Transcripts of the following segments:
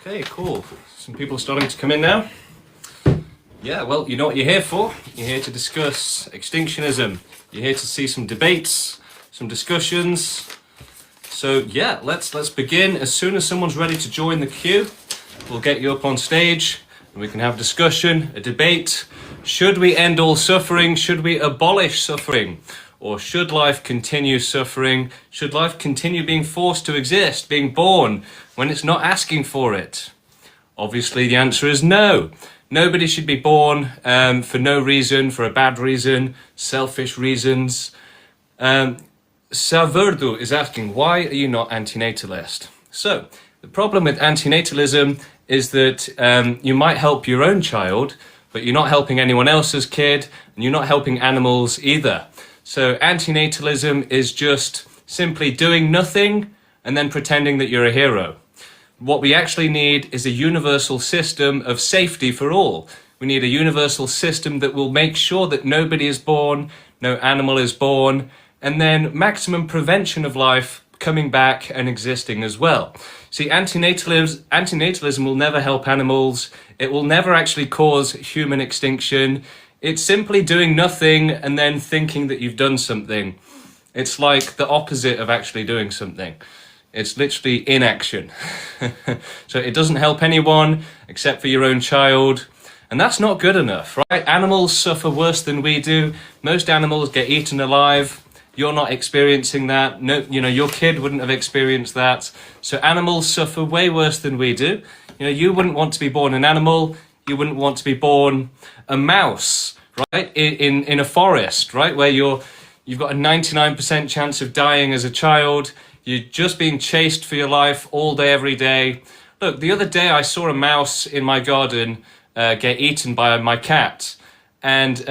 Okay, cool. Some people are starting to come in now. Yeah, well, you know what you're here for. You're here to discuss extinctionism. You're here to see some debates, some discussions. So yeah, let's begin. As soon as someone's ready to join the queue, we'll get you up on stage and we can have a discussion, a debate. Should we end all suffering? Should we abolish suffering? Or should life continue suffering? Should life continue being forced to exist, being born, when it's not asking for it? Obviously, the answer is no. Nobody should be born for no reason, for a bad reason, selfish reasons. Salverdo is asking, why are you not antinatalist? So, the problem with antinatalism is that you might help your own child, but you're not helping anyone else's kid, and you're not helping animals either. So antinatalism is just simply doing nothing and then pretending that you're a hero. What we actually need is a universal system of safety for all. We need a universal system that will make sure that nobody is born, no animal is born, and then maximum prevention of life coming back and existing as well. See, antinatalism will never help animals. It will never actually cause human extinction. It's simply doing nothing and then thinking that you've done something. It's like the opposite of actually doing something. It's literally inaction. So it doesn't help anyone except for your own child. And that's not good enough, right? Animals suffer worse than we do. Most animals get eaten alive. You're not experiencing that. No, your kid wouldn't have experienced that. So animals suffer way worse than we do. You wouldn't want to be born an animal. You wouldn't want to be born a mouse, right? In a forest, right? Where you've got a 99% chance of dying as a child. You're just being chased for your life all day, every day. Look, the other day I saw a mouse in my garden get eaten by my cat. And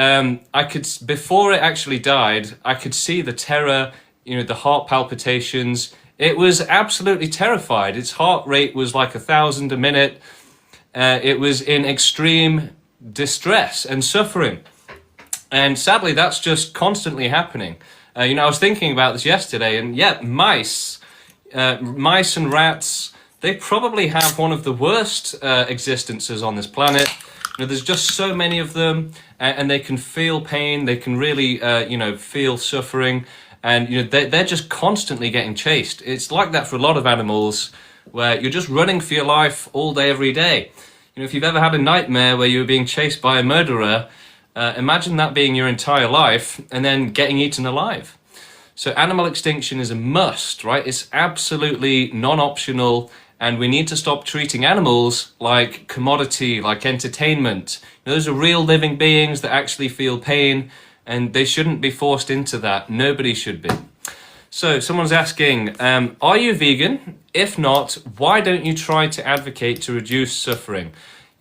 I could, before it actually died, I could see the terror, the heart palpitations. It was absolutely terrified. Its heart rate was like 1,000 a minute. It was in extreme distress and suffering. And sadly, that's just constantly happening. I was thinking about this yesterday, and yeah, mice and rats, they probably have one of the worst existences on this planet. There's just so many of them, and they can feel pain. They can really, feel suffering, and they're just constantly getting chased. It's like that for a lot of animals, where you're just running for your life all day, every day. If you've ever had a nightmare where you were being chased by a murderer, imagine that being your entire life and then getting eaten alive. So animal extinction is a must, right? It's absolutely non-optional. And we need to stop treating animals like commodity, like entertainment. Those are real living beings that actually feel pain, and they shouldn't be forced into that. Nobody should be. So someone's asking, are you vegan? If not, why don't you try to advocate to reduce suffering?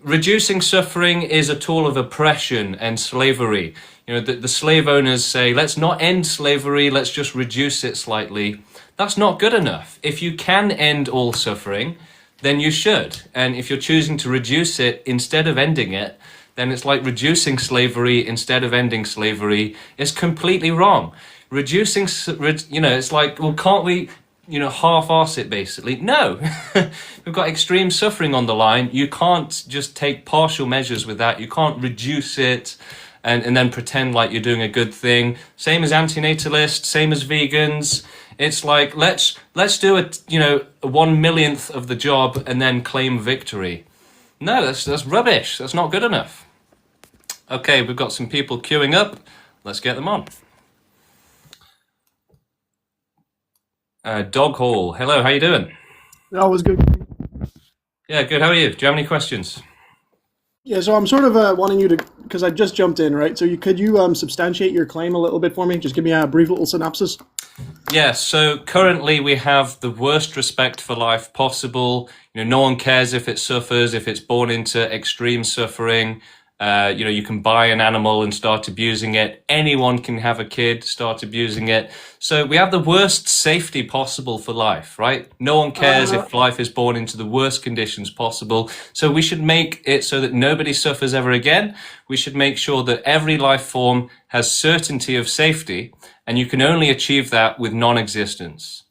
Reducing suffering is a tool of oppression and slavery. The slave owners say, let's not end slavery, let's just reduce it slightly. That's not good enough. If you can end all suffering, then you should. And if you're choosing to reduce it instead of ending it, then it's like reducing slavery instead of ending slavery. It's completely wrong. Reducing, it's like, well, can't we, half-arse it basically? No. We've got extreme suffering on the line. You can't just take partial measures with that. You can't reduce it and then pretend like you're doing a good thing. Same as antinatalists, same as vegans. It's like, let's do a 1/1,000,000th of the job and then claim victory. No, that's rubbish. That's not good enough. Okay, we've got some people queuing up. Let's get them on. Dog Hall. Hello, how you doing? That was good. Yeah, good. How are you? Do you have any questions? Yeah, so I'm sort of wanting you to, because I just jumped in, right? So could you substantiate your claim a little bit for me? Just give me a brief little synopsis. Yeah, so currently we have the worst respect for life possible. No one cares if it suffers, if it's born into extreme suffering. You can buy an animal and start abusing it. Anyone can have a kid, start abusing it. So we have the worst safety possible for life, right? No one cares if life is born into the worst conditions possible. So we should make it so that nobody suffers ever again. We should make sure that every life form has certainty of safety, and you can only achieve that with non-existence.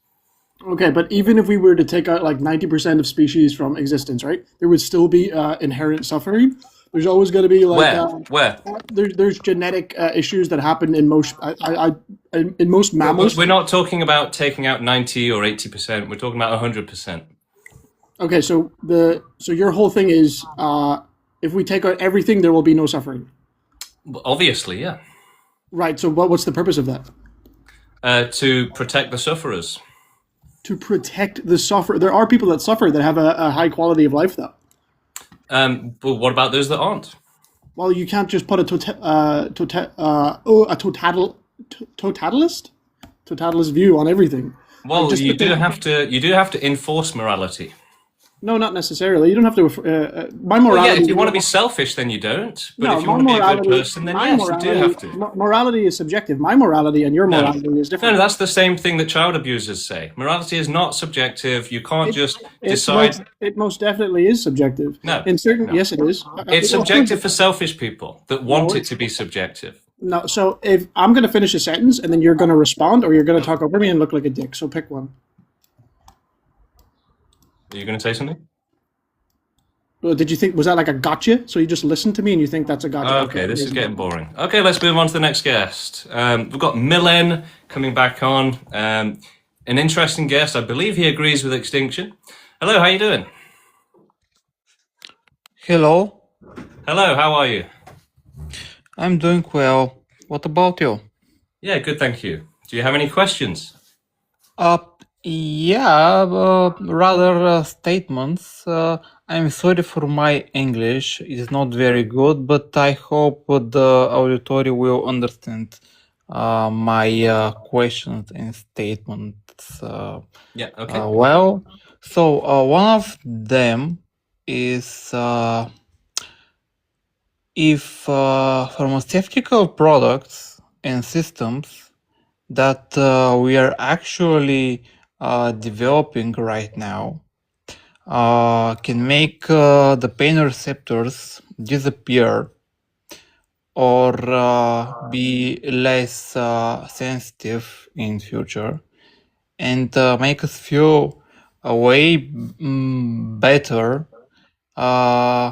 Okay, but even if we were to take out like 90% of species from existence, right, there would still be inherent suffering. There's always going to be like Where? Where? there's genetic issues that happen in most in most We're mammals. we're not talking about taking out 90 or 80%. We're talking about 100%. Okay, so your whole thing is if we take out everything, there will be no suffering. Obviously, yeah. Right. So what's the purpose of that? To protect the sufferers. To protect the suffer. There are people that suffer that have a high quality of life, though. But what about those that aren't? Well, you can't just put totalist totalist view on everything. Like Well, just because you do have to enforce morality. no, not necessarily. You don't have to. My Well, yeah, if morality. you want to be selfish, then you don't. But No, if you my want to be a good morality. person, then My yes, you do have morality. to. Morality is subjective. My morality and your No, morality is no, different. that's the same thing that child abusers say. Morality is not subjective. You can't It just it decide. most it most definitely is subjective. No, In certain, no. yes, it is. It's Well, of course, subjective for selfish people that no, want it to be subjective. no. So if I'm going to finish a sentence and then you're going to respond, or you're going to talk over me and look like a dick. So pick one. Are you going to say something? Well, did you think was that like a gotcha? So you just listened to me and you think that's a gotcha? Okay, Okay, this is amazing. getting boring. Okay, let's move on to the next guest. We've got Milen coming back on. An interesting guest. I believe he agrees with extinction. Hello, how you doing? Hello, Hello, how are you? I'm doing well. What about you? Yeah, good, thank you. Do you have any questions? Uh, yeah, rather statements. I'm sorry for my English. It's not very good, but I hope the auditory will understand my questions and statements Yeah, okay. well. So one of them is if pharmaceutical products and systems that we are actually developing right now can make the pain receptors disappear or be less sensitive in future and make us feel way better uh,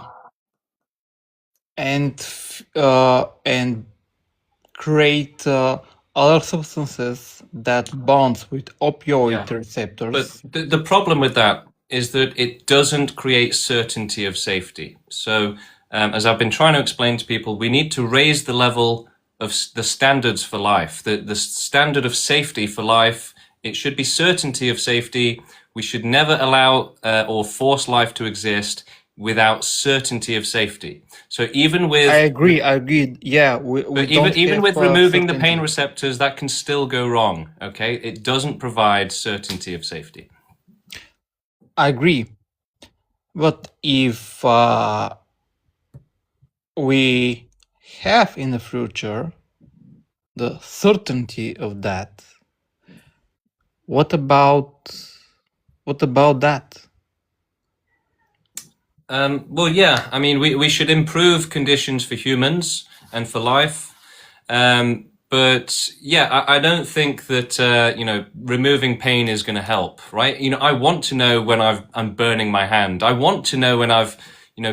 and create other substances that bonds with Yeah. opioid But receptors. the problem with that is that it doesn't create certainty of safety. So, as I've been trying to explain to people, we need to raise the level of the standards for life, the standard of safety for life. It should be certainty of safety. We should never allow or force life to exist without certainty of safety. So even I with agree. I agree. Yeah, we but don't even have with removing the pain certainty. receptors, that can still go wrong. Okay, it doesn't provide certainty of safety. I agree. But if we have in the future the certainty of that, what about that? Well, yeah, I mean, we should improve conditions for humans and for life. But yeah, I don't think that, removing pain is going to help, right? I want to know when I'm burning my hand. I want to know when I've,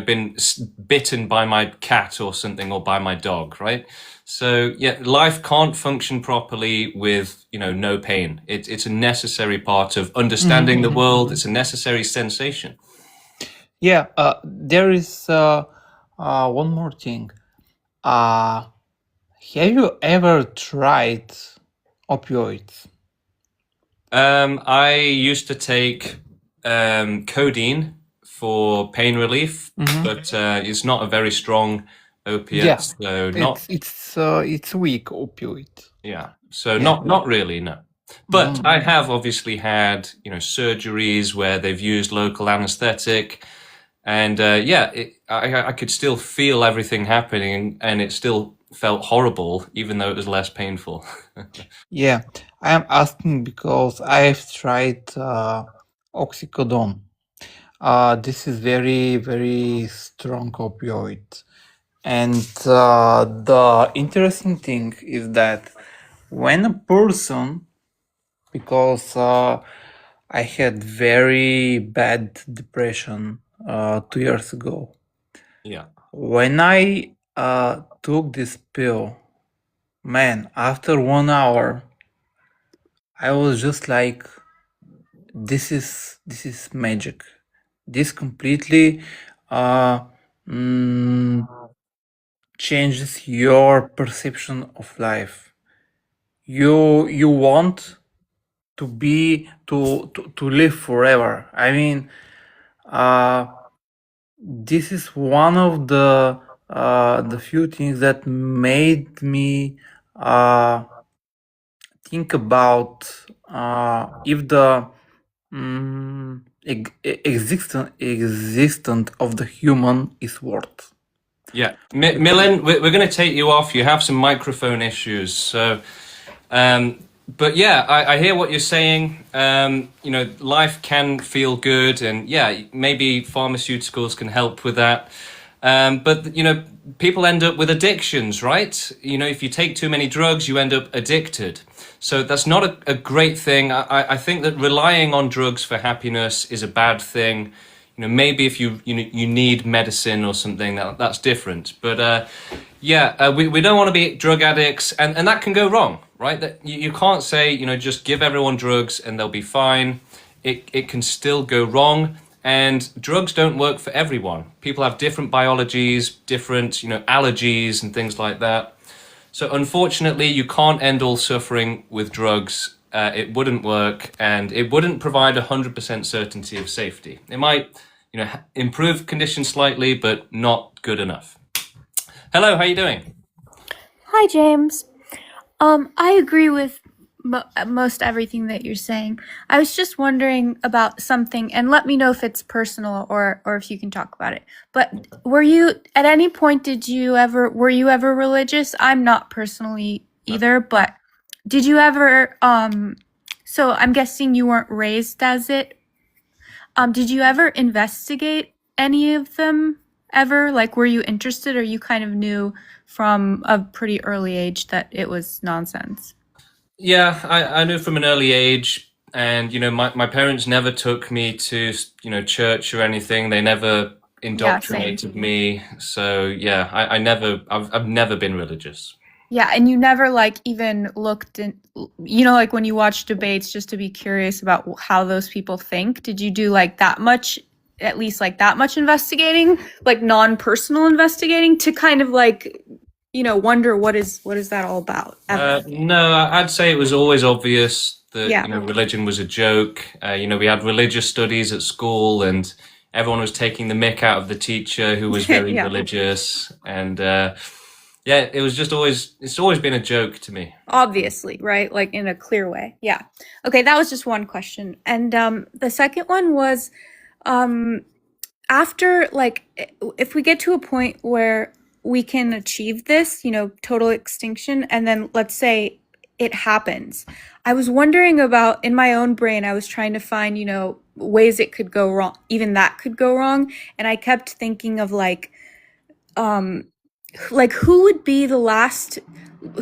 been bitten by my cat or something or by my dog, right? So yeah, life can't function properly with, no pain. It's a necessary part of understanding the world. It's a necessary sensation. Yeah, there is one more thing. Have you ever tried opioids? I used to take codeine for pain relief, but it's not a very strong opiate, Yeah, so not it's weak opioid. yeah, so Yeah. not really, no. But I have obviously had surgeries where they've used local anesthetic, and yeah, I could still feel everything happening, and it still felt horrible, even though it was less painful. Yeah, I am asking because I've tried oxycodone. This is very, very strong opioid. And the interesting thing is that when a person, because I had very bad depression 2 years ago. Yeah. When I took this pill, man, after 1 hour, I was just like, this is magic. This completely uh, mm, changes your perception of life. You want to be to live forever. I mean, uh, this is one of the few things that made me uh, think about if the existence of the human is worth. Yeah. Milan, we're going to take you off. You have some microphone issues. So, but yeah, I hear what you're saying. You know, life can feel good, and yeah, maybe pharmaceuticals can help with that. But, you know, people end up with addictions, right? You know, if you take too many drugs, you end up addicted. So that's not a great thing. I think that relying on drugs for happiness is a bad thing. You know, maybe if you need medicine or something, that's different. But we don't want to be drug addicts, and that can go wrong, right? That you can't say, you know, just give everyone drugs and they'll be fine. It can still go wrong, and drugs don't work for everyone. People have different biologies, different, you know, allergies and things like that. So unfortunately, you can't end all suffering with drugs. It wouldn't work, and it wouldn't provide 100% certainty of safety. It might, you know, improve conditions slightly, but not good enough. Hello, how you doing? Hi, James. I agree with most everything that you're saying. I was just wondering about something, and let me know if it's personal or if you can talk about it. But were you at any point were you ever religious? I'm not personally either, but did you ever so I'm guessing you weren't raised as it. Did you ever investigate any of them ever? Like, were you interested, or you kind of knew from a pretty early age that it was nonsense? Yeah, I knew from an early age, and you know, my parents never took me to, you know, church or anything. They never Yeah, same. indoctrinated me. So yeah, I've never been religious. Yeah, and you never like even looked in, like when you watch debates just to be curious about how those people think. Did you do like that much, at least like that much investigating, like non-personal investigating to kind of like, wonder what is that all about ever? No, I'd say it was always obvious that, Yeah. you know, religion was a joke. You know, we had religious studies at school, and everyone was taking the mick out of the teacher who was very Yeah. religious. And yeah, it's always been a joke to me. Obviously, right? Like in a clear way. Yeah. Okay, that was just one question. And the second one was um after like if we get to a point where we can achieve this, total extinction, and then let's say it happens. I was wondering about in my own brain, I was trying to find, ways it could go wrong, even that could go wrong. And I kept thinking of um like who would be the last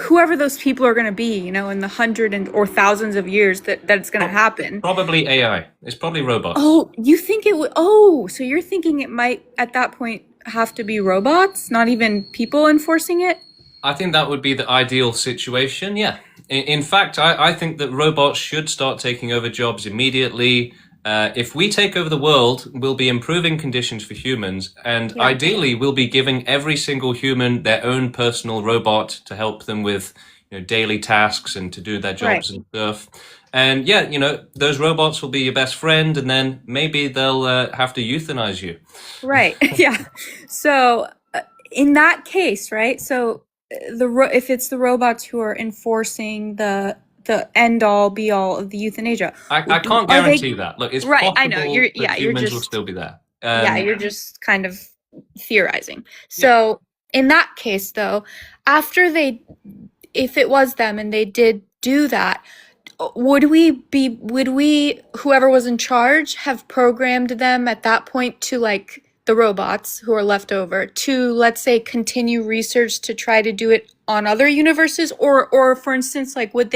whoever those people are going to be, in the or thousands of years that it's going to happen. Probably AI. It's probably robots. Oh, you think it would? Oh, so you're thinking it might at that point have to be robots, not even people enforcing it? I think that would be the ideal situation, yeah. In fact, I think that robots should start taking over jobs immediately. If we take over the world, we'll be improving conditions for humans, and Yeah. ideally, we'll be giving every single human their own personal robot to help them with, you know, daily tasks and to do their jobs and stuff. And yeah, you know, those robots will be your best friend, and then maybe they'll have to euthanize you. Right. Yeah. So in that case, right? So if it's the robots who are enforcing the end all be all of the euthanasia, I can't are they guarantee that. Look, it's right? possible I know you're. that Yeah, you're humans will just. still be there. Yeah, you're just kind of theorizing. So in that case, though, after if it was them and they did do that, would we, whoever was in charge, have programmed them at that point to like the robots who are left over to, let's say, continue research to try to do it on other universes, or for instance, like would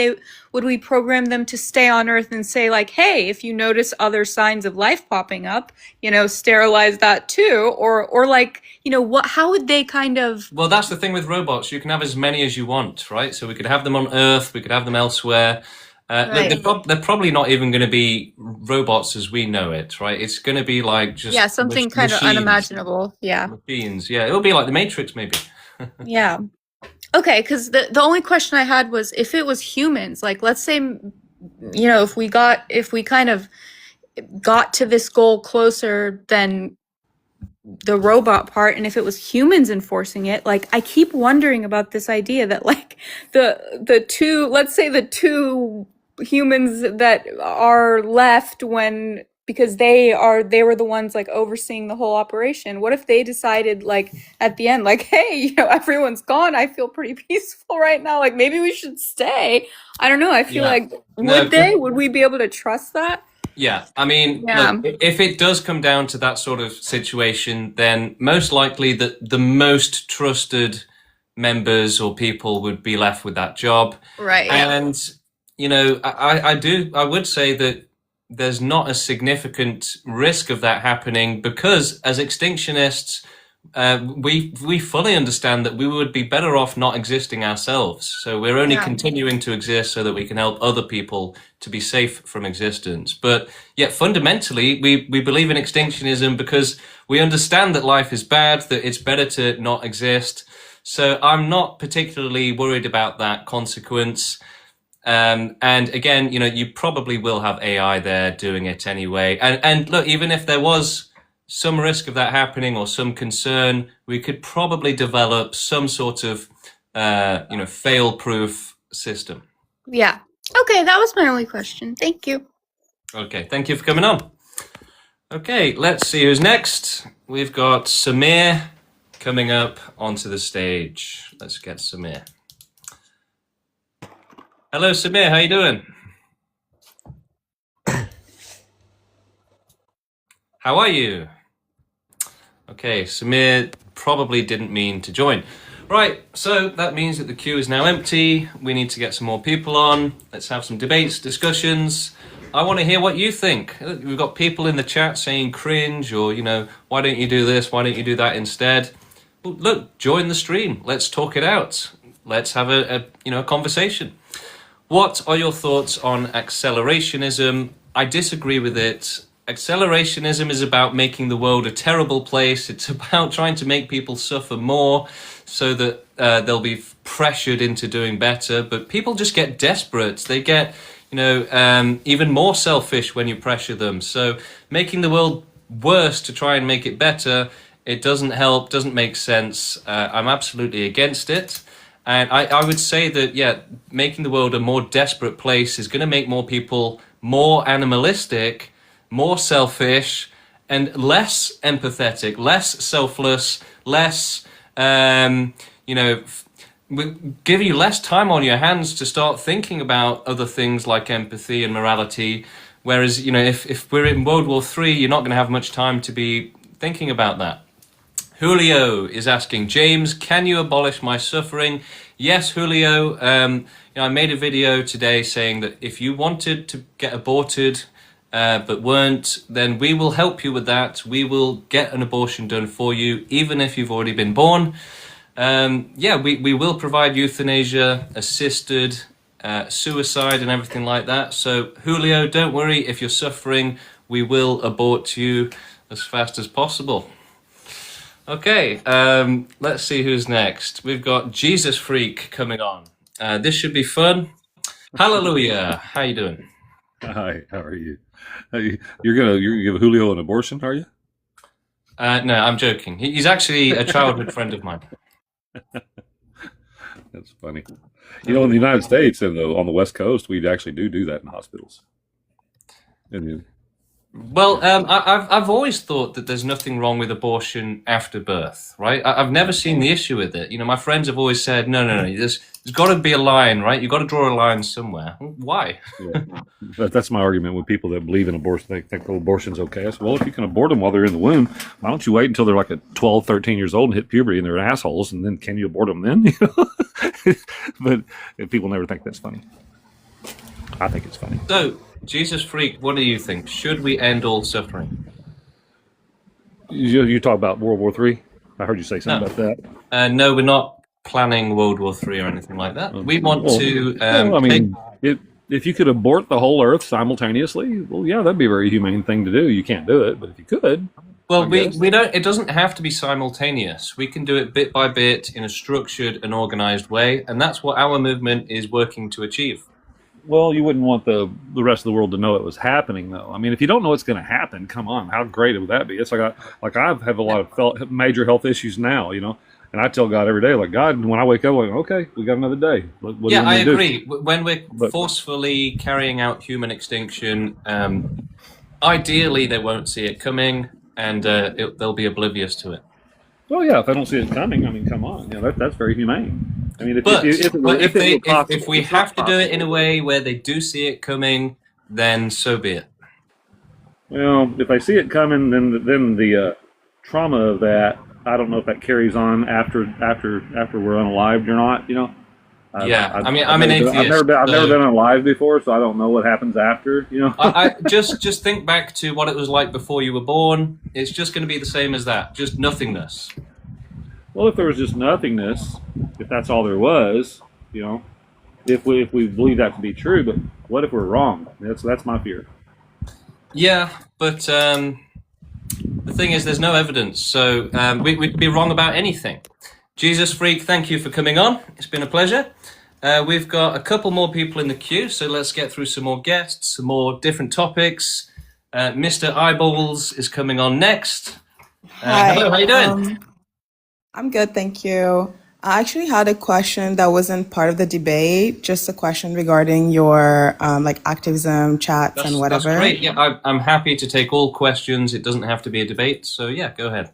we program them to stay on Earth and say like, hey, if you notice other signs of life popping up, sterilize that too, or like, how would they kind of? Well, that's the thing with robots. You can have as many as you want, right? So we could have them on Earth, we could have them elsewhere. Right. They're probably not even going to be robots as we know it, right? It's going to be like just Yeah, something kind of unimaginable. Yeah. machines. Yeah, it'll be like the Matrix, maybe. Yeah. Okay, because the only question I had was if it was humans, like let's say, if we kind of got to this goal closer than the robot part, and if it was humans enforcing it, like I keep wondering about this idea that like the two, let's say the two humans that are left because they were the ones like overseeing the whole operation. What if they decided like at the end, like, hey, everyone's gone, I feel pretty peaceful right now, like maybe we should stay. I don't know, I feel like would we be able to trust that? Yeah, I mean, Yeah. look, if it does come down to that sort of situation, then most likely the most trusted members or people would be left with that job. Right. Yeah. And, I would say that there's not a significant risk of that happening because as extinctionists, we fully understand that we would be better off not existing ourselves. So we're only continuing to exist so that we can help other people to be safe from existence. But yet fundamentally, we believe in extinctionism because we understand that life is bad, that it's better to not exist. So I'm not particularly worried about that consequence. And again, you probably will have AI there doing it anyway. And look, even if there was some risk of that happening or some concern, we could probably develop some sort of, fail-proof system. Yeah. Okay, that was my only question. Thank you. Okay, thank you for coming on. Okay, let's see who's next. We've got Samir coming up onto the stage. Let's get Samir. Hello, Samir. How you doing? How are you? Okay, Samir probably didn't mean to join. Right, so that means that the queue is now empty. We need to get some more people on. Let's have some debates, discussions. I want to hear what you think. We've got people in the chat saying cringe or, why don't you do this? Why don't you do that instead? Well, look, join the stream. Let's talk it out. Let's have a conversation. What are your thoughts on accelerationism? I disagree with it. Accelerationism is about making the world a terrible place. It's about trying to make people suffer more so that they'll be pressured into doing better. But people just get desperate. They get, even more selfish when you pressure them. So making the world worse to try and make it better, it doesn't help, doesn't make sense. I'm absolutely against it. And I would say that, making the world a more desperate place is going to make more people more animalistic, more selfish, and less empathetic, less selfless, less, give you less time on your hands to start thinking about other things like empathy and morality. Whereas, if we're in World War III, you're not going to have much time to be thinking about that. Julio is asking, James, can you abolish my suffering? Yes, Julio. I made a video today saying that if you wanted to get aborted, but weren't, then we will help you with that. We will get an abortion done for you, even if you've already been born. We will provide euthanasia, assisted suicide and everything like that. So, Julio, don't worry. If you're suffering, we will abort you as fast as possible. Okay, let's see who's next. We've got Jesus Freak coming on. This should be fun. Hallelujah. How you doing? Hi, how are you? You're gonna give Julio an abortion, are you? No, I'm joking. He's actually a childhood friend of mine. That's funny. In the United States and on the West Coast, we actually do that in hospitals. And Well, I've always thought that there's nothing wrong with abortion after birth, right? I've never seen the issue with it. You know, my friends have always said, no, no, no, there's got to be a line, right? You've got to draw a line somewhere. Why? Yeah. That's my argument with people that believe in abortion. They think, oh, abortion's okay. I said, well, if you can abort them while they're in the womb, why don't you wait until they're like at 12, 13 years old and hit puberty and they're assholes, and then can you abort them then? But people never think that's funny. I think it's funny. So, Jesus Freak, what do you think? Should we end all suffering? You talk about World War III? I heard you say something No. about that. No, we're not planning World War III or anything like that. We want to Well, I mean, if you could abort the whole Earth simultaneously, well, yeah, that'd be a very humane thing to do. You can't do it, but if you could, Well, I we guess. don't. It doesn't have to be simultaneous. We can do it bit by bit in a structured and organized way, and that's what our movement is working to achieve. Well, you wouldn't want the rest of the world to know it was happening, though. I mean, if you don't know what's going to happen, come on, how great would that be? It's like I have a lot of major health issues now, and I tell God every day, like, God, when I wake up, I'm like, okay, we got another day. What do you Yeah, want I me to do? agree. When we're But forcefully carrying out human extinction, ideally they won't see it coming, and they'll be oblivious to it. well, yeah, if I don't see it coming, I mean, come on, that's very humane. I mean, But if it were possible, if we it's not have to do it in a possible. way where they do see it coming, then so be it. Well, if I see it coming, then the trauma of that, I don't know if that carries on after we're unalived or not. Yeah, I mean, I'm an I've atheist, never so been alive before, so I don't know what happens after. I just think back to what it was like before you were born. It's just going to be the same as that, just nothingness. Well, if there was just nothingness, if that's all there was, if we believe that to be true, but what if we're wrong? That's my fear. Yeah, but the thing is, there's no evidence, so we'd be wrong about anything. Jesus Freak, thank you for coming on. It's been a pleasure. We've got a couple more people in the queue, so let's get through some more guests, some more different topics. Mr. Eyeballs is coming on next. Hi, Hello, how you doing? I'm good, thank you. I actually had a question that wasn't part of the debate, just a question regarding your like activism chats and That's whatever. great. Yeah, I'm happy to take all questions. It doesn't have to be a debate, so yeah, go ahead.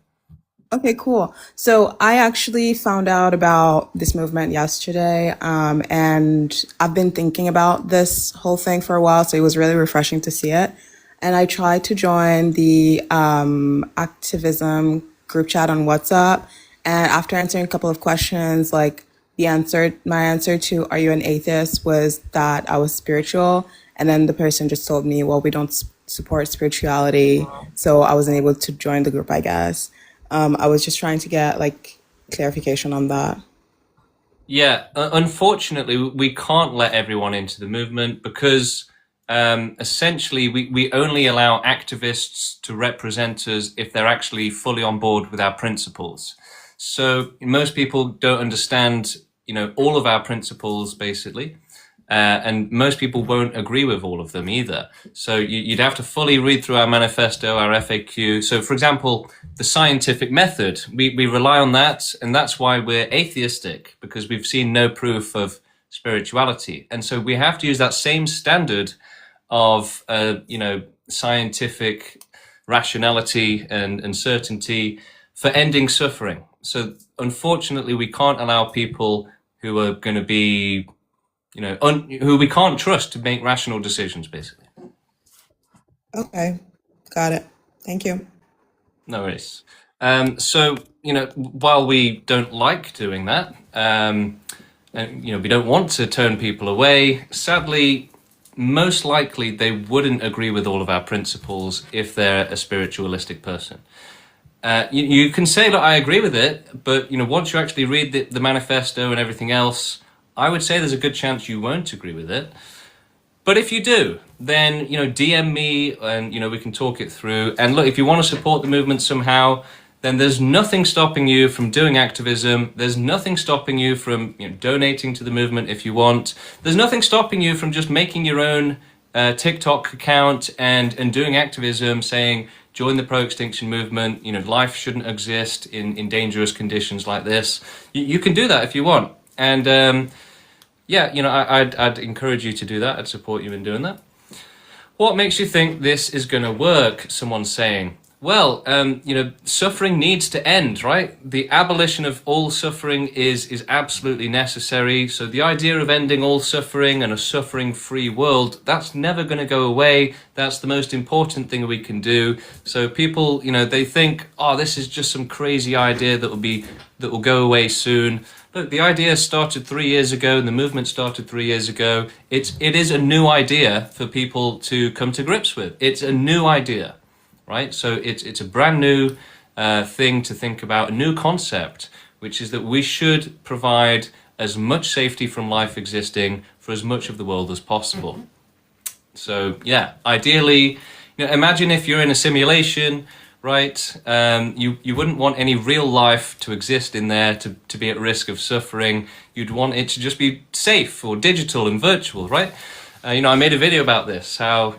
Okay, cool. So I actually found out about this movement yesterday, and I've been thinking about this whole thing for a while, so it was really refreshing to see it. And I tried to join the activism group chat on WhatsApp, and after answering a couple of questions, like my answer to "Are you an atheist?" was that I was spiritual, and then the person just told me, "Well, we don't support spirituality," so I wasn't able to join the group, I guess. I was just trying to get like clarification on that. Yeah, unfortunately, we can't let everyone into the movement because essentially we only allow activists to represent us if they're actually fully on board with our principles. So most people don't understand, all of our principles basically. And most people won't agree with all of them either. So you'd have to fully read through our manifesto, our FAQ. So, for example, the scientific method, we rely on that, and that's why we're atheistic, because we've seen no proof of spirituality. And so we have to use that same standard of, scientific rationality and certainty for ending suffering. So, unfortunately, we can't allow people who are going to be who we can't trust to make rational decisions, basically. Okay, got it. Thank you. No worries. So, while we don't like doing that, and, we don't want to turn people away, sadly, most likely they wouldn't agree with all of our principles if they're a spiritualistic person. You can say that I agree with it, but, once you actually read the manifesto and everything else, I would say there's a good chance you won't agree with it. But if you do, then, DM me and, we can talk it through. And look, if you want to support the movement somehow, then there's nothing stopping you from doing activism. There's nothing stopping you from donating to the movement if you want. There's nothing stopping you from just making your own TikTok account and doing activism, saying, join the pro-extinction movement. Life shouldn't exist in dangerous conditions like this. You can do that if you want. And I'd encourage you to do that. I'd support you in doing that. What makes you think this is going to work? Someone's saying. Well, suffering needs to end, right? The abolition of all suffering is absolutely necessary. So the idea of ending all suffering and a suffering-free world, that's never going to go away. That's the most important thing we can do. So people, they think, oh, this is just some crazy idea that will go away soon. Look, the idea started 3 years ago, and the movement started 3 years ago. It is a new idea for people to come to grips with. It's a new idea. Right, so it's a brand new thing to think about, a new concept, which is that we should provide as much safety from life existing for as much of the world as possible. So yeah, ideally, imagine if you're in a simulation, right? You wouldn't want any real life to exist in there to be at risk of suffering. You'd want it to just be safe or digital and virtual, right? I made a video about this, how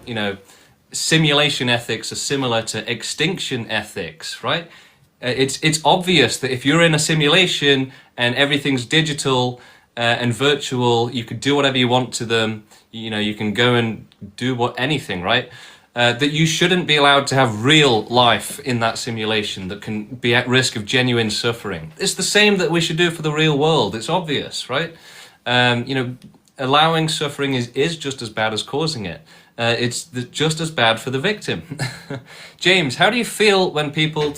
simulation ethics are similar to extinction ethics, right? It's obvious that if you're in a simulation and everything's digital and virtual, you could do whatever you want to them. You can go and do anything, right? That you shouldn't be allowed to have real life in that simulation that can be at risk of genuine suffering. It's the same that we should do for the real world. It's obvious, right? Allowing suffering is just as bad as causing it. It's just as bad for the victim. James, how do you feel when people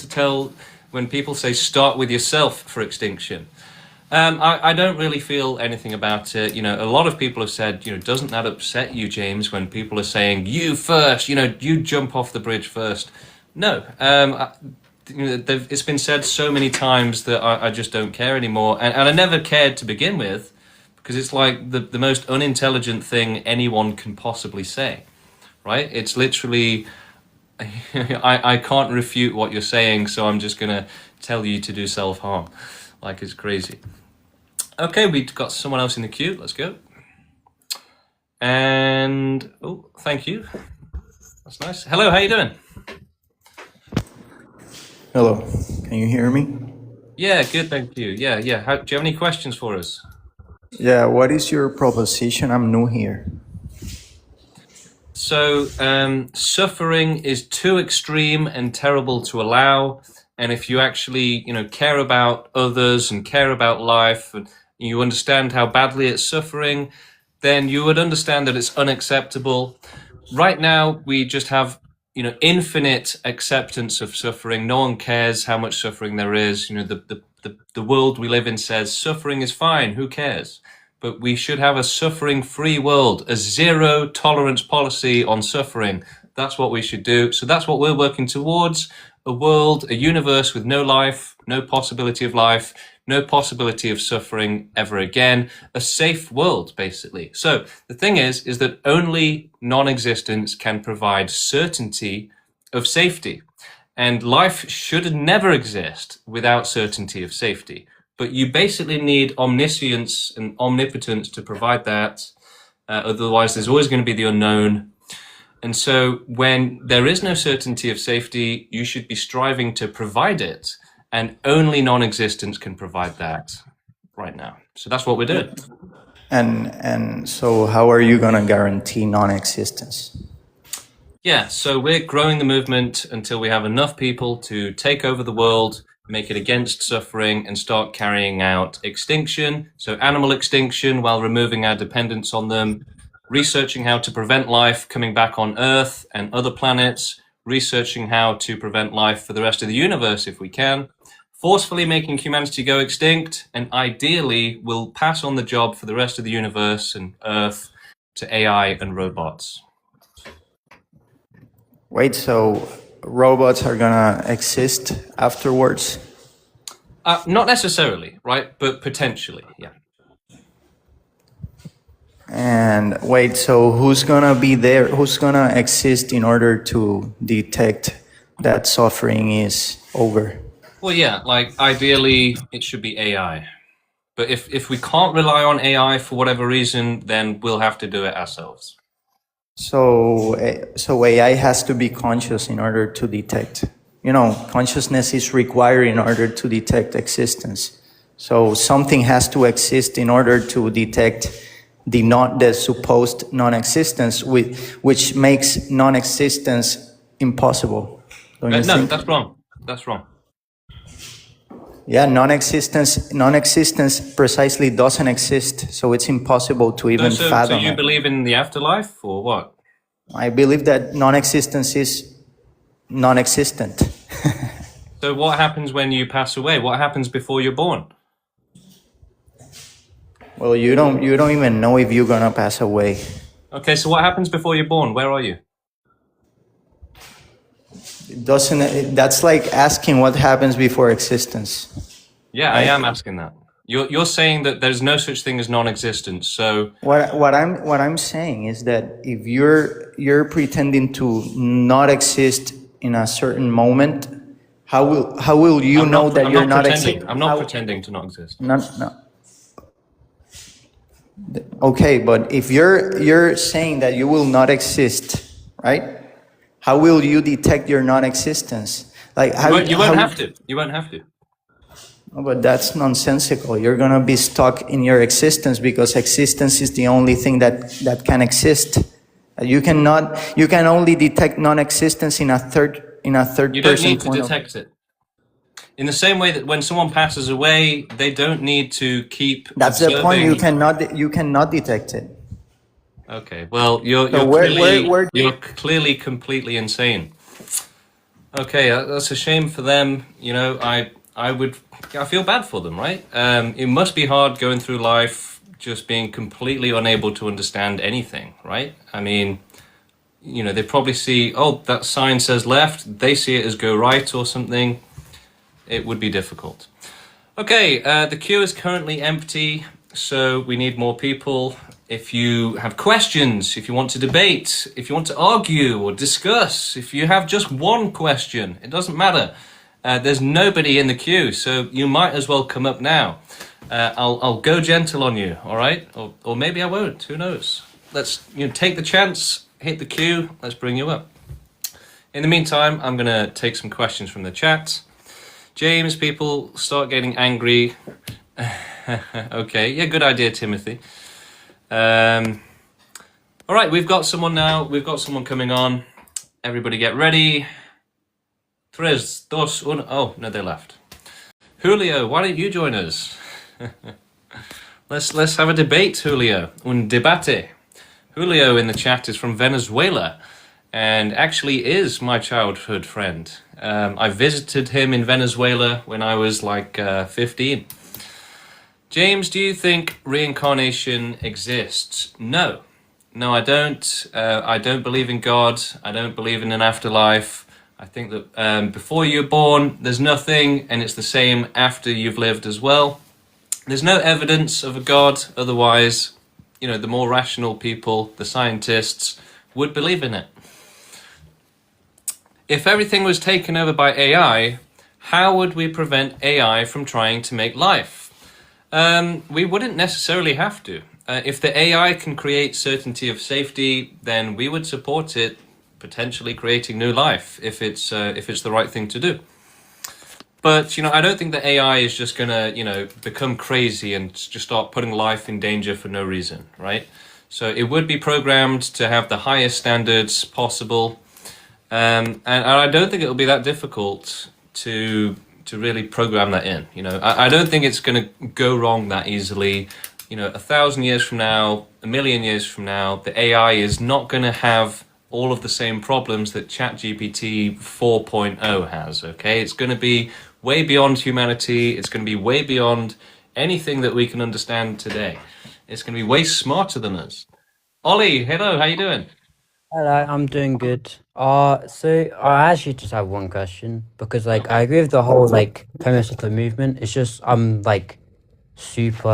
say start with yourself for extinction? I don't really feel anything about it. A lot of people have said, doesn't that upset you, James, when people are saying you first, you jump off the bridge first? No. It's been said so many times that I just don't care anymore. And I never cared to begin with, because it's like the most unintelligent thing anyone can possibly say, right? It's literally, I can't refute what you're saying, so I'm just going to tell you to do self-harm. Like, it's crazy. Okay, we've got someone else in the queue. Let's go. And, oh, thank you. That's nice. Hello, how you doing? Hello, can you hear me? Yeah, good, thank you. Yeah. Do you have any questions for us? Yeah, what is your proposition? I'm new here. So, suffering is too extreme and terrible to allow. And if you actually, care about others and care about life, and you understand how badly it's suffering, then you would understand that it's unacceptable. Right now, we just have, infinite acceptance of suffering. No one cares how much suffering there is. The world we live in says suffering is fine. Who cares? But we should have a suffering-free world, a zero-tolerance policy on suffering. That's what we should do. So that's what we're working towards, a world, a universe with no life, no possibility of life, no possibility of suffering ever again, a safe world, basically. So the thing is that only non-existence can provide certainty of safety. And life should never exist without certainty of safety. But you basically need omniscience and omnipotence to provide that. Otherwise, there's always going to be the unknown. And so when there is no certainty of safety, you should be striving to provide it. And only non-existence can provide that right now. So that's what we're doing. And so how are you going to guarantee non-existence? Yeah, so we're growing the movement until we have enough people to take over the world, make it against suffering, and start carrying out extinction. So animal extinction while removing our dependence on them, researching how to prevent life coming back on Earth and other planets, researching how to prevent life for the rest of the universe if we can, forcefully making humanity go extinct, and ideally we'll pass on the job for the rest of the universe and Earth to AI and robots. Wait, so robots are gonna exist afterwards? Not necessarily, right? But potentially, yeah. And wait, so who's gonna be there? Who's gonna exist in order to detect that suffering is over? Well, yeah, like ideally it should be AI. But if we can't rely on AI for whatever reason, then we'll have to do it ourselves. So AI has to be conscious in order to detect. Consciousness is required in order to detect existence. So something has to exist in order to detect the supposed non-existence, which makes non-existence impossible. Don't you No, think? that's wrong. That's wrong. Yeah, non-existence precisely doesn't exist, so it's impossible to even So fathom you it. believe in the afterlife or what? I believe that non-existence is non-existent. So what happens when you pass away? What happens before you're born? Well, you don't even know if you're gonna pass away. Okay, so what happens before you're born? Where are you? That's like asking what happens before existence. Yeah, I am asking that. You're saying that there's no such thing as non-existence. So What I'm saying is that if you're pretending to not exist in a certain moment, how will you know that you're not existing? I'm not pretending to not exist. No. Okay, but if you're saying that you will not exist, right? How will you detect your non-existence? Like You won't have to. You won't have to. Oh, but that's nonsensical. You're gonna be stuck in your existence because existence is the only thing that can exist. You can only detect non-existence in a third You don't person need to point of- detect it. In the same way that when someone passes away, they don't need to keep That's the point. observing. You cannot detect it. Okay, well, you're clearly completely insane. Okay, that's a shame for them. You know, I feel bad for them, right? It must be hard going through life just being completely unable to understand anything, right? I mean, you know, they probably see, oh, that sign says left. They see it as go right or something. It would be difficult. Okay, the queue is currently empty, so we need more people. If you have questions, if you want to debate, if you want to argue or discuss, if you have just one question, it doesn't matter. There's nobody in the queue, so you might as well come up now. I'll go gentle on you, all right? Or maybe I won't, who knows? Let's take the chance, hit the queue, let's bring you up. In the meantime, I'm going to take some questions from the chat. James, people start getting angry. Okay, yeah, good idea, Timothy. All right, we've got someone now. We've got someone coming on. Everybody get ready. Tres, dos, uno. Oh, no, they left. Julio, why don't you join us? Let's have a debate, Julio. Un debate. Julio in the chat is from Venezuela and actually is my childhood friend. I visited him in Venezuela when I was like 15. James, do you think reincarnation exists? No. No, I don't. I don't believe in God. I don't believe in an afterlife. I think that before you're born, there's nothing, and it's the same after you've lived as well. There's no evidence of a God. Otherwise, you know, the more rational people, the scientists, would believe in it. If everything was taken over by AI, how would we prevent AI from trying to make life? We wouldn't necessarily have to. If the AI can create certainty of safety, then we would support it potentially creating new life if it's the right thing to do. But, you know, I don't think that AI is just going to, you know, become crazy and just start putting life in danger for no reason, right? So it would be programmed to have the highest standards possible. And I don't think it'll be that difficult to really program that in. You know, I don't think it's going to go wrong that easily. You know, 1,000 years from now, 1,000,000 years from now, the AI is not going to have all of the same problems that ChatGPT 4.0 has, okay? It's going to be way beyond humanity. It's going to be way beyond anything that we can understand today. It's going to be way smarter than us. Ollie, hello, how you doing? Hello, I'm doing good. So I actually just have one question because, like, I agree with the whole premise of the movement. It's just super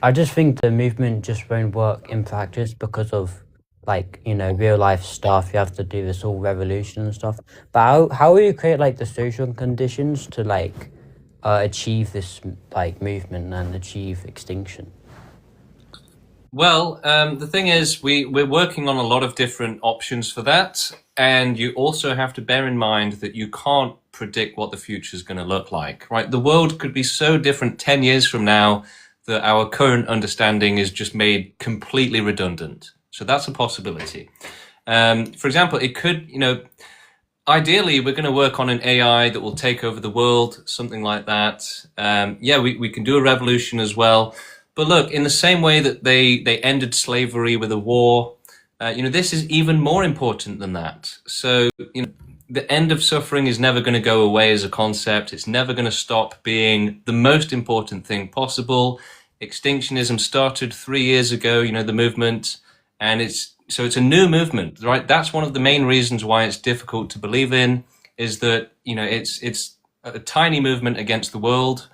I just think the movement just won't work in practice because of real life stuff. You have to do this whole revolution and stuff. But how will you create the social conditions to achieve this movement and achieve extinction? Well, the thing is, we're working on a lot of different options for that. And you also have to bear in mind that you can't predict what the future is going to look like, right? The world could be so different 10 years from now that our current understanding is just made completely redundant. So that's a possibility. For example, it could, ideally, we're going to work on an AI that will take over the world, something like that. We can do a revolution as well. But look, in the same way that they ended slavery with a war, this is even more important than that. So, the end of suffering is never going to go away as a concept. It's never going to stop being the most important thing possible. Extinctionism started 3 years ago, the movement, and it's a new movement, right? That's one of the main reasons why it's difficult to believe in, is that, it's a tiny movement against the world,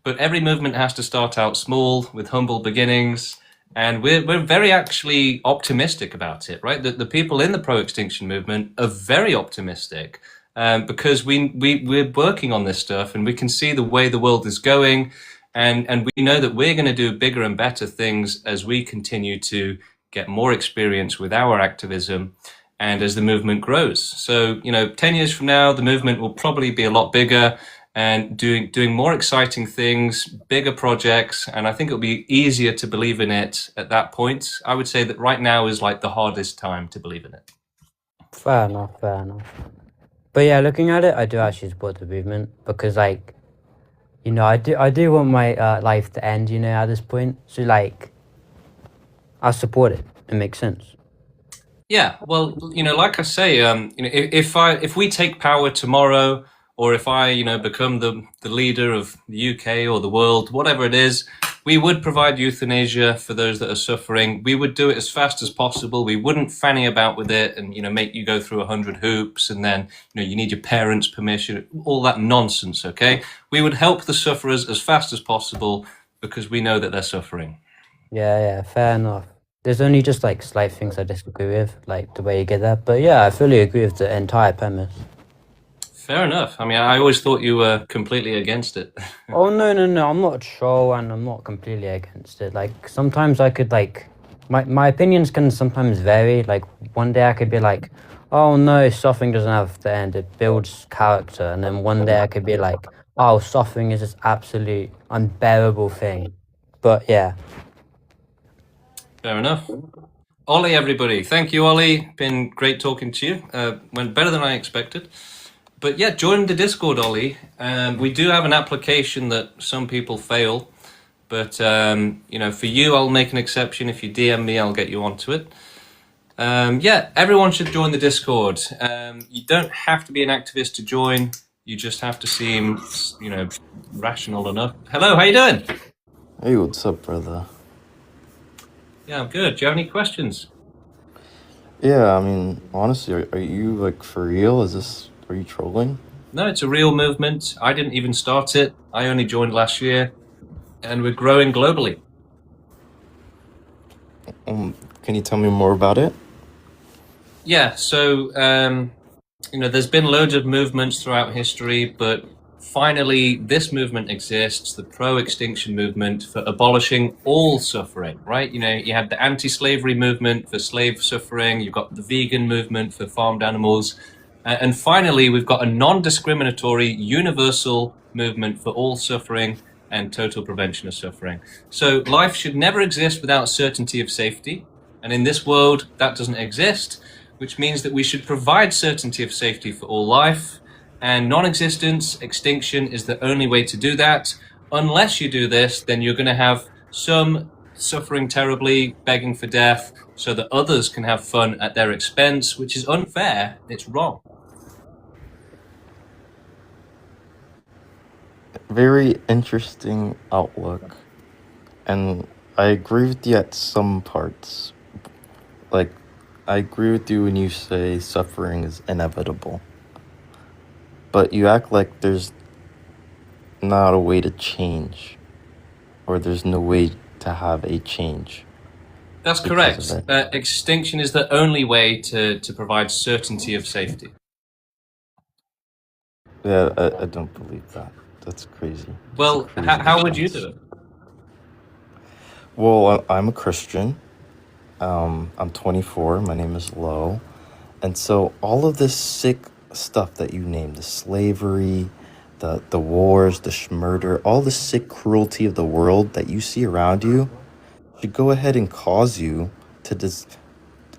but every movement has to start out small with humble beginnings. And we're very actually optimistic about it, right? The people in the pro-extinction movement are very optimistic because we're working on this stuff and we can see the way the world is going. And we know that we're going to do bigger and better things as we continue to get more experience with our activism and as the movement grows. So, 10 years from now, the movement will probably be a lot bigger and doing more exciting things, bigger projects, and I think it'll be easier to believe in it at that point. I would say that right now is like the hardest time to believe in it. Fair enough, fair enough. But yeah, looking at it, I do actually support the movement because, I do want my life to end, at this point. So, I support it. It makes sense. Yeah, well, like I say, if we take power tomorrow, or if I, become the leader of the UK or the world, whatever it is, we would provide euthanasia for those that are suffering. We would do it as fast as possible. We wouldn't fanny about with it and, make you go through 100 hoops and then, you need your parents' permission, all that nonsense, okay? We would help the sufferers as fast as possible because we know that they're suffering. Yeah, fair enough. There's only just slight things I disagree with, like the way you get that. But yeah, I fully agree with the entire premise. Fair enough. I mean, I always thought you were completely against it. Oh, no. I'm not a troll and I'm not completely against it. Sometimes I could, my opinions can sometimes vary. One day I could be like, oh, no, suffering doesn't have to end. It builds character. And then one day I could be like, oh, suffering is this absolute unbearable thing. But, yeah. Fair enough. Ollie, everybody. Thank you, Ollie. Been great talking to you. Went better than I expected. But yeah, join the Discord, Ollie. We do have an application that some people fail. But, for you, I'll make an exception. If you DM me, I'll get you onto it. Everyone should join the Discord. You don't have to be an activist to join. You just have to seem, rational enough. Hello, how you doing? Hey, what's up, brother? Yeah, I'm good. Do you have any questions? Yeah, I mean, honestly, are you for real? Are you trolling? No, it's a real movement. I didn't even start it. I only joined last year, and we're growing globally. Can you tell me more about it? Yeah, so, there's been loads of movements throughout history, but finally this movement exists, the pro-extinction movement for abolishing all suffering, right? You have the anti-slavery movement for slave suffering, you've got the vegan movement for farmed animals, and finally we've got a non-discriminatory universal movement for all suffering and total prevention of suffering. So life should never exist without certainty of safety, and in this world that doesn't exist, which means that we should provide certainty of safety for all life. And non-existence, extinction, is the only way to do that. Unless you do this, then you're going to have some suffering terribly, begging for death, so that others can have fun at their expense, which is unfair. It's wrong. Very interesting outlook. And I agree with you at some parts. I agree with you when you say suffering is inevitable. But you act like there's not a way to change, or there's no way to have a change. That's correct. Extinction is the only way to provide certainty of safety. Yeah, I don't believe that. That's crazy. Well, how would you do it? Well, I'm a Christian. I'm 24. My name is Lo. And so all of this sick stuff that you named, the slavery, the wars, the murder, all the sick cruelty of the world that you see around you should go ahead and cause you to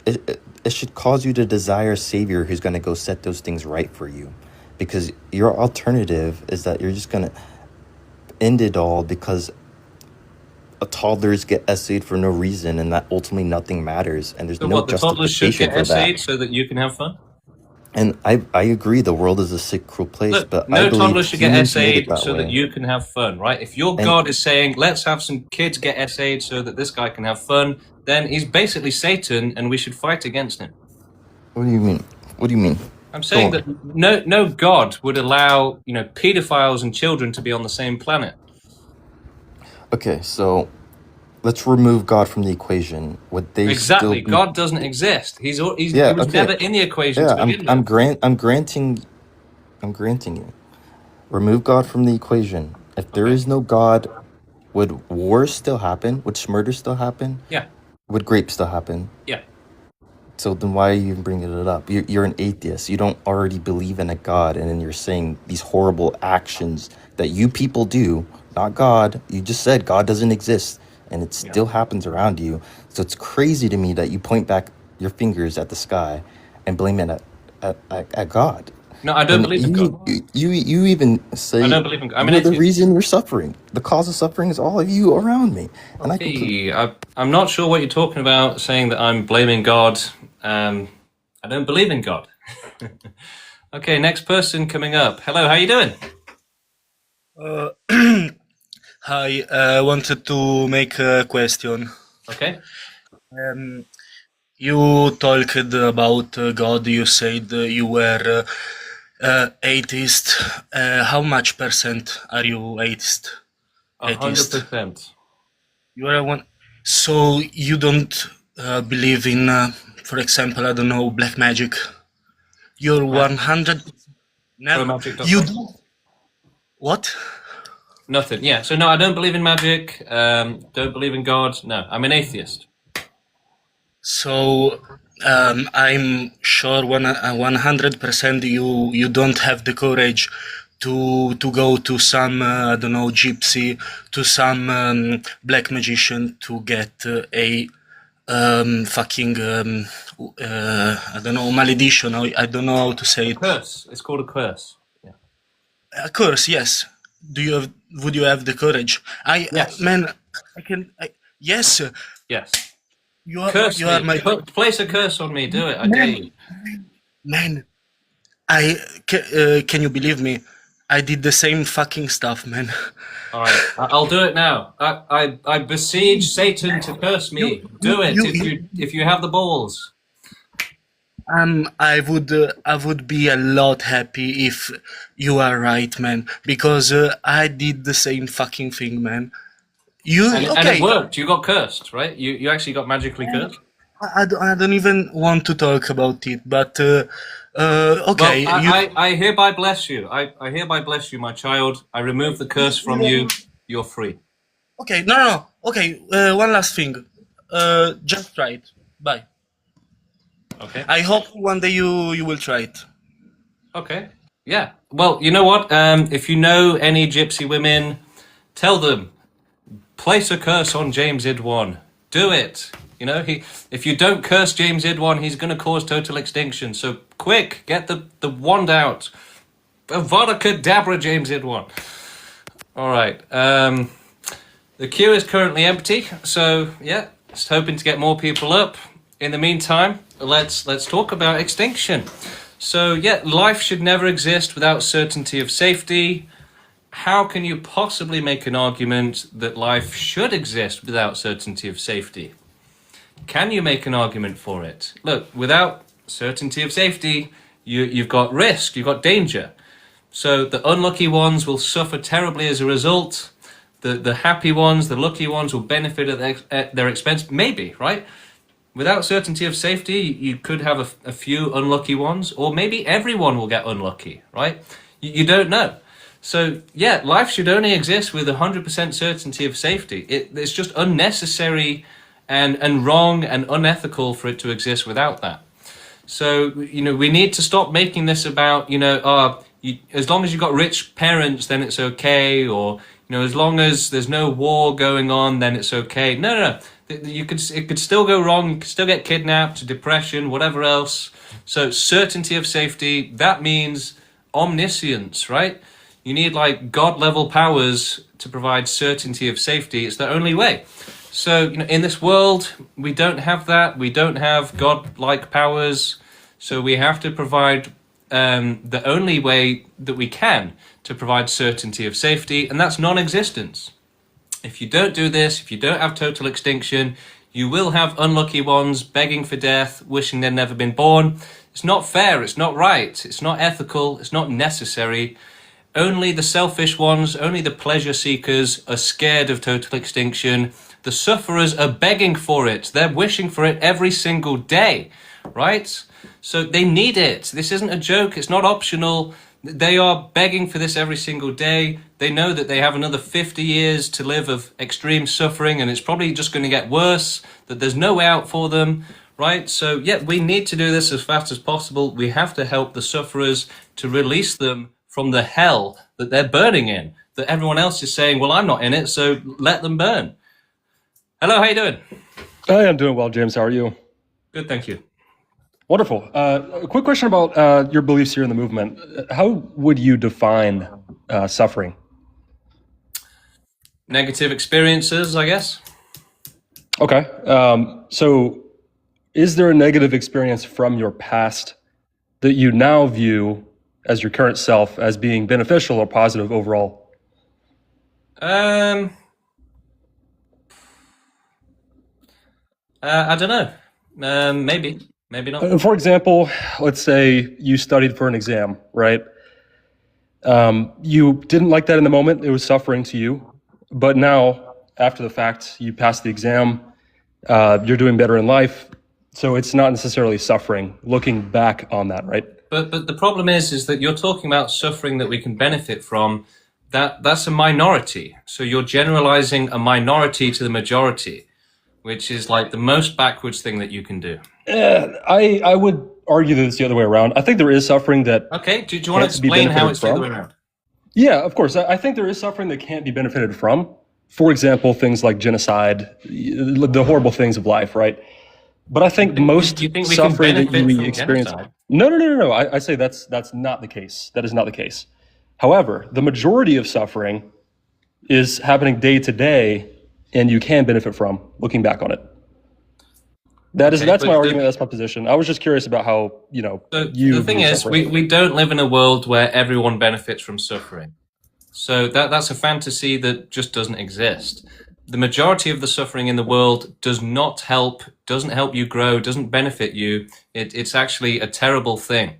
it should cause you to desire a savior who's going to go set those things right for you, because your alternative is that you're just going to end it all because toddlers get essayed for no reason, and that ultimately nothing matters, and there's So no what, the toddlers should justification get for essayed that. so that you can have fun? And I agree, the world is a sick, cruel place, Look, but I no believe toddler should get humans made it essayed that so that way. you can have fun, right? If your And God is saying, let's have some kids get essayed so that this guy can have fun, then he's basically Satan and we should fight against him. what do you mean? What do you mean? I'm Go saying on. that no God would allow, pedophiles and children to be on the same planet. Okay, so let's remove God from the equation. Would they still Exactly. be? God doesn't exist. He Yeah, was okay. never in the equation Yeah, to begin with. I'm granting you. Remove God from the equation. If there Okay. is no God, would wars still happen? Would murder still happen? Yeah. Would grape still happen? Yeah. So then why are you even bringing it up? You're an atheist. You don't already believe in a God, and then you're saying these horrible actions that you people do, not God. You just said God doesn't exist, and it Yeah. still happens around you. So it's crazy to me that you point back your fingers at the sky and blame it at God. No, I don't And believe in God. you even say I don't believe in God. I'm an you're the atheist. reason we're suffering. The cause of suffering is all of you around me. And I completely I'm not sure what you're talking about, saying that I'm blaming God. I don't believe in God. Okay, next person coming up. Hello, how you doing? Hi, I wanted to make a question. Okay. You talked about God, you said you were atheist. How much percent are you atheist? 100%. You are one. So you don't believe in, for example, I don't know, black magic? You're 100. Never. Promagic.com? You do. What? Nothing. Yeah. So no, I don't believe in magic. Don't believe in God. No, I'm an atheist. So I'm sure 100% you don't have the courage to go to some I don't know, gypsy, to some black magician to get a fucking I don't know, malediction. I don't know how to say it. Curse. It's called a curse. Yeah. A curse, yes. Would you have the courage? Yes. Man, yes. Yes. You are Curse you are me. my Place a curse on me. Do it. I dare you. man. Can you believe me? I did the same fucking stuff, man. All right. I'll do it now. I besiege Satan to curse me. Do it if you have the balls. I would be a lot happy if you are right, man, because I did the same fucking thing, man. And it worked. You got cursed, right? You actually got magically cursed. I don't even want to talk about it, but okay. Well, I hereby bless you. I hereby bless you, my child. I remove the curse from you. You're free. Okay, no. Okay, one last thing. Just try it. Bye. Okay. I hope one day you will try it. Okay. Yeah. Well, you know what? If you know any gypsy women, tell them, place a curse on James Idwan. Do it. If you don't curse James Idwan, he's going to cause total extinction. So quick, get the wand out. Avada Kedavra, James Idwan. All right. The queue is currently empty. So yeah, just hoping to get more people up. In the meantime, let's talk about extinction. So yeah, life should never exist without certainty of safety. How can you possibly make an argument that life should exist without certainty of safety? Can you make an argument for it? Look, without certainty of safety, you've got risk, you've got danger. So the unlucky ones will suffer terribly as a result. The happy ones, the lucky ones will benefit at their expense. Maybe, right? Without certainty of safety, you could have a few unlucky ones, or maybe everyone will get unlucky, right? You don't know. So, yeah, life should only exist with 100% certainty of safety. It's just unnecessary and wrong and unethical for it to exist without that. So, we need to stop making this about, as long as you've got rich parents, then it's okay, or as long as there's no war going on, then it's okay. No. It could still go wrong. You could still get kidnapped, depression, whatever else. So certainty of safety, that means omniscience, right? You need like God level powers to provide certainty of safety. It's the only way. So in this world, we don't have that. We don't have God-like powers. So we have to provide the only way that we can to provide certainty of safety, and that's non-existence. If you don't do this, if you don't have total extinction, you will have unlucky ones begging for death, wishing they'd never been born. It's not fair, it's not right, it's not ethical, it's not necessary. Only the selfish ones, only the pleasure seekers are scared of total extinction. The sufferers are begging for it. They're wishing for it every single day, right? So they need it. This isn't a joke, it's not optional. They are begging for this every single day. They know that they have another 50 years to live of extreme suffering, and it's probably just going to get worse, that there's no way out for them, right? So, yeah, we need to do this as fast as possible. We have to help the sufferers to release them from the hell that they're burning in, that everyone else is saying, well, I'm not in it, so let them burn. Hello, how you doing? Hi, I'm doing well, James. How are you? Good, thank you. Wonderful. A quick question about your beliefs here in the movement. How would you define suffering? Negative experiences, I guess. Okay. So is there a negative experience from your past that you now view as your current self as being beneficial or positive overall? I don't know. Maybe not. For example, let's say you studied for an exam, right? You didn't like that in the moment. It was suffering to you. But now, after the fact, you passed the exam. You're doing better in life. So it's not necessarily suffering, looking back on that, right? But the problem is that you're talking about suffering that we can benefit from. That's a minority. So you're generalizing a minority to the majority, which is like the most backwards thing that you can do. I would argue that it's the other way around. I think there is suffering that. Okay, do you want to explain how it's the other way around? Yeah, of course. I think there is suffering that can't be benefited from. For example, things like genocide, the horrible things of life, right? But I think most suffering that you experience. No. I say that's not the case. That is not the case. However, the majority of suffering is happening day to day, and you can benefit from looking back on it. That's my argument. That's my position. I was just curious about how The thing is, we don't live in a world where everyone benefits from suffering. So that's a fantasy that just doesn't exist. The majority of the suffering in the world doesn't help you grow, doesn't benefit you. It's actually a terrible thing.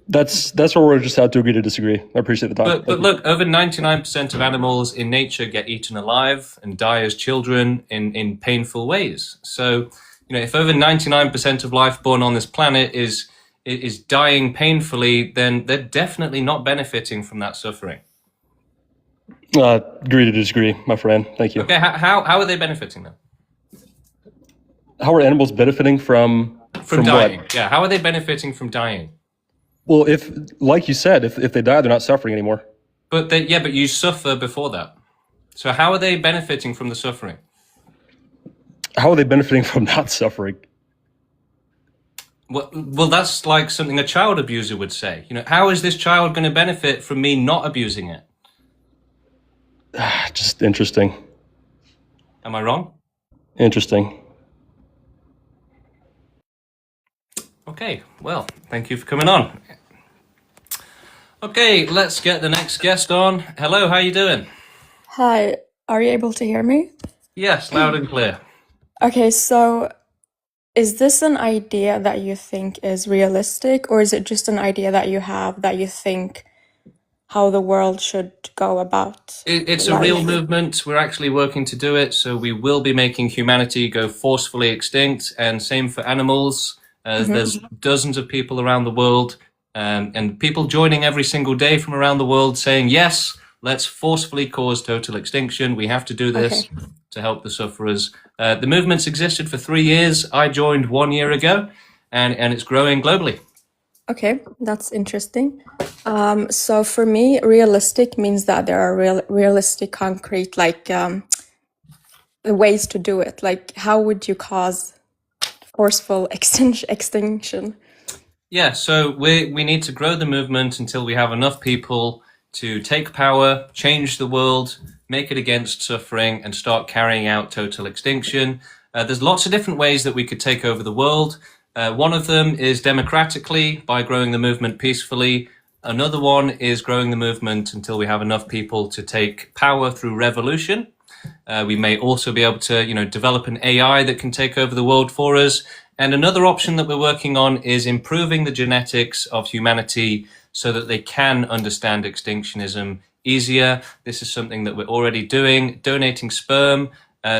That's where we're just out to agree to disagree. I appreciate the time. But look, over 99% of animals in nature get eaten alive and die as children in painful ways. So, if over 99% of life born on this planet is dying painfully, then they're definitely not benefiting from that suffering. Agree to disagree, my friend. Thank you. Okay, how are they benefiting then? How are animals benefiting from dying? What? Yeah, how are they benefiting from dying? Well, like you said, if they die, they're not suffering anymore. But you suffer before that. So how are they benefiting from the suffering? How are they benefiting from not suffering? Well, that's like something a child abuser would say. How is this child going to benefit from me not abusing it? Just interesting. Am I wrong? Interesting. Okay, well, thank you for coming on. Okay, let's get the next guest on. Hello, how you doing? Hi, are you able to hear me? Yes, loud and clear. Okay, so is this an idea that you think is realistic, or is it just an idea that you have that you think how the world should go about? It's a real movement. We're actually working to do it, so we will be making humanity go forcefully extinct, and same for animals. There's dozens of people around the world, and people joining every single day from around the world saying, yes, let's forcefully cause total extinction. We have to do this to help the sufferers. The movement's existed for 3 years. I joined 1 year ago, and it's growing globally. Okay, that's interesting. So for me, realistic means that there are realistic, concrete, like ways to do it. Like, how would you cause forceful extinction? Yeah, so we need to grow the movement until we have enough people to take power, change the world, make it against suffering, and start carrying out total extinction. There's lots of different ways that we could take over the world. One of them is democratically, by growing the movement peacefully. Another one is growing the movement until we have enough people to take power through revolution. We may also be able to, develop an AI that can take over the world for us. And another option that we're working on is improving the genetics of humanity so that they can understand extinctionism easier. This is something that we're already doing, donating sperm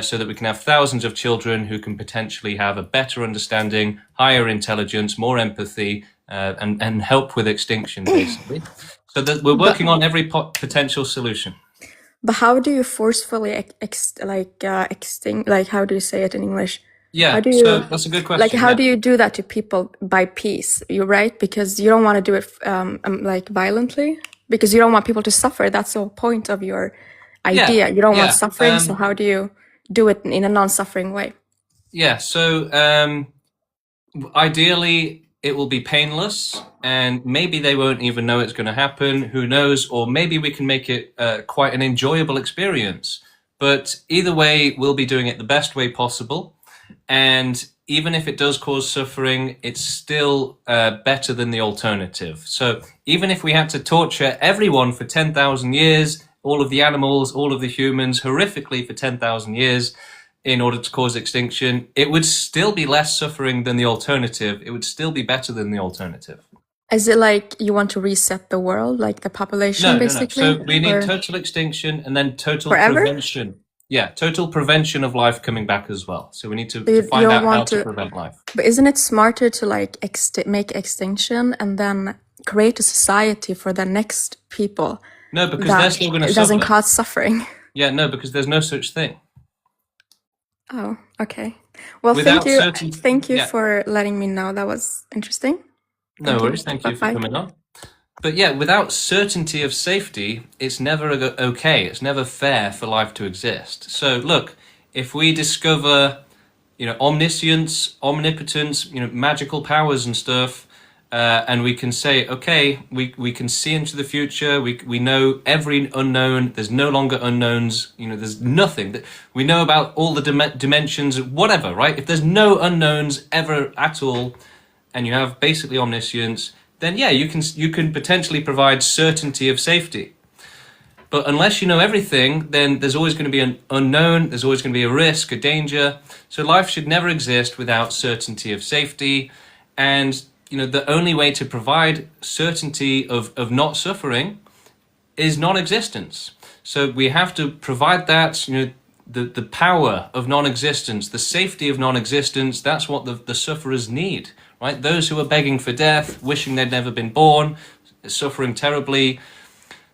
so that we can have thousands of children who can potentially have a better understanding, higher intelligence, more empathy, and help with extinction, basically. So that we're working on every potential solution. But how do you forcefully extinct? Like, how do you say it in English? Yeah, How do so you that's a good question. like? How yeah. do you do that to people by peace? You're right, because you don't want to do it like violently, because you don't want people to suffer. That's the whole point of your idea. You don't want suffering. So how do you do it in a non-suffering way? Yeah, so ideally it will be painless, and maybe they won't even know it's going to happen. Who knows? Or maybe we can make it quite an enjoyable experience. But either way, we'll be doing it the best way possible. And even if it does cause suffering, it's still better than the alternative. So even if we had to torture everyone for 10,000 years, all of the animals, all of the humans, horrifically for 10,000 years, in order to cause extinction, it would still be less suffering than the alternative. It would still be better than the alternative. Is it like you want to reset the world, like the population, basically? No. So we need total extinction and then total prevention. Yeah, total prevention of life coming back as well. So we need to find out how to prevent life. But isn't it smarter to like make extinction and then create a society for the next people? No, because they're still going to suffer. It doesn't cause suffering. Yeah, no, because there's no such thing. Oh, okay. Well, thank you for letting me know. That was interesting. No worries. Thank you for coming on. But yeah, without certainty of safety, it's never okay. It's never fair for life to exist. So look, if we discover, omniscience, omnipotence, magical powers and stuff, and we can say, okay, we can see into the future. We know every unknown. There's no longer unknowns. There's nothing that we know about all the dimensions, whatever, right? If there's no unknowns ever at all, and you have basically omniscience, then yeah, you can potentially provide certainty of safety. But unless you know everything, then there's always going to be an unknown, there's always going to be a risk, a danger. So life should never exist without certainty of safety. And, the only way to provide certainty of not suffering is non-existence. So we have to provide that, the power of non-existence, the safety of non-existence. That's what the sufferers need. Right? Those who are begging for death, wishing they'd never been born, suffering terribly,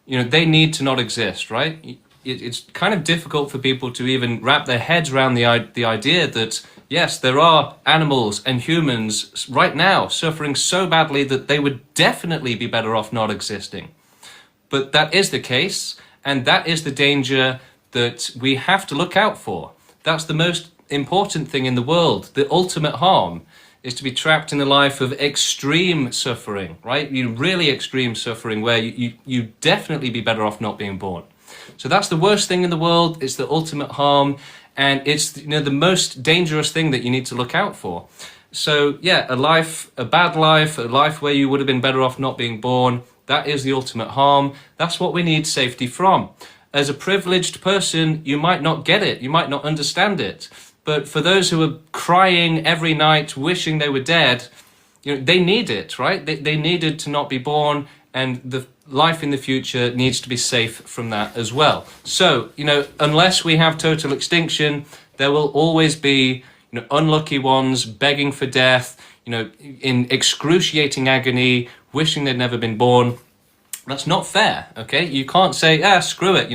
they need to not exist, right? It's kind of difficult for people to even wrap their heads around the idea that, yes, there are animals and humans right now suffering so badly that they would definitely be better off not existing. But that is the case, and that is the danger that we have to look out for. That's the most important thing in the world, the ultimate harm. Is to be trapped in a life of extreme suffering, right? Really extreme suffering where you definitely be better off not being born. So that's the worst thing in the world. It's the ultimate harm, and it's the most dangerous thing that you need to look out for. So yeah, a bad life, a life where you would have been better off not being born, that is the ultimate harm. That's what we need safety from. As a privileged person, you might not get it, you might not understand it. But for those who are crying every night, wishing they were dead, they need it, right? They needed to not be born, and the life in the future needs to be safe from that as well. So, unless we have total extinction, there will always be, unlucky ones begging for death, in excruciating agony, wishing they'd never been born. That's not fair, okay? You can't say, screw it,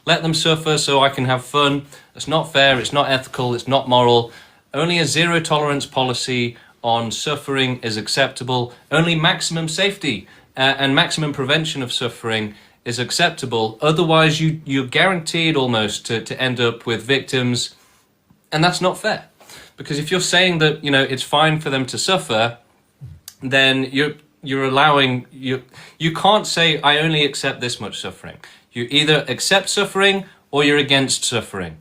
let them suffer so I can have fun. It's not fair, it's not ethical, it's not moral. Only a zero tolerance policy on suffering is acceptable. Only maximum safety and maximum prevention of suffering is acceptable. Otherwise, you're guaranteed almost to end up with victims, and that's not fair. Because if you're saying that, it's fine for them to suffer, then you're allowing you can't say I only accept this much suffering. You either accept suffering or you're against suffering.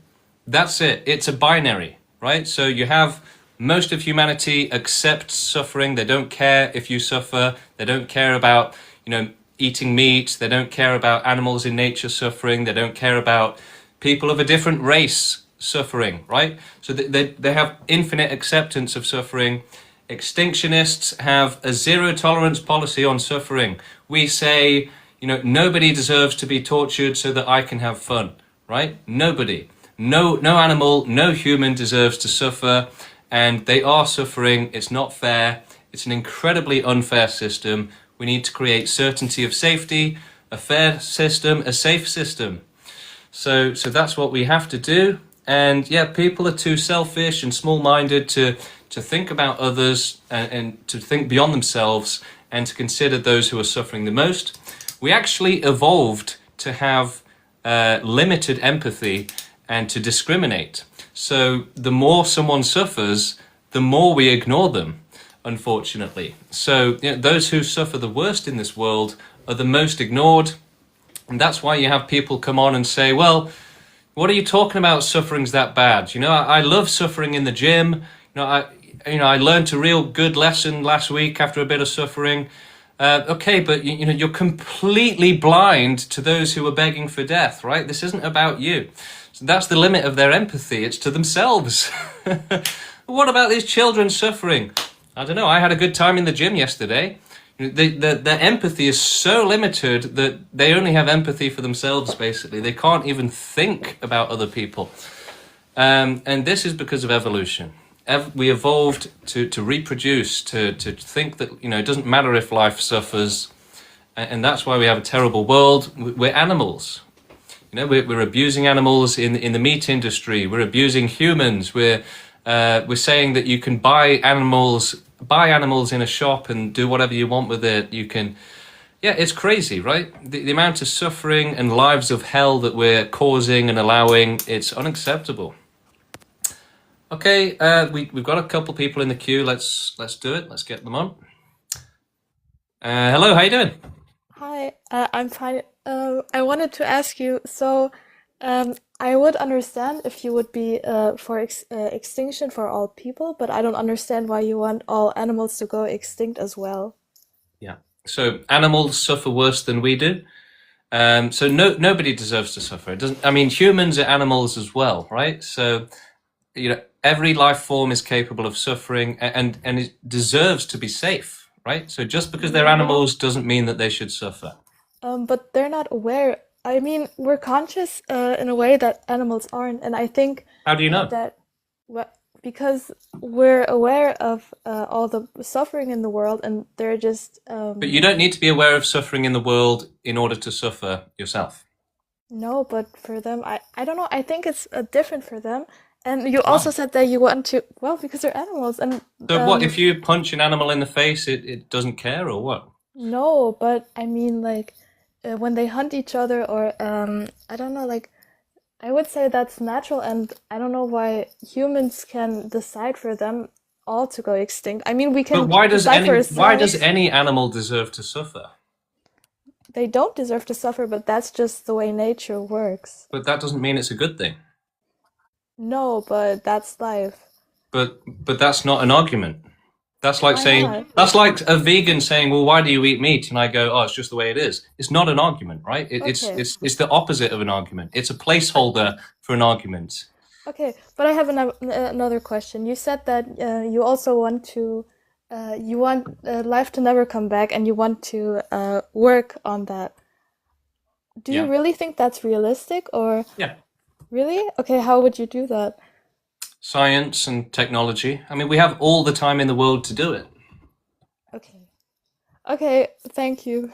That's it. It's a binary, right? So you have most of humanity accept suffering. They don't care if you suffer. They don't care about, eating meat. They don't care about animals in nature suffering. They don't care about people of a different race suffering, right? So they have infinite acceptance of suffering. Extinctionists have a zero tolerance policy on suffering. We say, nobody deserves to be tortured so that I can have fun, right? Nobody. No animal, no human deserves to suffer, and they are suffering. It's not fair. It's an incredibly unfair system. We need to create certainty of safety, a fair system, a safe system. So that's what we have to do. And yeah, people are too selfish and small-minded to think about others and to think beyond themselves and to consider those who are suffering the most. We actually evolved to have limited empathy and to discriminate. So the more someone suffers, the more we ignore them, unfortunately. So those who suffer the worst in this world are the most ignored. And that's why you have people come on and say, well, what are you talking about? Suffering's that bad. I love suffering in the gym. I learned a real good lesson last week after a bit of suffering. Okay, but you're completely blind to those who are begging for death, right? This isn't about you. So that's the limit of their empathy. It's to themselves. What about these children suffering? I don't know. I had a good time in the gym yesterday. Their empathy is so limited that they only have empathy for themselves, basically. They can't even think about other people. And this is because of evolution. We evolved to reproduce, to think that, it doesn't matter if life suffers. And that's why we have a terrible world. We're animals. We're abusing animals in the meat industry. We're abusing humans. We're saying that you can buy animals in a shop and do whatever you want with it. You can, it's crazy, right? The amount of suffering and lives of hell that we're causing and allowing, it's unacceptable. Okay, we've got a couple people in the queue. Let's do it. Let's get them on. Hello, how you doing? Hi, I'm fine. I wanted to ask you, so I would understand if you would be for extinction for all people, but I don't understand why you want all animals to go extinct as well. Yeah. So animals suffer worse than we do. So nobody deserves to suffer. It doesn't. I mean, humans are animals as well, right? So every life form is capable of suffering and it deserves to be safe, right? So just because they're animals doesn't mean that they should suffer. But they're not aware. I mean, we're conscious in a way that animals aren't, and I think How do you know? because we're aware of all the suffering in the world, and they're just. But you don't need to be aware of suffering in the world in order to suffer yourself. No, but for them, I don't know. I think it's different for them. And you also said that you want to, because they're animals. And So what, if you punch an animal in the face, it doesn't care, or what? No, but I mean, like, when they hunt each other, or I don't know, like, I would say that's natural, and I don't know why humans can decide for them all to go extinct. I mean, we can But why does decide for why ourselves. does any animal deserve to suffer? They don't deserve to suffer, but that's just the way nature works. But that doesn't mean it's a good thing. No, but that's life. But that's not an argument. That's like Why saying not? that's like a vegan saying, "Well, why do you eat meat?" And I go, "Oh, it's just the way it is." It's not an argument, right? Okay. It's the opposite of an argument. It's a placeholder for an argument. Okay, but I have another question. You said that you also want to, you want life to never come back, and you want to work on that. Do you Yeah. really think that's realistic, or Yeah. really? Okay, how would you do that? Science and technology. I mean, we have all the time in the world to do it. Okay. Okay, thank you.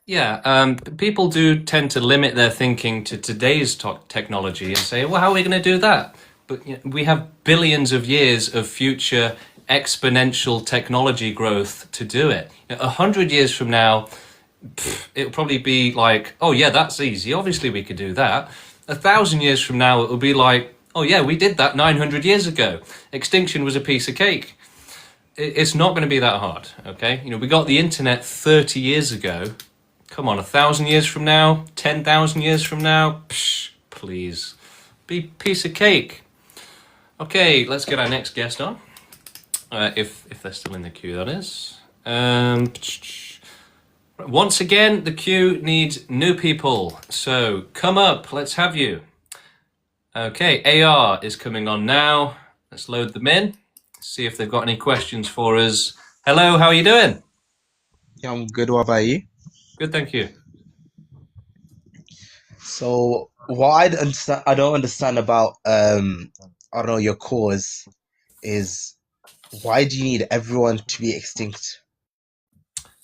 Yeah, people do tend to limit their thinking to today's technology and say, well, how are we going to do that? But we have billions of years of future exponential technology growth to do it. 100 years from now, it'll probably be like, oh yeah, that's easy. Obviously we could do that. 1,000 years from now, it will be like, oh yeah, we did that 900 years ago. Extinction was a piece of cake. It's not going to be that hard, okay? We got the internet 30 years ago. Come on, 1,000 years from now, 10,000 years from now, please, be piece of cake. Okay, let's get our next guest on. If they're still in the queue, that is. Once again, the queue needs new people. So come up, let's have you. Okay, AR is coming on now. Let's load them in. See if they've got any questions for us. Hello, how are you doing? Yeah, I'm good. What about you? Good, thank you. So what I don't understand about I don't know, your cause is, why do you need everyone to be extinct?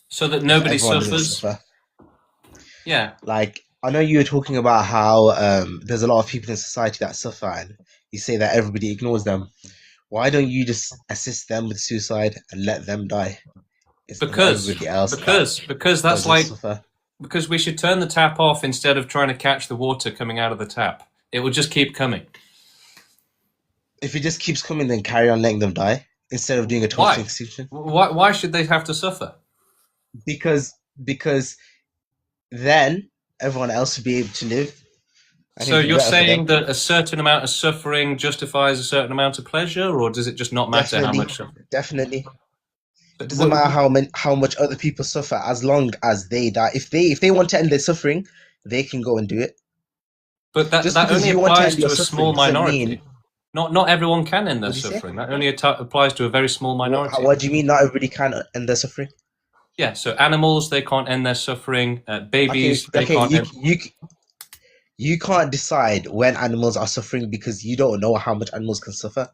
So that nobody Everyone doesn't suffers. suffer. Yeah. Like, I know you were talking about how there's a lot of people in society that suffer, and you say that everybody ignores them. Why don't you just assist them with suicide and let them die? Because Everybody else because that's doesn't like suffer. because we should turn the tap off instead of trying to catch the water coming out of the tap. It will just keep coming. If it just keeps coming, then carry on letting them die instead of doing a total Why? extinction. Why should they have to suffer? Because then everyone else will be able to live. I So think you're better for saying them. that a certain amount of suffering justifies a certain amount of pleasure, or does it just not matter how much suffering? Definitely. It doesn't matter how much other people suffer, as long as they die. If they want to end their suffering, they can go and do it. But that Just that because only you want to applies end to your a small suffering doesn't minority. mean. Not everyone can end their What do you say? suffering. That only applies to a very small minority. What do you mean? Not everybody can end their suffering. Yeah, so animals, they can't end their suffering. Babies, they Okay. can't end. You can't decide when animals are suffering because you don't know how much animals can suffer.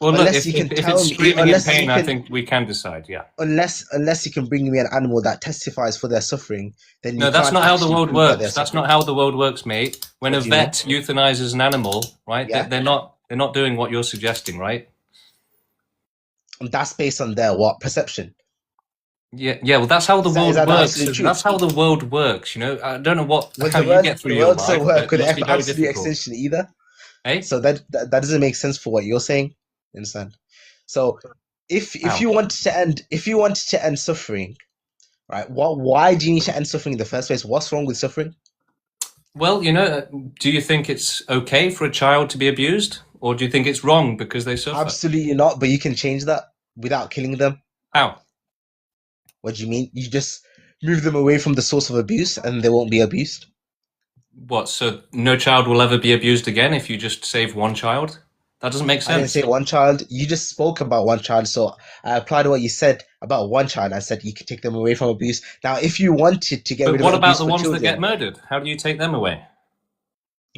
Well, look, Unless if you can if tell it's me, screaming in unless you pain, I can, think we can decide, yeah. unless you can bring me an animal that testifies for their suffering, then you No, that's can't not how the actually world prove that they're works. That's suffering. not how the world works, mate. When What a do you mean? vet euthanizes an animal, right? Yeah. They're not doing what you're suggesting, right? And that's based on their what perception. Yeah. Well, that's how the Is world that the works. absolute truth? That's how the world works. I don't know Would how the you world get through the your world so life, work but with it must be very absolute difficult. extinction either? Hey? So that doesn't make sense for what you're saying. You understand? So if How? you wanted to end suffering, right? Why do you need to end suffering in the first place? What's wrong with suffering? Well, do you think it's okay for a child to be abused, or do you think it's wrong because they suffer? Absolutely not. But you can change that without killing them. How? What do you mean? You just move them away from the source of abuse, and they won't be abused. What? So no child will ever be abused again if you just save one child? That doesn't make I didn't sense. say one child. You just spoke about one child, so I applied what you said about one child. I said you could take them away from abuse. Now, if you wanted to get But rid what of about abuse the for ones that children, get murdered? How do you take them away?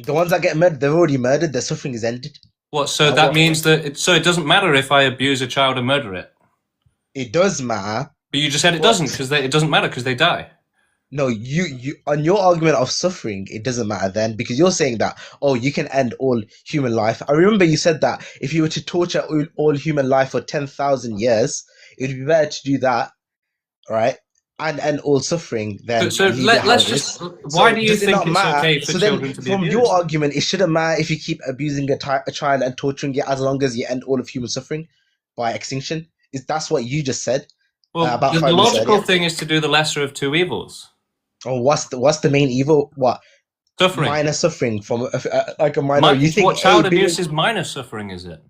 the ones that get murdered, they're already murdered. Their suffering is ended. What? So Now, that what? means that so it doesn't matter if I abuse a child and murder it. It does matter. But you just said it But doesn't because it doesn't matter because they die. no, you on your argument of suffering, it doesn't matter then because you're saying that, oh, you can end all human life. I remember you said that if you were to torture all human life for 10,000 years, it would be better to do that, right? And end all suffering than So leave it how let's it just. is. Why So do you does it think not it's matter? okay for So then, children to be from your abused? argument, it shouldn't matter if you keep abusing a child and torturing it as long as you end all of human suffering by extinction. That's what you just said Well, about the 5 minutes logical earlier. thing is to do the lesser of two evils. Oh, what's the main evil? What? Suffering. Minor suffering from like a minor. You think What child being, abuse is minor suffering, is it?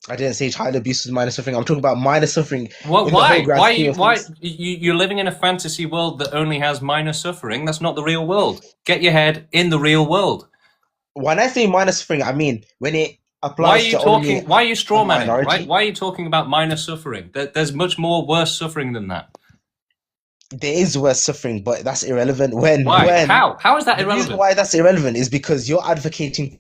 I didn't say child abuse is minor suffering. I'm talking about minor suffering What? in the whole Why? grand scheme of Why? things. You're living in a fantasy world that only has minor suffering. That's not the real world. Get your head in the real world. When I say minor suffering, I mean when it Why are applies you to only talking? Why are you a straw manning? Right? minority. Why are you talking about minor suffering? There's much more worse suffering than that. There is worse suffering, but that's irrelevant. When Why? How is that the reason irrelevant? why that's irrelevant is because you're advocating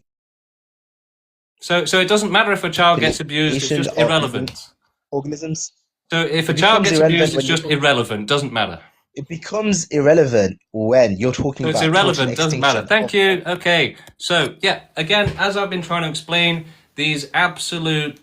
So it doesn't matter if a child gets abused. It's manipulation just of irrelevant. organisms. So if a It child becomes gets irrelevant abused, it's when you're just talking. irrelevant. Doesn't matter. It becomes irrelevant when you're talking So it's about total irrelevant. Doesn't matter. extinction Thank of. you. Okay. So yeah, again, as I've been trying to explain, these absolute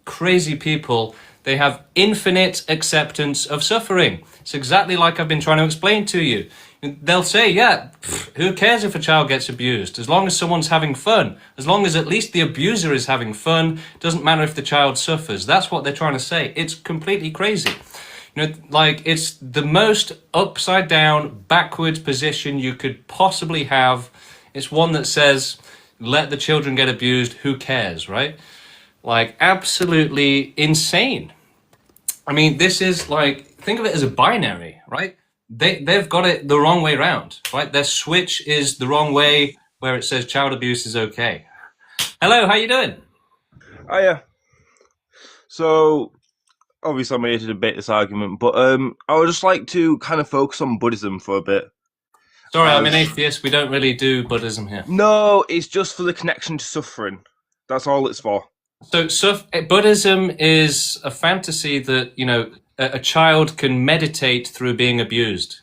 crazy people, they have infinite acceptance of suffering. It's exactly like I've been trying to explain to you. They'll say, yeah, who cares if a child gets abused? As long as someone's having fun, as long as at least the abuser is having fun, doesn't matter if the child suffers. That's what they're trying to say. It's completely crazy. Like, it's the most upside down, backwards position you could possibly have. It's one that says, let the children get abused, who cares, right? Like, absolutely insane. I mean, this is like, think of it as a binary, right? They've got it the wrong way round, right? Their switch is the wrong way, where it says child abuse is okay. Hello, how you doing? Oh yeah. So obviously I'm here to debate this argument, but I would just like to kind of focus on Buddhism for a bit. Sorry, I'm an atheist. We don't really do Buddhism here. No, it's just for the connection to suffering. That's all it's for. So Buddhism is a fantasy that, you know, a child can meditate through being abused.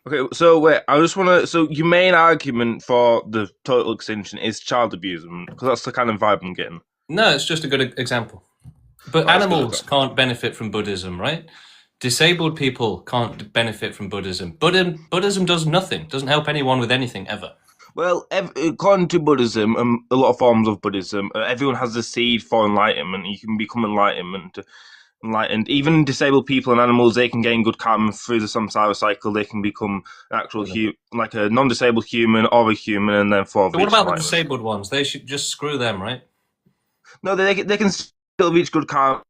Okay, so wait, I just want to. So your main argument for the total extinction is child abuse, because that's the kind of vibe I'm getting. No, it's just a good example. But animals can't benefit from Buddhism, right? Disabled people can't benefit from Buddhism. Buddhism does nothing, doesn't help anyone with anything ever. Well, according to Buddhism, a lot of forms of Buddhism, everyone has the seed for enlightenment. You can become enlightened. Even disabled people and animals, they can gain good karma through the samsara cycle. They can become an actual like a non-disabled human or a human, and then for. So what about the disabled ones? They should just screw them, right? No, they can still reach good karma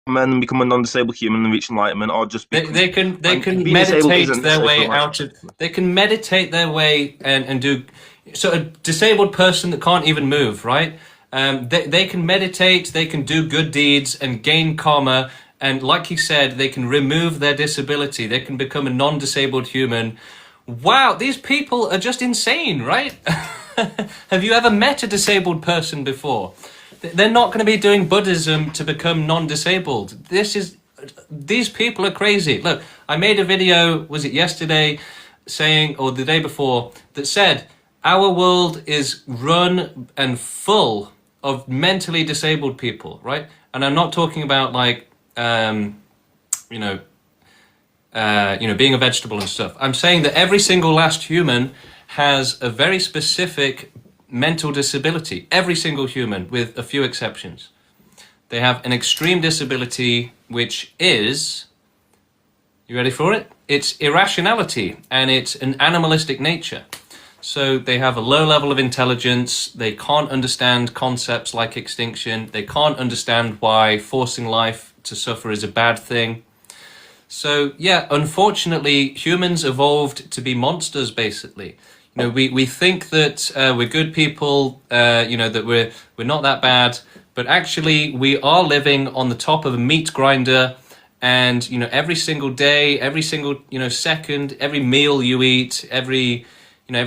and become a non-disabled human and reach enlightenment, or just they can meditate their way out of. They can meditate their way and do. So a disabled person that can't even move, right? They can meditate, they can do good deeds and gain karma, and like he said, they can remove their disability, they can become a non-disabled human. Wow, these people are just insane, right? Have you ever met a disabled person before? They're not going to be doing Buddhism to become non-disabled. These people are crazy. Look, I made a video, was it yesterday, saying, or the day before, that said, our world is run and full of mentally disabled people, right? And I'm not talking about like, being a vegetable and stuff. I'm saying that every single last human has a very specific mental disability. Every single human, with a few exceptions. They have an extreme disability, which is, you ready for it? It's irrationality, and it's an animalistic nature. So they have a low level of intelligence, they can't understand concepts like extinction, they can't understand why forcing life to suffer is a bad thing. So yeah, unfortunately, humans evolved to be monsters, basically. You know, we think that we're good people, that we're not that bad, but actually we are living on the top of a meat grinder, and, every single day, every single, second, every meal you eat, every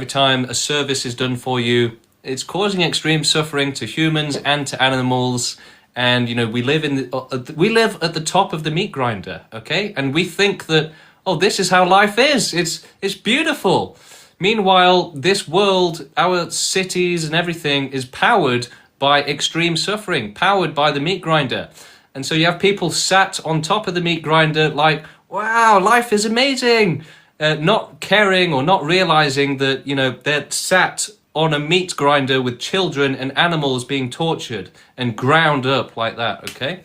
time a service is done for you, it's causing extreme suffering to humans and to animals. And, we live at the top of the meat grinder, okay? And we think that, oh, this is how life is. It's beautiful. Meanwhile, this world, our cities and everything is powered by extreme suffering, powered by the meat grinder. And so you have people sat on top of the meat grinder like, wow, life is amazing. Not caring or not realizing that, they're sat on a meat grinder with children and animals being tortured and ground up like that, okay?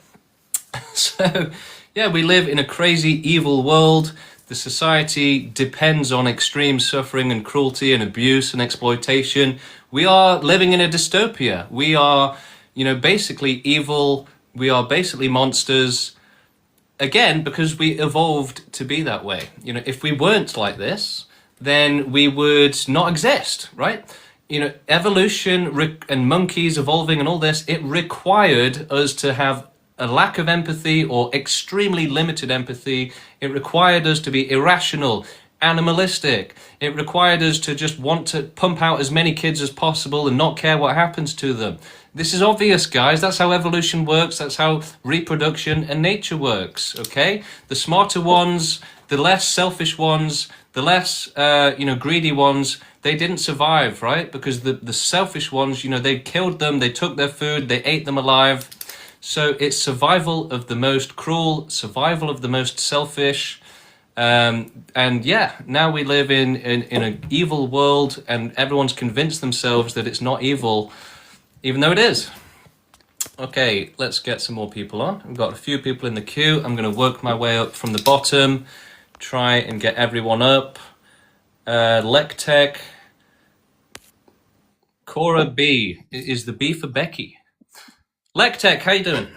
So, yeah, we live in a crazy, evil world. The society depends on extreme suffering and cruelty and abuse and exploitation. We are living in a dystopia. We are, basically evil. We are basically monsters. Again, because we evolved to be that way. If we weren't like this, then we would not exist, right? Evolution and monkeys evolving and all this, it required us to have a lack of empathy or extremely limited empathy. It required us to be irrational, animalistic. It required us to just want to pump out as many kids as possible and not care what happens to them. This is obvious, guys. That's how evolution works. That's how reproduction and nature works, okay? The smarter ones, the less selfish ones, the less, greedy ones, they didn't survive, right? Because the selfish ones, they killed them, they took their food, they ate them alive. So it's survival of the most cruel, survival of the most selfish. And yeah, now we live in an evil world, and everyone's convinced themselves that it's not evil, even though it is. Okay, let's get some more people on. We've got a few people in the queue. I'm going to work my way up from the bottom, try and get everyone up. Lectech, Cora B. Is the B for Becky? Lectech, how you doing?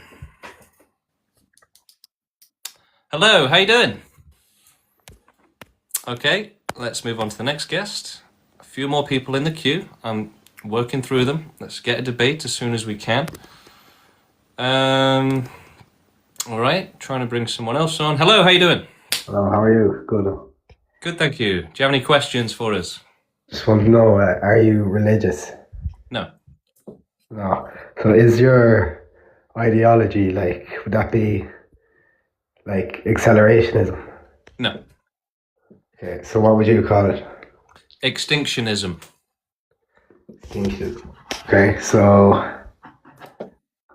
Hello, how you doing? Okay, let's move on to the next guest. A few more people in the queue. I'm working through them. Let's get a debate as soon as we can. All right, trying to bring someone else on. Hello, how you doing? Hello, how are you? Good. Good, thank you. Do you have any questions for us? Just want to know, are you religious? No. No. So is your ideology, like, would that be, like, accelerationism? No. Okay, so what would you call it? Extinctionism. Extinction. Okay, so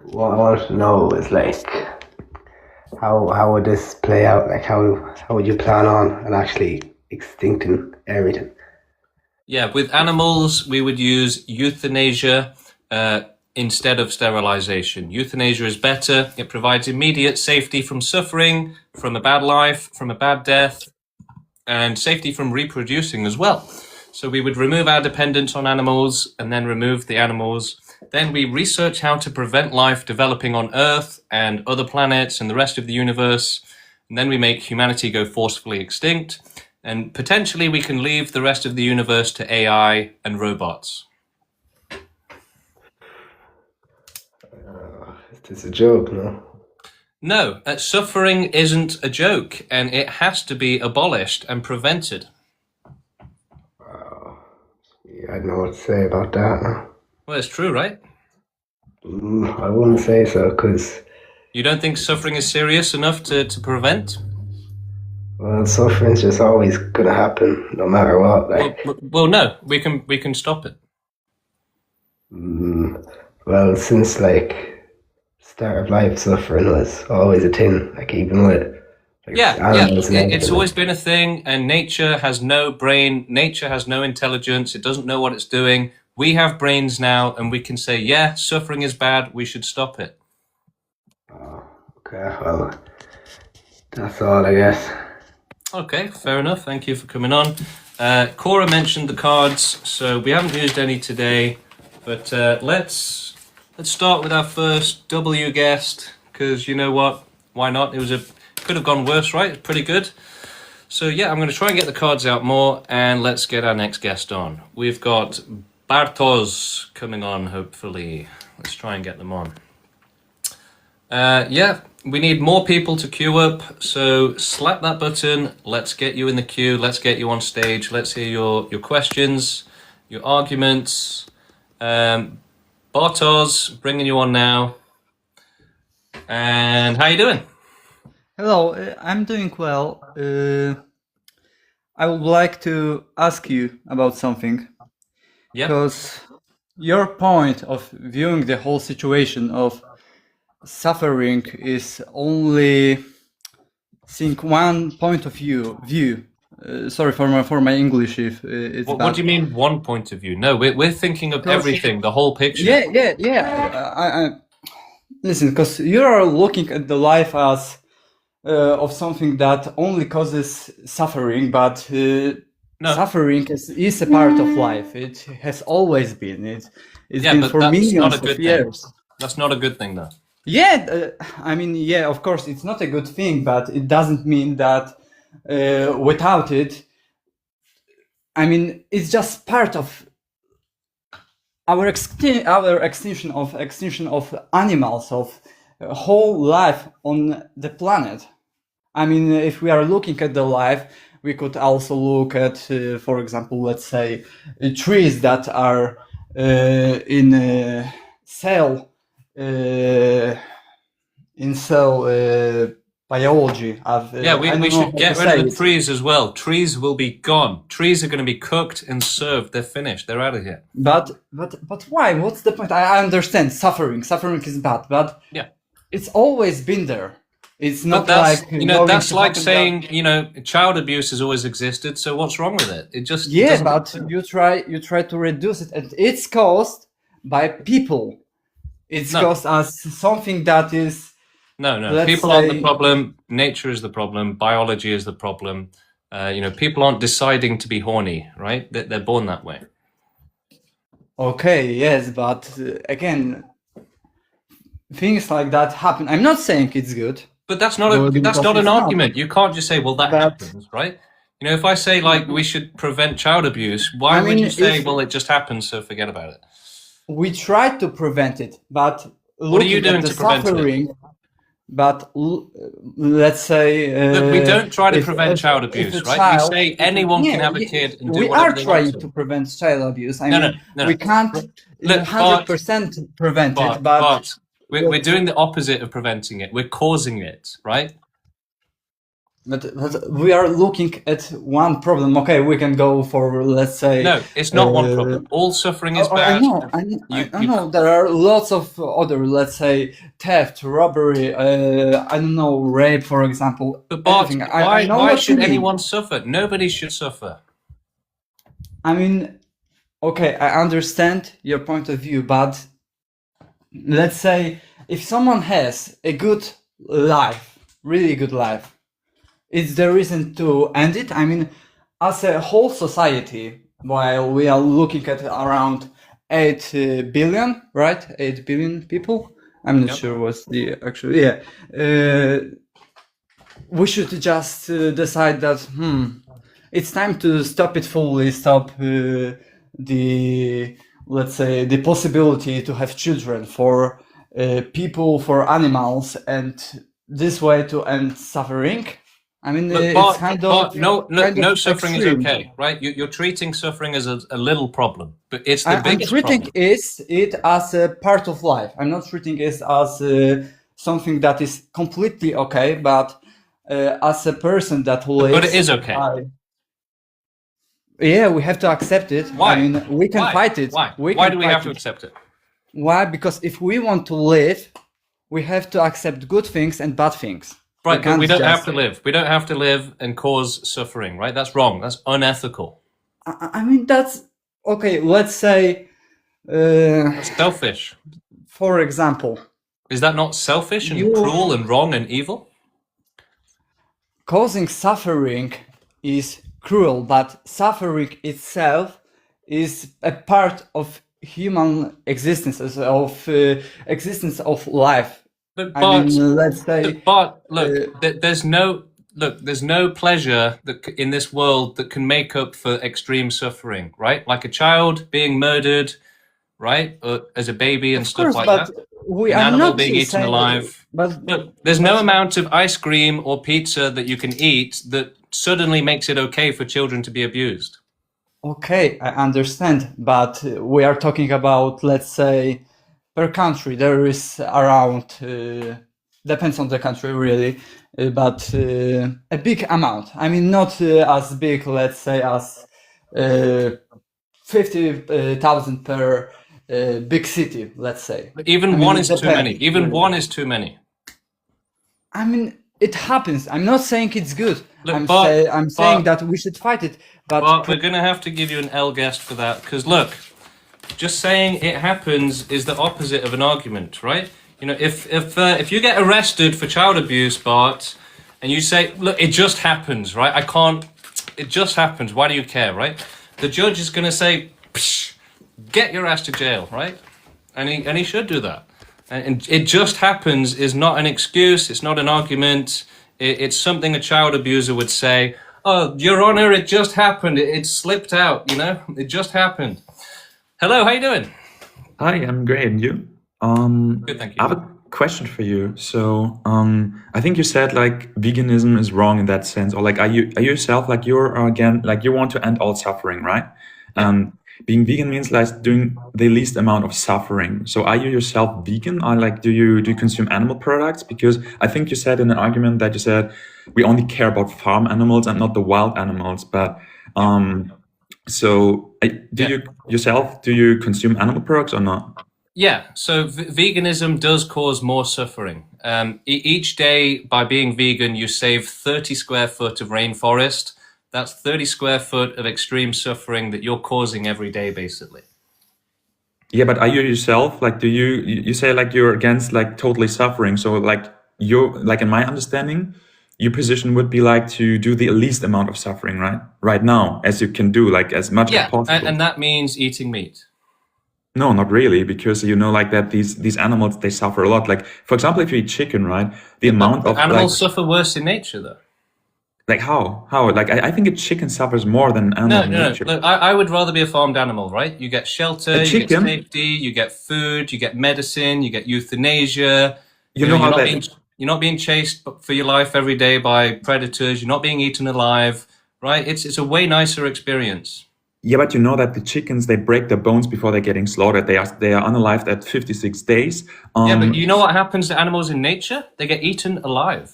what I want to know is, like, how would this play out? Like, how would you plan on and actually extincting everything? Yeah, with animals, we would use euthanasia instead of sterilization. Euthanasia is better. It provides immediate safety from suffering, from a bad life, from a bad death, and safety from reproducing as well. So we would remove our dependence on animals and then remove the animals. Then we research how to prevent life developing on Earth and other planets and the rest of the universe. And then we make humanity go forcefully extinct. And potentially we can leave the rest of the universe to AI and robots. It's a joke, no? No, suffering isn't a joke, and it has to be abolished and prevented. Yeah, I don't know what to say about that now. Well, it's true, right? I wouldn't say so, because... You don't think suffering is serious enough to prevent? Well, suffering's just always gonna happen, no matter what. Like, well, no, we can stop it. Well, since like start of life, suffering was always a thing. Like even with animals and It's always been a thing, and nature has no brain. Nature has no intelligence. It doesn't know what it's doing. We have brains now, and we can say, yeah, suffering is bad. We should stop it. Okay, well, that's all, I guess. Okay, fair enough. Thank you for coming on. Cora mentioned the cards, so we haven't used any today, but let's start with our first W guest, because you know what? Why not? Could have gone worse, right? It's pretty good. So yeah, I'm going to try and get the cards out more, and let's get our next guest on. We've got Bartos coming on, hopefully. Let's try and get them on. Yeah, we need more people to queue up, so slap that button. Let's get you in the queue. Let's get you on stage. Let's hear your questions, your arguments. Bartos, bringing you on now. And how you doing? Hello, I'm doing well. I would like to ask you about something. Yeah. Because your point of viewing the whole situation of suffering is only seeing one point of view. Sorry for my English if it's bad. What do you mean one point of view? No, we're thinking of everything, the whole picture. Yeah. I listen, because you are looking at the life as of something that only causes suffering, but suffering is a part of life. It has always been. It's been for millions of years. That's not a good thing, though. Yeah, I mean, yeah, of course, it's not a good thing, but it doesn't mean that without it, I mean, it's just part of our extinction of animals, of whole life on the planet. I mean, if we are looking at the life, we could also look at, for example, let's say, trees that are in cell biology. We should get rid of the trees as well. Trees will be gone. Trees are going to be cooked and served. They're finished. They're out of here. But why? What's the point? I understand suffering. Suffering is bad, but yeah, it's always been there. It's But not that's like that's going to like happen saying child abuse has always existed. So what's wrong with it? It just yeah, doesn't. but you try to reduce it, and it's caused by people. It's No. caused as something that is No. let's People aren't the say problem. Nature is the problem. Biology is the problem. People aren't deciding to be horny, right? They're born that way. okay, yes, but again, things like that happen. I'm not saying it's good. But that's not because an it's not. argument. You can't just say, well, that happens, right? If I say like we should prevent child abuse, why would you say, well, it just happens, so forget about it? We try to prevent it, but What are you looking doing at the to prevent it? suffering, but let's say Look, we don't try to if- prevent if- child if abuse, a right? child- You say anyone can Yeah, have a kid and do we whatever are they trying want to prevent child abuse. I No, mean, no. we can't Look, 100% prevent it, but we're doing the opposite of preventing it. We're causing it, right? But we are looking at one problem. Okay, we can go for, let's say... No, it's not one problem. All suffering is bad. I know. There are lots of other, let's say, theft, robbery, I don't know, rape, for example. But Bart, everything. I know why what should you mean. anyone suffer? Nobody should suffer. I mean, okay, I understand your point of view, but let's say if someone has a good life, really good life, is there reason to end it? I mean, as a whole society, while we are looking at around 8 billion, right? 8 billion people. I'm not sure what's the actual, we should just decide that, it's time to stop it fully, stop let's say, the possibility to have children for people, for animals, and this way to end suffering. I mean, it's kind of no suffering extreme. is okay, right? You're treating suffering as a little problem, but it's the biggest I'm treating problem. it as a part of life. I'm not treating it as something that is completely okay, but as a person that lives. But it is okay. Yeah, we have to accept it. Why? I mean, we can fight it. Why? We Why can do we fight have to it. accept it? Why? Because if we want to live, we have to accept good things and bad things. Right, but we can't don't have just- to live. We don't have to live and cause suffering, right? That's wrong. That's unethical. I mean, that's okay. Let's say, That's selfish. for example, Is that not selfish and You- cruel and wrong and evil? causing suffering is cruel, but suffering itself is a part of human existence, existence of life. But I mean, let's say, look, there's no pleasure in this world that can make up for extreme suffering, right? Like a child being murdered, right, as a baby and Of stuff course, like but that. we An are animal not being eaten saying- alive. but- Look, there's no amount of ice cream or pizza that you can eat that suddenly makes it okay for children to be abused. Okay, I understand, but we are talking about, let's say, per country, there is around, depends on the country really, but a big amount. I mean, not as big, let's say, as 50,000 per big city, let's say. But even I mean, one it is too depends, many. Even really. one is too many. I mean, it happens. I'm not saying it's good. Look, I'm saying that we should fight it, but we're going to have to give you an L guest for that, because look, just saying it happens is the opposite of an argument, right? If you get arrested for child abuse, Bart, and you say, look, it just happens, right? It just happens. Why do you care, right? The judge is going to say, psh, get your ass to jail, right? And he should do that. And it just happens is not an excuse. It's not an argument. It's something a child abuser would say. Oh, Your Honor, it just happened. It slipped out, It just happened. Hello, how you doing? Hi, I'm great. And you? Good, thank you. I have a question for you. So, I think you said like veganism is wrong in that sense, or like are you yourself like you're again like you want to end all suffering, right? Being vegan means like doing the least amount of suffering. So, are you yourself vegan, or like do you consume animal products? Because I think you said in an argument that you said we only care about farm animals and not the wild animals, but so, do you yourself, do you consume animal products or not? Yeah, so veganism does cause more suffering. Each day, by being vegan, you save 30 square foot of rainforest. That's 30 square foot of extreme suffering that you're causing every day, basically. Yeah, but are you yourself like? Do you say like you're against like totally suffering? So like you're like in my understanding, your position would be like to do the least amount of suffering, right? Right now, as you can do, like as much as Yeah, possible. and that means eating meat. No, not really, because you know, like that these animals they suffer a lot. Like for example, if you eat chicken, right, the amount of Animals like suffer worse in nature, though. like how like I think a chicken suffers more than an animal No, in no, no. nature. Look, I would rather be a farmed animal, right? You get shelter, A you get chicken, safety, you get food, you get medicine, you get euthanasia. you know how You're not being chased for your life every day by predators. You're not being eaten alive, right? It's a way nicer experience. yeah, but you know that the chickens they break their bones before they're getting slaughtered. They are unalived at 56 days. Yeah, but you know what happens to animals in nature? They get eaten alive.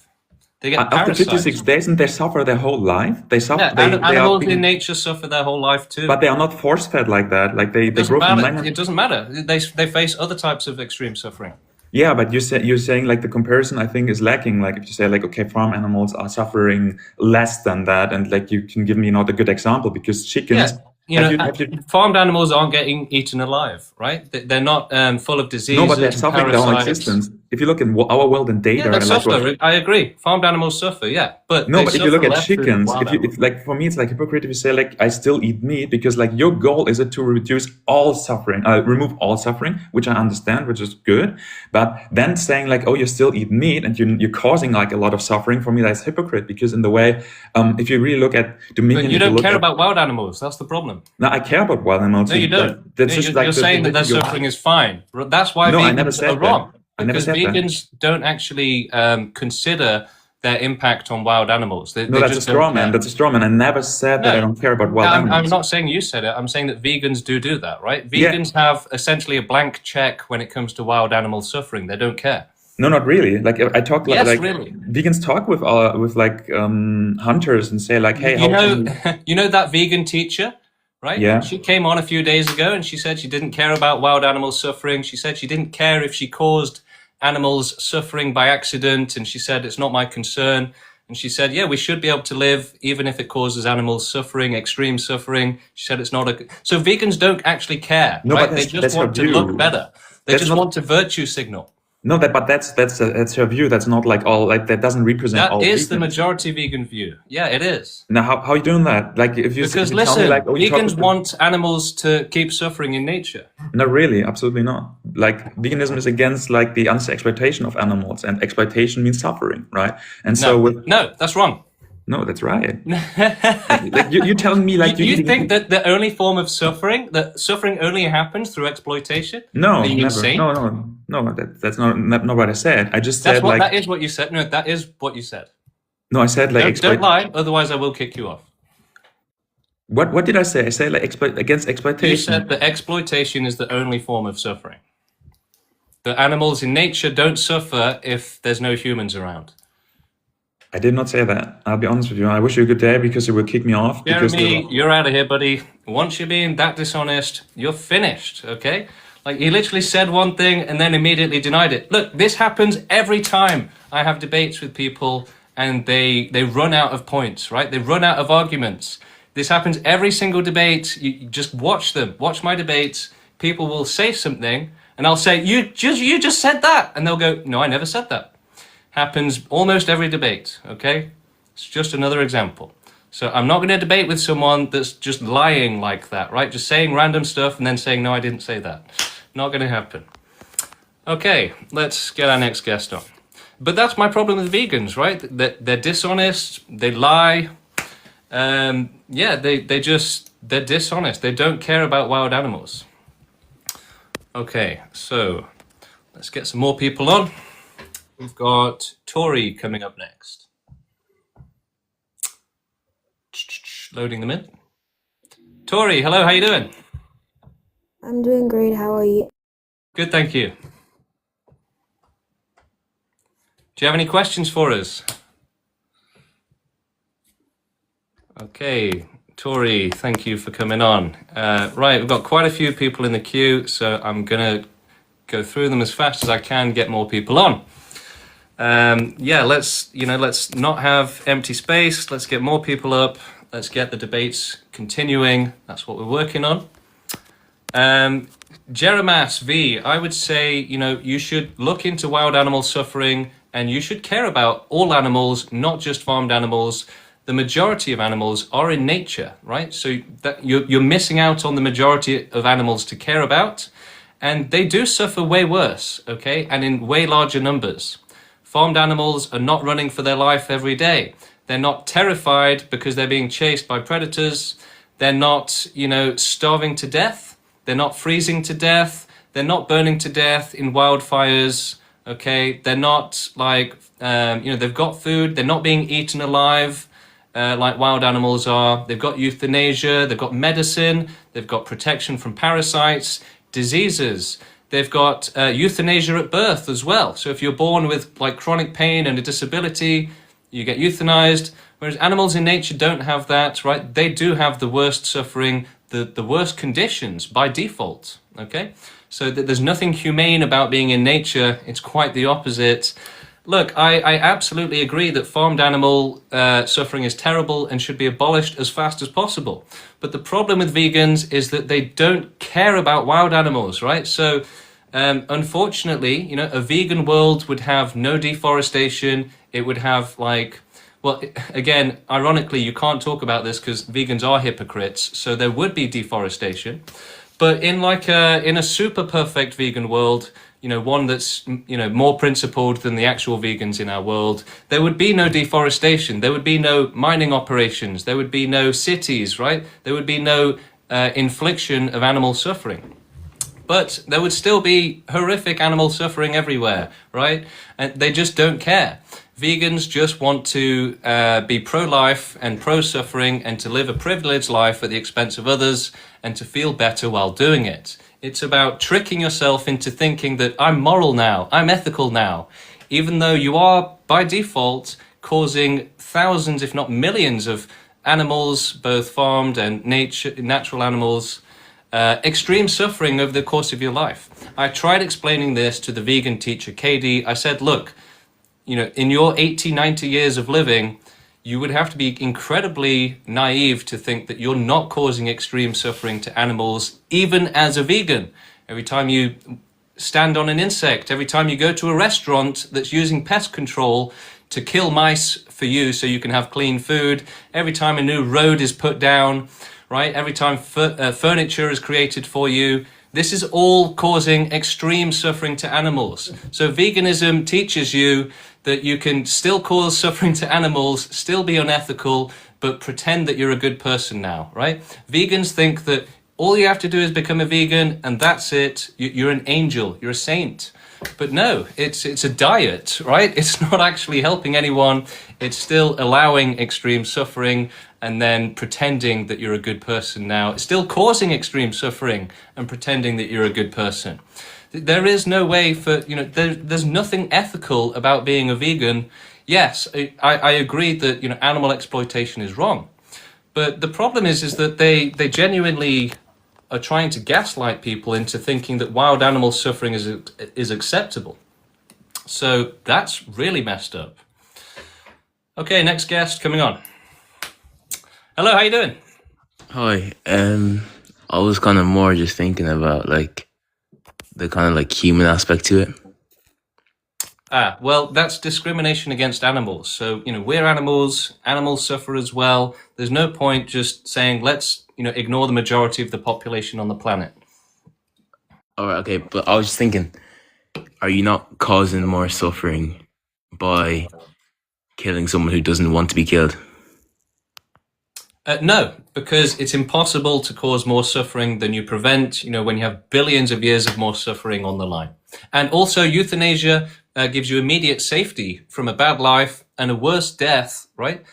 They get After parasites. 56 days, and they suffer their whole life. They suffer. Yeah, They animals are being, in nature suffer their whole life too. but they are not force fed like that. Like they Doesn't grow from matter. land. It doesn't matter. They face other types of extreme suffering. Yeah, but you're saying like the comparison I think is lacking. Like if you say like okay, farm animals are suffering less than that, and like you can give me not a good example because chickens. Yeah, farmed animals aren't getting eaten alive, right? They're not full of diseases. No, but they're and suffering their own parasites. existence. If you look in our world and data, Yeah, they and like suffer. I agree. Farmed animals suffer, yeah, but no, they but if you look suffer at less than chickens, wild animals. if like for me, it's like hypocrite if you say like I still eat meat because like your goal is it to reduce all suffering, remove all suffering, which I understand, which is good. But then saying like oh you still eat meat and you're causing like a lot of suffering for me, that's hypocrite because in the way, if you really look at Dominion, But you don't care about wild animals. That's the problem. No, I care about wild animals. No, you don't. That's just like you're saying that their suffering is fine. That's why No, I vegans never said are wrong. that. I never Because said that. vegans don't actually consider their impact on wild animals. They No, that's a just straw don't man. care. That's a straw man. I never said that I don't care about wild animals. I'm not saying you said it. I'm saying that vegans do that, right? Yeah. Vegans have essentially a blank check when it comes to wild animal suffering. They don't care. No, not really. Like I talk Yes, like really. vegans talk with like hunters and say like, hey, You how know, can you know that vegan teacher, right? Yeah. She came on a few days ago and she said she didn't care about wild animal suffering. She said she didn't care if she caused animals suffering by accident, and she said it's not my concern. And she said, yeah, we should be able to live even if it causes animals suffering, extreme suffering. She said it's not a... So vegans don't actually care, No, right? but They that's just her want to view. look better. They That's just not- want a virtue signal. No, but that's her view. That's not like all like that doesn't represent all That is the vegans. majority vegan view. Yeah, it is. Now how are you doing that? Like if you Because if you tell me listen, like oh, you talk vegans with- want animals to keep suffering in nature. No, really, absolutely not. Like veganism is against like the exploitation of animals, and exploitation means suffering, right? And so with No, that's wrong. no, that's right. Like you're telling me like You think that the only form of suffering, that suffering only happens through exploitation? no, Are you never. insane? No. That's not what I said. I just That's said what like that is what you said. No, that is what you said. no, I said like Don't lie, otherwise I will kick you off. What did I say? I said like against You exploitation. said that exploitation is the only form of suffering. The animals in nature don't suffer if there's no humans around. I did not say that. I'll be honest with you. I wish you a good day because you will kick me off. Because Jeremy, you're out of here, buddy. Once you're being that dishonest, you're finished, okay? Like, he literally said one thing and then immediately denied it. Look, this happens every time I have debates with people and they run out of points, right? They run out of arguments. This happens every single debate. You just watch them. Watch my debates. People will say something and I'll say, you just said that. And they'll go, no, I never said that. Happens almost every debate, okay? It's just another example. So I'm not going to debate with someone that's just lying like that, right? Just saying random stuff and then saying, no, I didn't say that. Not going to happen. Okay, let's get our next guest on. But that's my problem with vegans, right? They're dishonest, they lie. Yeah, they're dishonest. They don't care about wild animals. Okay, so let's get some more people on. We've got Tori coming up next. Loading them in. Tori, hello, how you doing? I'm doing great. How are you? Good, thank you. Do you have any questions for us? Okay, Tori, thank you for coming on. Right, we've got quite a few people in the queue, so I'm gonna go through them as fast as I can, get more people on. Yeah, let's not have empty space. Let's get more people up. Let's get the debates continuing. That's what we're working on. Jeremas V, I would say, you should look into wild animal suffering, and you should care about all animals, not just farmed animals. The majority of animals are in nature, right? So that you're missing out on the majority of animals to care about, and they do suffer way worse, okay? And in way larger numbers. Farmed animals are not running for their life every day. They're not terrified because they're being chased by predators. They're not, starving to death. They're not freezing to death. They're not burning to death in wildfires, okay? They're not they've got food. They're not being eaten alive like wild animals are. They've got euthanasia. They've got medicine. They've got protection from parasites, diseases. They've got euthanasia at birth as well. So if you're born with chronic pain and a disability, you get euthanized. Whereas animals in nature don't have that, right? They do have the worst suffering, the worst conditions by default, okay? So there's nothing humane about being in nature. It's quite the opposite. Look, I absolutely agree that farmed animal suffering is terrible and should be abolished as fast as possible. But the problem with vegans is that they don't care about wild animals, right? So unfortunately, a vegan world would have no deforestation. It would have again, ironically, you can't talk about this because vegans are hypocrites. So there would be deforestation. But in a super perfect vegan world, one that's, more principled than the actual vegans in our world, there would be no deforestation. There would be no mining operations. There would be no cities, right? There would be no infliction of animal suffering. But there would still be horrific animal suffering everywhere, right? And they just don't care. Vegans just want to be pro-life and pro-suffering and to live a privileged life at the expense of others and to feel better while doing it. It's about tricking yourself into thinking that I'm moral now, I'm ethical now, even though you are, by default, causing thousands, if not millions, of animals, both farmed and natural animals, extreme suffering over the course of your life. I tried explaining this to the vegan teacher, Katie. I said, look, in your 80, 90 years of living, you would have to be incredibly naive to think that you're not causing extreme suffering to animals, even as a vegan. Every time you stand on an insect, every time you go to a restaurant that's using pest control to kill mice for you so you can have clean food, every time a new road is put down, right? Every time furniture is created for you, this is all causing extreme suffering to animals. So veganism teaches you that you can still cause suffering to animals, still be unethical, but pretend that you're a good person now, right? Vegans think that all you have to do is become a vegan and that's it. You're an angel, you're a saint. But no, it's a diet, right? It's not actually helping anyone. It's still allowing extreme suffering and then pretending that you're a good person now. It's still causing extreme suffering and pretending that you're a good person. There is no way for, there's nothing ethical about being a vegan. Yes, I agree that, animal exploitation is wrong. But the problem is that they genuinely are trying to gaslight people into thinking that wild animal suffering is acceptable. So that's really messed up. Okay, next guest coming on. Hello, how you doing? Hi. I was kind of more just thinking about the kind of human aspect to it. Well, that's discrimination against animals. So, we're animals, animals suffer as well. There's no point just saying, let's, ignore the majority of the population on the planet. All right, okay, but I was just thinking, are you not causing more suffering by killing someone who doesn't want to be killed? No, because it's impossible to cause more suffering than you prevent, when you have billions of years of more suffering on the line. And also euthanasia gives you immediate safety from a bad life and a worse death, right?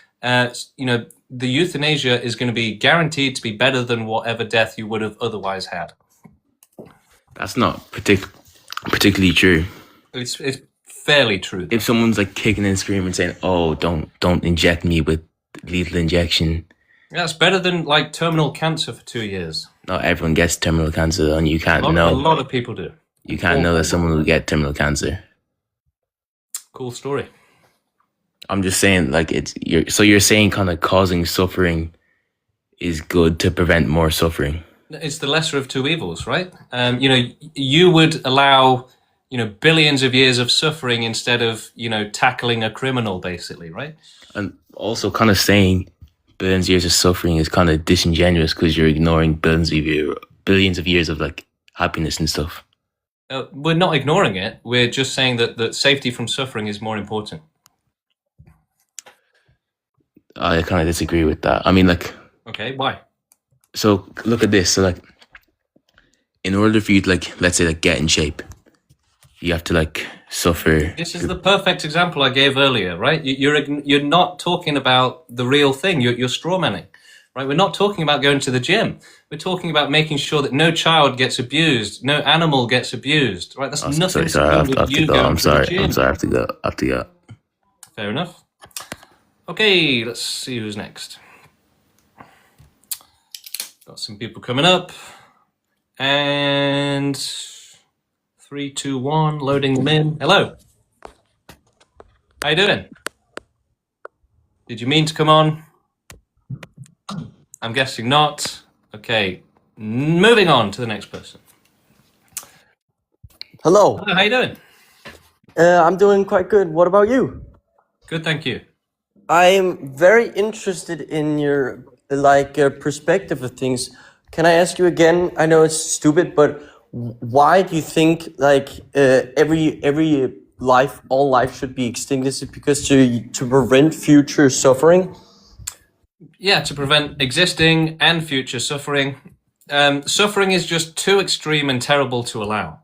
The euthanasia is going to be guaranteed to be better than whatever death you would have otherwise had. That's not particularly true. It's fairly true. If someone's kicking and screaming saying, "Oh, don't inject me with lethal injection." Yeah, it's better than terminal cancer for 2 years. Not everyone gets terminal cancer, and you can't know. A lot of people do. You can't know that someone will get terminal cancer. Cool story. I'm just saying, like, you're saying kind of causing suffering is good to prevent more suffering. It's the lesser of two evils, right? You would allow, billions of years of suffering instead of, tackling a criminal, basically, right? And also kind of saying billions of years of suffering is kind of disingenuous because you're ignoring billions of years of like happiness and stuff. We're not ignoring it. We're just saying that safety from suffering is more important. I kind of disagree with that. I mean, like... Okay, why? So, look at this. So, like, in order for you to, like, let's say, like, get in shape, you have to, like, suffer. This is the perfect example I gave earlier, right? You're not talking about the real thing. You're strawmanning, right? We're not talking about going to the gym. We're talking about making sure that no child gets abused, no animal gets abused, right? That's nothing to do with you going to the gym. I'm sorry, I have to go. Fair enough. Okay, let's see who's next. Got some people coming up. And 3, 2, 1, loading them in. Hello. How you doing? Did you mean to come on? I'm guessing not. Okay, moving on to the next person. Hello. Hello, how you doing? I'm doing quite good. What about you? Good, thank you. I'm very interested in your perspective of things. Can I ask you again? I know it's stupid, but why do you think every life, all life should be extinct? Is it because to prevent future suffering? Yeah, to prevent existing and future suffering. Suffering is just too extreme and terrible to allow.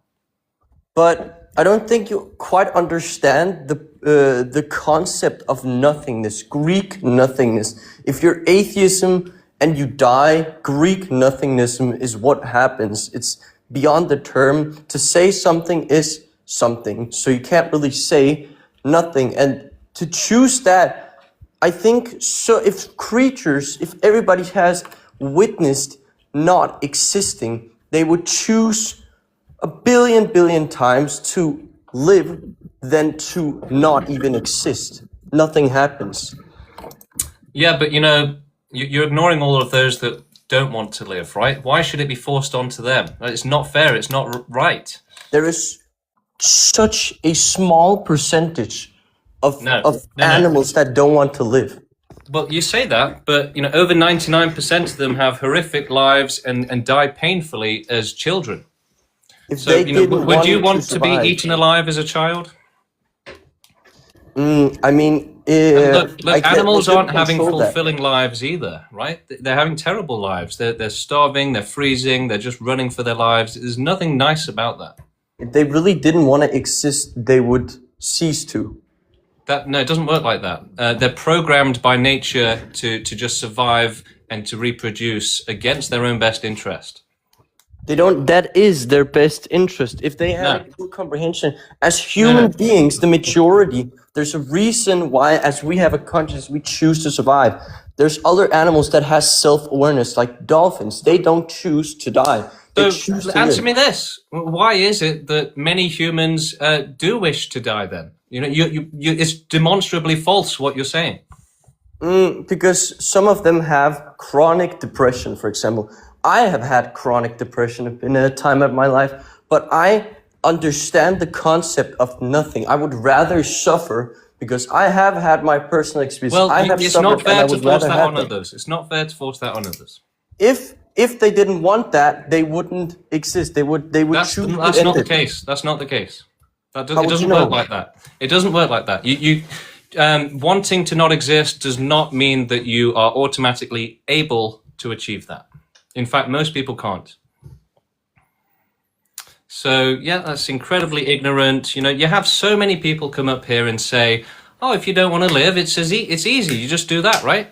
But I don't think you quite understand the concept of nothingness, Greek nothingness. If you're atheism and you die, Greek nothingness is what happens. It's beyond the term. To say something is something, so you can't really say nothing. And to choose that, I think, so if everybody has witnessed not existing, they would choose a billion times to live than to not even exist. Nothing happens. Yeah, but you're ignoring all of those that don't want to live, right? Why should it be forced onto them? It's not fair. It's not right. There is such a small percentage of animals that don't want to live. Well, you say that, but over 99% of them have horrific lives and die painfully as children. If they didn't would you want to survive, be eaten alive as a child? I mean, look, animals aren't having fulfilling lives either, right? They're having terrible lives. They're starving, they're freezing, they're just running for their lives. There's nothing nice about that. If they really didn't want to exist, they would cease to. No, it doesn't work like that. They're programmed by nature to just survive and to reproduce against their own best interest. They don't. That is their best interest. If they have a true comprehension, as human beings, the majority, there's a reason why, as we have a conscience, we choose to survive. There's other animals that has self-awareness, like dolphins. They don't choose to die. They choose to answer live. me this: why is it that many humans do wish to die? Then it's demonstrably false what you're saying. Because some of them have chronic depression, for example. I have had chronic depression in a time of my life, but I understand the concept of nothing. I would rather suffer because I have had my personal experience. Well, I have it's suffered, not fair and I to would force rather that have on that. others. It's not fair to force that on others. If they didn't want that, they wouldn't exist. They would choose. That's not the case. That's not the case. It doesn't work like that. It doesn't work like that. You wanting to not exist does not mean that you are automatically able to achieve that. In fact, most people can't. So, yeah, that's incredibly ignorant. You have so many people come up here and say, oh, if you don't want to live, it's easy. You just do that, right?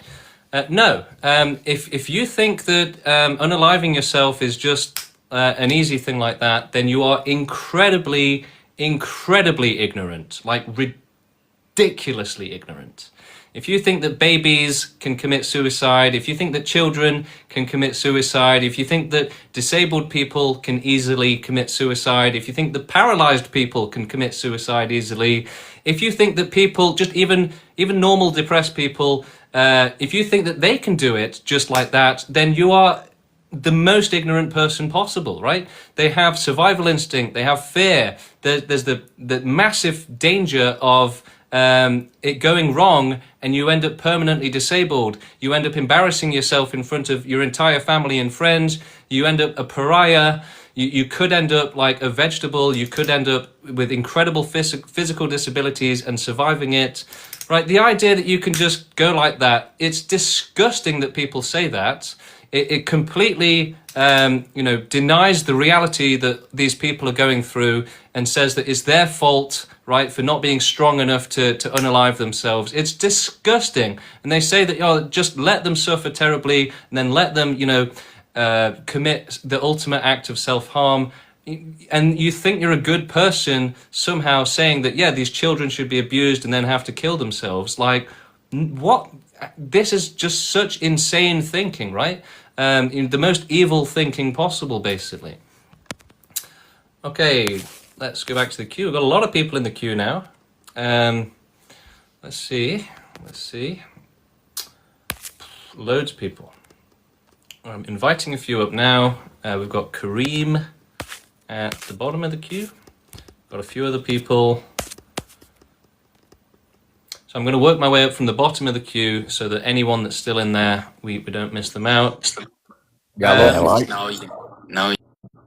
No. If you think that unaliving yourself is just an easy thing like that, then you are incredibly ignorant, like ridiculously ignorant. if you think that babies can commit suicide, if you think that children can commit suicide, if you think that disabled people can easily commit suicide, if you think that paralyzed people can commit suicide easily, if you think that people, just even normal depressed people, if you think that they can do it just like that, then you are the most ignorant person possible, right? They have survival instinct, they have fear. There's the massive danger of it going wrong, and you end up permanently disabled. You end up embarrassing yourself in front of your entire family and friends. You end up a pariah. You could end up like a vegetable. You could end up with incredible physical disabilities and surviving it, right? The idea that you can just go like that, it's disgusting that people say that. It completely, denies the reality that these people are going through and says that it's their fault, right, for not being strong enough to unalive themselves. It's disgusting. And they say that, just let them suffer terribly and then let them, commit the ultimate act of self-harm. And you think you're a good person somehow saying that, these children should be abused and then have to kill themselves. Like, what? This is just such insane thinking, right? The most evil thinking possible, basically. Okay, let's go back to the queue. We've got a lot of people in the queue now. Let's see. Loads of people. I'm inviting a few up now. We've got Kareem at the bottom of the queue. Got a few other people. So I'm going to work my way up from the bottom of the queue so that anyone that's still in there, we don't miss them out.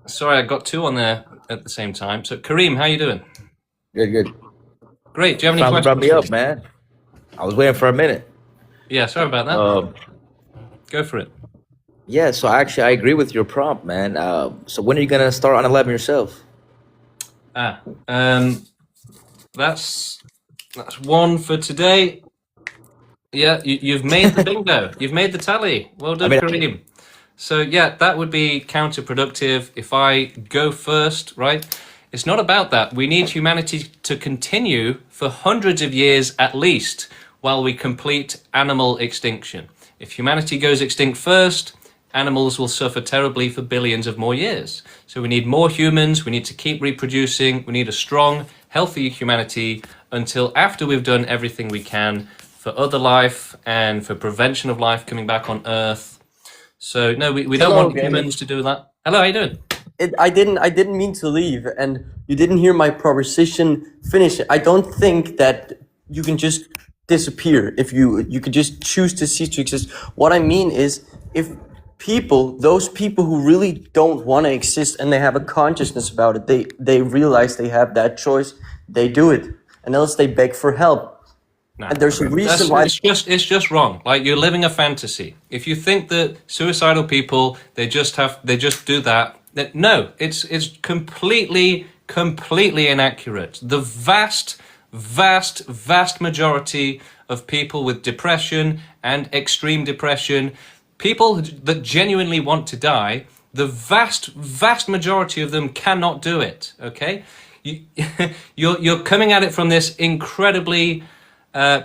Sorry, I got two on there at the same time. So Kareem, how you doing? Good. Great. Do you have any Finally questions? brought me up, man. I was waiting for a minute. Yeah, sorry about that. Go for it. Yeah, so actually I agree with your prompt, man. So when are you gonna start on 11 yourself? That's one for today. Yeah, you've made the bingo. You've made the tally. Well done, Kareem. So yeah, that would be counterproductive if I go first, right? It's not about that. We need humanity to continue for hundreds of years at least while we complete animal extinction. If humanity goes extinct first, animals will suffer terribly for billions of more years. So we need more humans, we need to keep reproducing, we need a strong, healthy humanity until after we've done everything we can for other life and for prevention of life coming back on Earth. So no, we don't want humans to do that. Hello, how you doing? I didn't mean to leave, and you didn't hear my proposition finish. I don't think that you can just disappear if you could just choose to cease to exist. What I mean is, if those people who really don't want to exist and they have a consciousness about it, they realize they have that choice, they do it, and else they beg for help. No, and there's a reason why it's just wrong. Like, you're living a fantasy. If you think that suicidal people they just do that, no, it's completely inaccurate. The vast majority of people with depression and extreme depression, people that genuinely want to die, the vast majority of them cannot do it. Okay, you're coming at it from this incredibly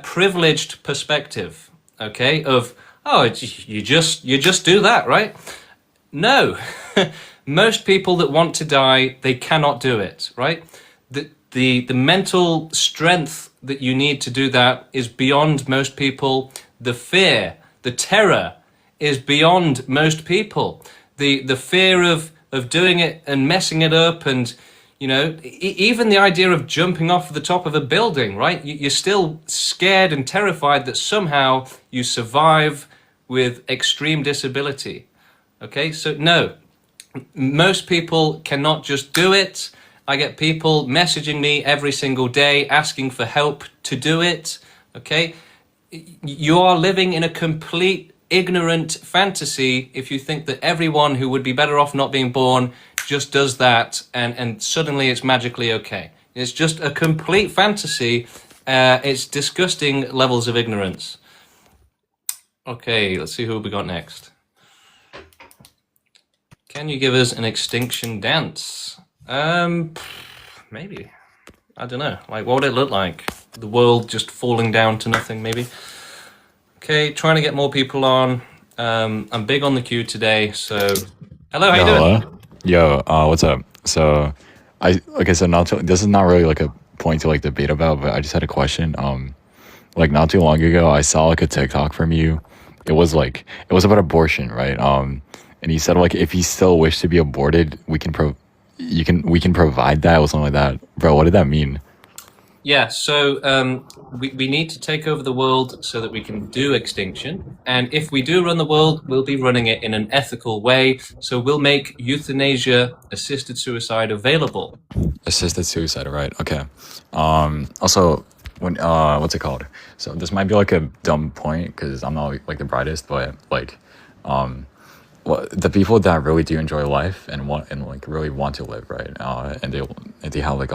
privileged perspective. Okay, of you just do that, right? No, most people that want to die, they cannot do it, right? The mental strength that you need to do that is beyond most people. The fear, the terror is beyond most people. The fear of doing it and messing it up, and even the idea of jumping off the top of a building, right? You're still scared and terrified that somehow you survive with extreme disability. Okay, so no, most people cannot just do it. I get people messaging me every single day asking for help to do it. Okay, you are living in a complete ignorant fantasy if you think that everyone who would be better off not being born just does that and suddenly it's magically okay. It's just a complete fantasy. It's disgusting levels of ignorance. Okay, let's see who we got next. Can you give us an extinction dance? Maybe. I don't know. Like, what would it look like? The world just falling down to nothing, maybe? Okay, trying to get more people on. I'm big on the queue today, so hello, how you doing? Hello. Yo, what's up? So, this is not really like a point to like debate about, but I just had a question. Like not too long ago, I saw like a TikTok from you. It was about abortion, right? And you said like if you still wish to be aborted, we can provide that or something like that. Bro, what did that mean? Yeah, so we need to take over the world so that we can do extinction. And if we do run the world, we'll be running it in an ethical way. So we'll make euthanasia, assisted suicide available. Assisted suicide, right? Okay. Also, when what's it called? So this might be like a dumb point because I'm not like the brightest, but like, the people that really do enjoy life and like really want to live, right? And they have like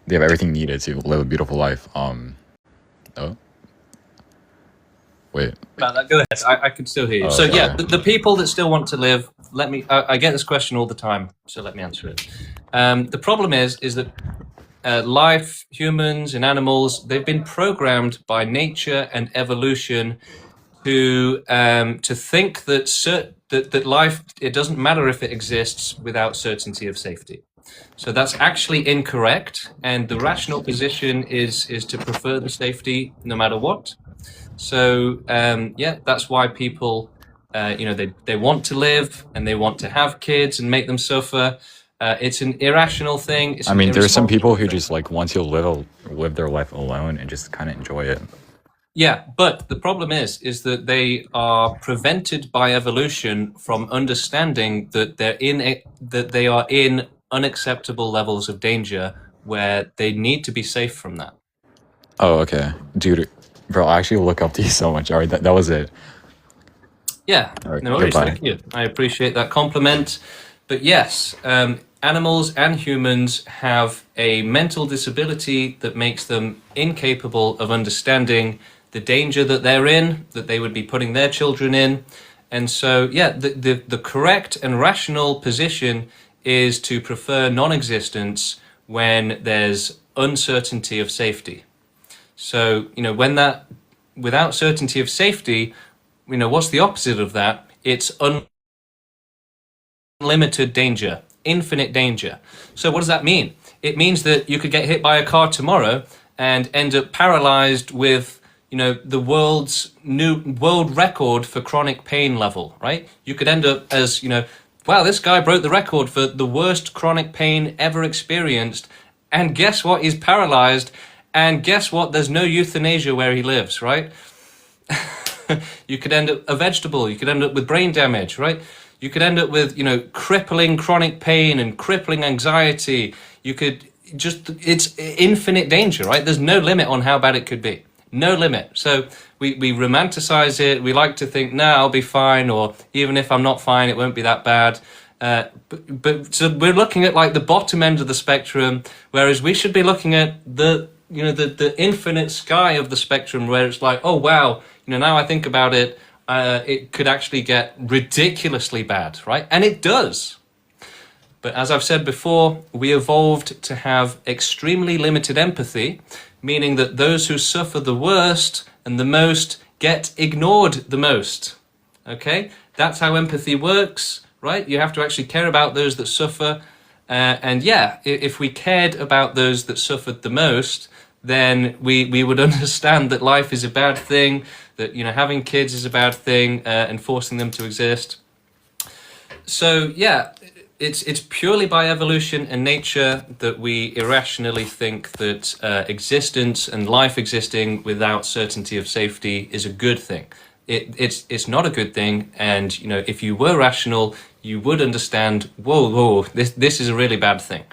they have everything needed to live a beautiful life. Oh, wait. Go ahead. I can still hear you. Oh, So yeah, sorry. the people that still want to live. I get this question all the time, so let me answer it. The problem is that life, humans and animals, they've been programmed by nature and evolution to think that life, it doesn't matter if it exists without certainty of safety. So that's actually incorrect, and the rational position is to prefer the safety no matter what. So yeah, that's why people, they want to live and they want to have kids and make them suffer. It's an irrational thing. I mean, there's some people who just like want to live their life alone and just kind of enjoy it. Yeah, but the problem is that they are prevented by evolution from understanding that they are in unacceptable levels of danger where they need to be safe from that. Oh, okay, dude, bro, I actually look up to you so much. All right, that was it. Yeah, All right, no worries. goodbye. Thank you. I appreciate that compliment. But yes, animals and humans have a mental disability that makes them incapable of understanding the danger that they're in, that they would be putting their children in. And so, yeah, the correct and rational position is to prefer non-existence when there's uncertainty of safety. So, without certainty of safety, what's the opposite of that? It's unlimited danger, infinite danger. So what does that mean? It means that you could get hit by a car tomorrow and end up paralyzed with, the world record for chronic pain level, right? You could end up as, wow, this guy broke the record for the worst chronic pain ever experienced. And guess what? He's paralyzed. And guess what? There's no euthanasia where he lives, right? You could end up a vegetable. You could end up with brain damage, right? You could end up with, crippling chronic pain and crippling anxiety. You could it's infinite danger, right? There's no limit on how bad it could be. No limit. So we romanticize it. We like to think, I'll be fine, or even if I'm not fine, it won't be that bad. But so we're looking at like the bottom end of the spectrum, whereas we should be looking at the infinite sky of the spectrum, where it's like, oh wow, now I think about it, it could actually get ridiculously bad, right? And it does. But as I've said before, we evolved to have extremely limited empathy, meaning that those who suffer the worst and the most get ignored the most. Okay? That's how empathy works, right? You have to actually care about those that suffer. And yeah, if we cared about those that suffered the most, then we would understand that life is a bad thing, that having kids is a bad thing, and forcing them to exist. So yeah, it's purely by evolution and nature that we irrationally think that existence and life existing without certainty of safety is a good thing. It's not a good thing, and if you were rational, you would understand. Whoa, this is a really bad thing.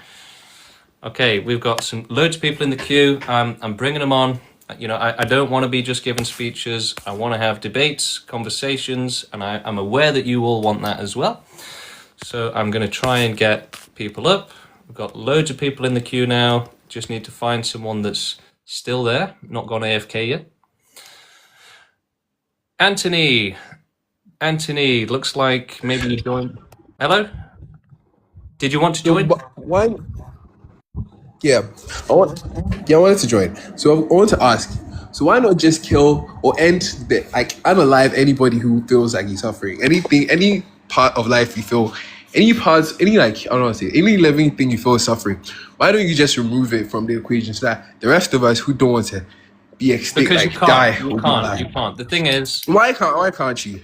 Okay, we've got loads of people in the queue. I'm bringing them on. I don't want to be just giving speeches. I want to have debates, conversations, and I'm aware that you all want that as well. So I'm going to try and get people up. We've got loads of people in the queue now. Just need to find someone that's still there, not gone AFK yet. Anthony, looks like maybe you joined. Hello? Did you want to join? Yeah, I wanted to join. So I wanted to ask, So why not just kill or end the like unalive anybody who feels like he's suffering? Anything, any part of life you feel, any parts, any like I don't know what to say, any living thing you feel is suffering. Why don't you just remove it from the equation so that the rest of us who don't want to be extinct, Because like die, you will be can't, alive? you can't. The thing is, Why can't you?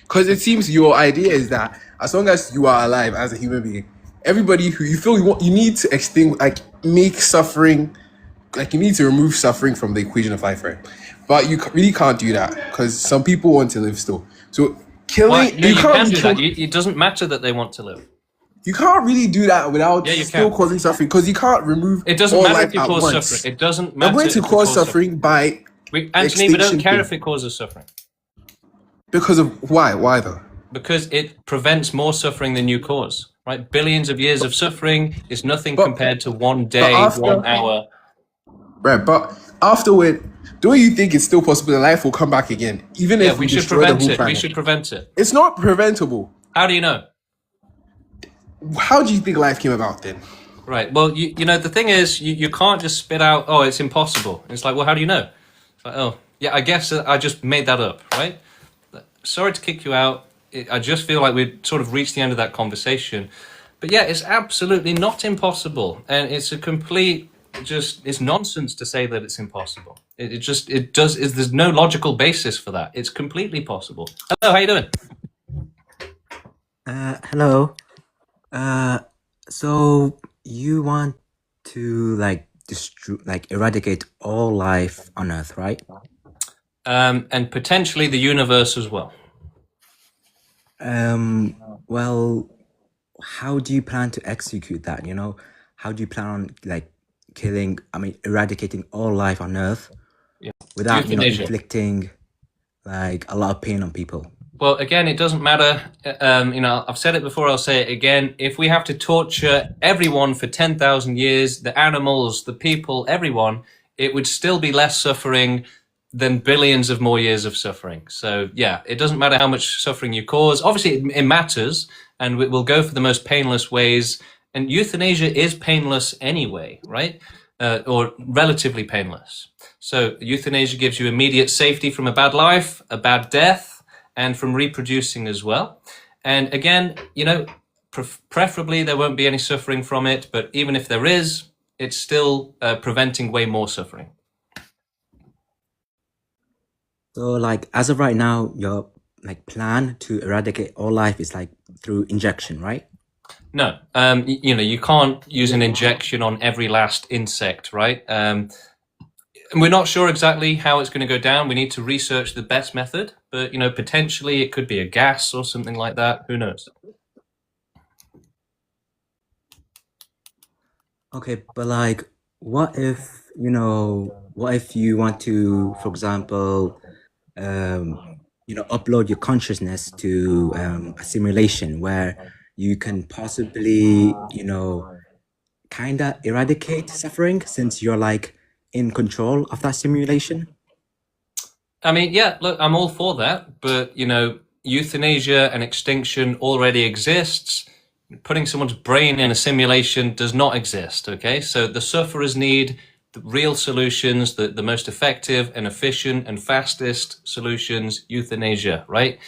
Because it seems your idea is that as long as you are alive as a human being, everybody who you feel you need to extinct, like make suffering, like you need to remove suffering from the equation of life, right? But you really can't do that because some people want to live still. So why? killing, No, you you can't can really do kill. that. It doesn't matter that they want to live. You can't really do that without Yeah, you still can. causing suffering because you can't remove It doesn't all matter life if you at cause once. suffering. It doesn't I'm matter going if to you cause cause suffering by Anthony, we don't extinction care thing. if it causes suffering. Because of why? Why though? Because it prevents more suffering than you cause, right? Billions of years of suffering is nothing compared to one But day, after, 1 hour. right? But afterward, don't you think it's still possible that life will come back again, even Yeah, if we we should destroy the prevent whole it. We planet? should prevent it. It's not preventable. How do you know? How do you think life came about then? Right. Well, you know, the thing is, you can't just spit out, oh, it's impossible. It's like, well, how do you know? It's like, oh, yeah, I guess I just made that up, right? Sorry to kick you out. I just feel like we've sort of reached the end of that conversation. But yeah, it's absolutely not impossible. And it's a complete, it's nonsense to say that it's impossible. There's no logical basis for that. It's completely possible. Hello, how you doing? Hello. So you want to like eradicate all life on Earth, right? And potentially the universe as well. Well, how do you plan to execute that? You know, how do you plan on like eradicating all life on Earth without Euthanasia. inflicting like a lot of pain on people? Well, again, it doesn't matter. I've said it before, I'll say it again. If we have to torture everyone for 10,000 years, the animals, the people, everyone, it would still be less suffering than billions of more years of suffering. So, yeah, it doesn't matter how much suffering you cause. Obviously, it matters, and we'll go for the most painless ways. And euthanasia is painless anyway, right? Or relatively painless. So, euthanasia gives you immediate safety from a bad life, a bad death, and from reproducing as well. And again, preferably there won't be any suffering from it, but even if there is, it's still preventing way more suffering. So like as of right now, your like plan to eradicate all life is like through injection, right? No, you can't use an injection on every last insect, right? And we're not sure exactly how it's going to go down. We need to research the best method, but potentially it could be a gas or something like that. Who knows? Okay, but like, what if you want to, for example, upload your consciousness to a simulation where you can possibly, kind of eradicate suffering since you're like in control of that simulation? I mean, yeah, look, I'm all for that, but euthanasia and extinction already exists. Putting someone's brain in a simulation does not exist, okay? So the sufferers need the real solutions, the most effective and efficient and fastest solutions, euthanasia, right?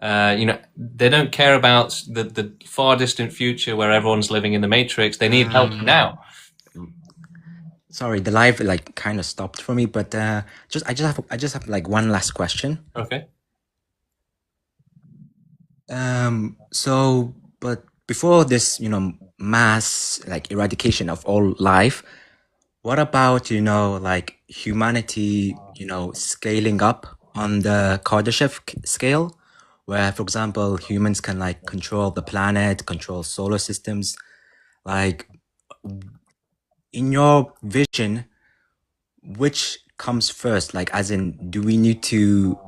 They don't care about the far distant future where everyone's living in the matrix. They need help now. Sorry, the live like kind of stopped for me, but I just have like one last question. Okay. So, but before this, mass like eradication of all life, what about, like humanity, scaling up on the Kardashev scale, where, for example, humans can like control the planet, control solar systems, like in your vision, which comes first? Like, as in, do we need to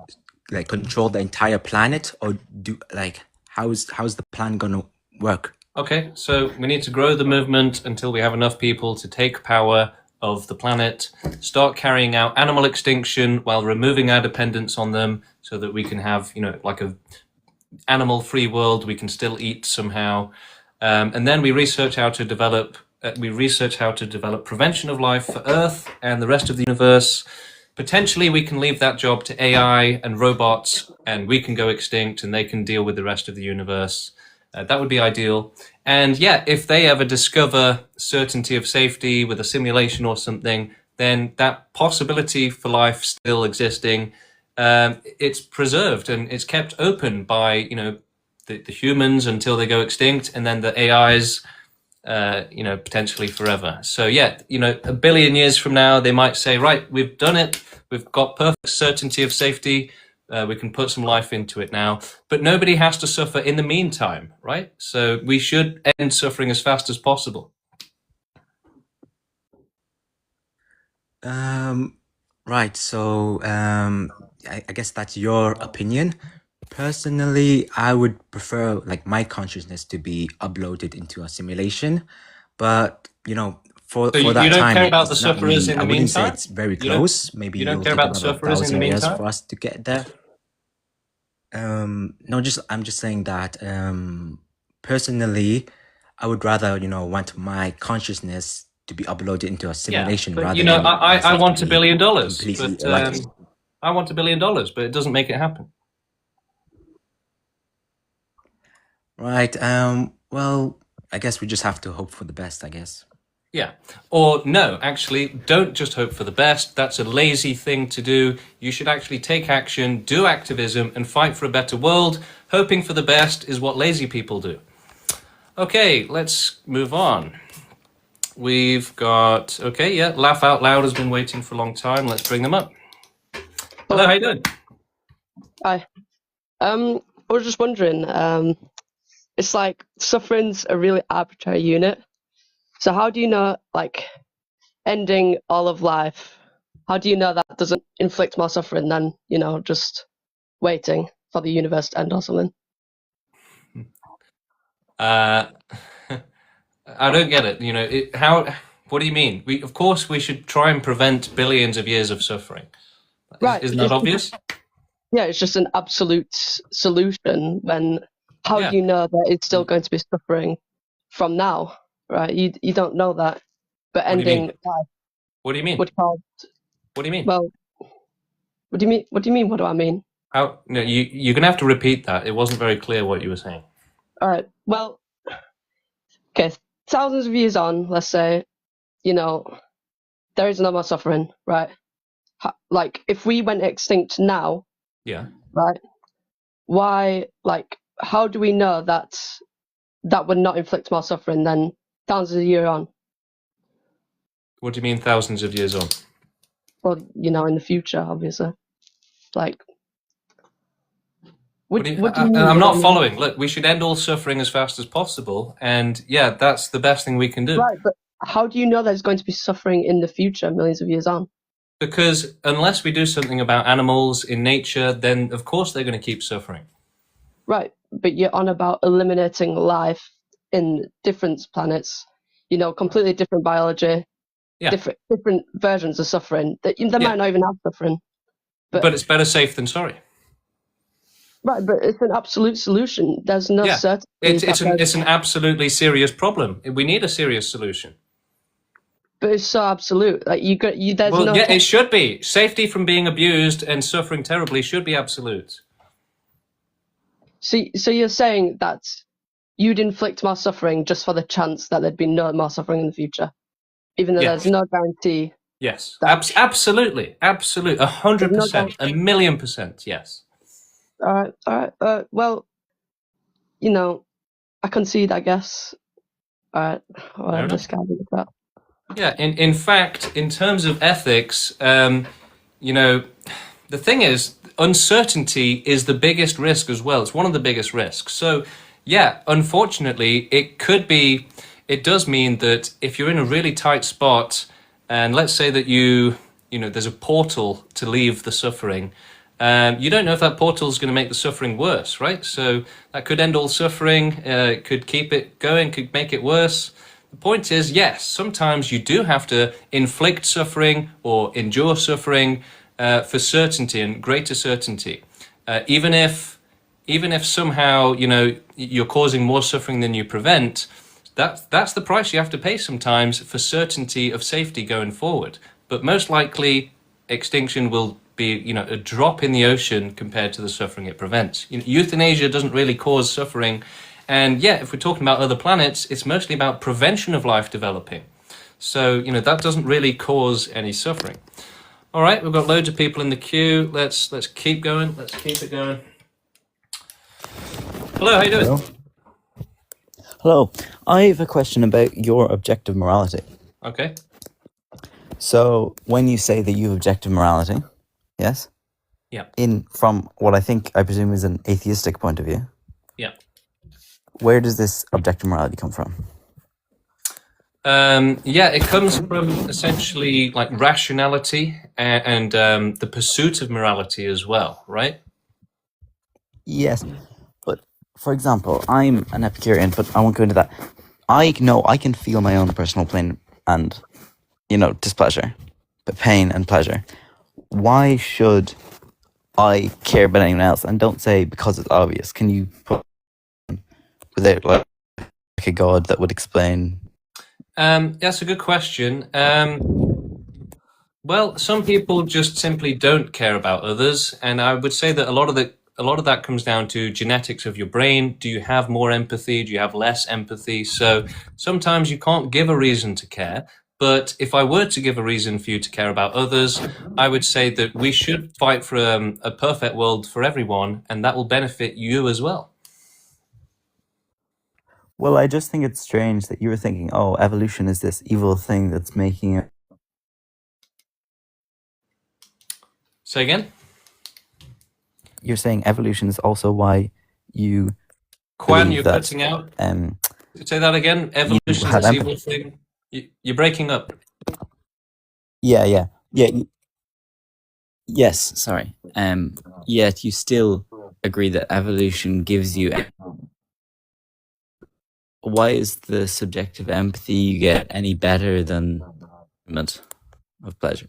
like control the entire planet, or how's the plan gonna work? Okay, so we need to grow the movement until we have enough people to take power of the planet, start carrying out animal extinction while removing our dependence on them so that we can have, like a animal-free world, we can still eat somehow. And then we research how to develop prevention of life for Earth and the rest of the universe. potentially we can leave that job to AI and robots, and we can go extinct and they can deal with the rest of the universe. That would be ideal. And yeah, if they ever discover certainty of safety with a simulation or something, then that possibility for life still existing, it's preserved and it's kept open by, you know, the humans until they go extinct, and then the AIs, you know, potentially forever. So yeah, you know, a billion years from now, they might say, right, we've done it. We've got perfect certainty of safety. We can put some life into it now, but nobody has to suffer in the meantime, right? So we should end suffering as fast as possible. Right. So I guess that's your opinion. Personally, I would prefer like my consciousness to be uploaded into a simulation, but you know, for So you that don't time, care about the it's not sufferers really. in I the wouldn't say meantime? it's very You don't, close. Maybe you don't it'll care take about the another sufferers in the 1,000 years meantime? for us to get there. No, I'm just saying that personally, I would rather, you know, want my consciousness to be uploaded into a Yeah, simulation but rather you know, than I myself to want $1 be billion, completely but eradicated. I want $1 billion, but it doesn't make it happen. Right. Well, I guess we just have to hope for the best, I guess. Yeah. Or no, actually, don't just hope for the best. That's a lazy thing to do. You should actually take action, do activism, and fight for a better world. Hoping for the best is what lazy people do. Okay, let's move on. We've got, okay, yeah, Laugh Out Loud has been waiting for a long time. Let's bring them up. Hello, how you doing? Hi. I was just wondering, it's like suffering's a really arbitrary unit. So how do you know, like, ending all of life, how do you know that doesn't inflict more suffering than, you know, just waiting for the universe to end or something? I don't get it. You know, how? What do you mean? Of course, we should try and prevent billions of years of suffering. Right. Isn't that obvious? Yeah, it's just an absolute solution when how Yeah. do you know that it's still going to be suffering from now, right? You don't know that. But What do you mean? ending life What do you mean? would cause, What do you mean? well, what do you mean? What do you mean? What do I mean? How? No, you're gonna have to repeat that. It wasn't very clear what you were saying. All right. Well, okay, thousands of years on, let's say, you know, there is no more suffering, right? Like, if we went extinct now, Yeah. right? Why, like, how do we know that that would not inflict more suffering than thousands of years on? What do you mean thousands of years on? Well, you know, in the future, obviously. Like, what do you mean? I'm What not do you mean? following. Look, we should end all suffering as fast as possible, and yeah, that's the best thing we can do. Right, but how do you know there's going to be suffering in the future, millions of years on? Because unless we do something about animals in nature, then of course they're going to keep suffering. Right, but you're on about eliminating life in different planets, you know, completely different biology, Yeah. different versions of suffering. They Yeah. might not even have suffering. But it's better safe than sorry. Right, but it's an absolute solution. There's no Yeah. certainty. It's an absolutely serious problem. We need a serious solution. But it's so absolute. Like there's Well, no. yeah, it should be. Safety from being abused and suffering terribly should be absolute. So you're saying that you'd inflict more suffering just for the chance that there'd be no more suffering in the future, even though Yes. there's no guarantee. Yes, absolutely, 100%, 1,000,000%, yes. All right. Well, you know, I concede, I guess. All right. Whatever enough. this guy did with that. Yeah, in fact, in terms of ethics, you know, the thing is, uncertainty is the biggest risk as well. It's one of the biggest risks. So, yeah, unfortunately, it does mean that if you're in a really tight spot, and let's say that you know, there's a portal to leave the suffering, you don't know if that portal is going to make the suffering worse, right? So that could end all suffering, it could keep it going, could make it worse. The point is, yes, sometimes you do have to inflict suffering or endure suffering for certainty and greater certainty. Even if somehow, you know, you're causing more suffering than you prevent, that's the price you have to pay sometimes for certainty of safety going forward. But most likely, extinction will be, a drop in the ocean compared to the suffering it prevents. Euthanasia doesn't really cause suffering. And yeah, if we're talking about other planets, it's mostly about prevention of life developing. So, that doesn't really cause any suffering. All right, we've got loads of people in the queue. Let's keep going. Let's keep it going. Hello, how you doing? Hello. Hello. I have a question about your objective morality. Okay. So, when you say that you have objective morality, yes? Yeah. From what I presume is an atheistic point of view, Yeah. where does this objective morality come from? Yeah, it comes from essentially like rationality and the pursuit of morality as well, right? Yes, but for example, I'm an Epicurean, but I won't go into that. I know I can feel my own personal pain and, displeasure, but pain and pleasure. Why should I care about anyone else? And don't say because it's obvious. Can you put without like a god that would explain? That's a good question. Well, some people just simply don't care about others, and I would say that a lot of that comes down to genetics of your brain. Do you have more empathy? Do you have less empathy? So sometimes you can't give a reason to care. But if I were to give a reason for you to care about others, I would say that we should fight for a perfect world for everyone, and that will benefit you as well. Well, I just think it's strange that you were thinking, oh, evolution is this evil thing that's making it. Say again? You're saying evolution is also why you. Quan, you're cutting out. Say that again. Evolution is had this empathy. evil thing. You're breaking up. Yeah. Yes, sorry. Yet you still agree that evolution gives you. Why is the subjective empathy you get any better than of pleasure?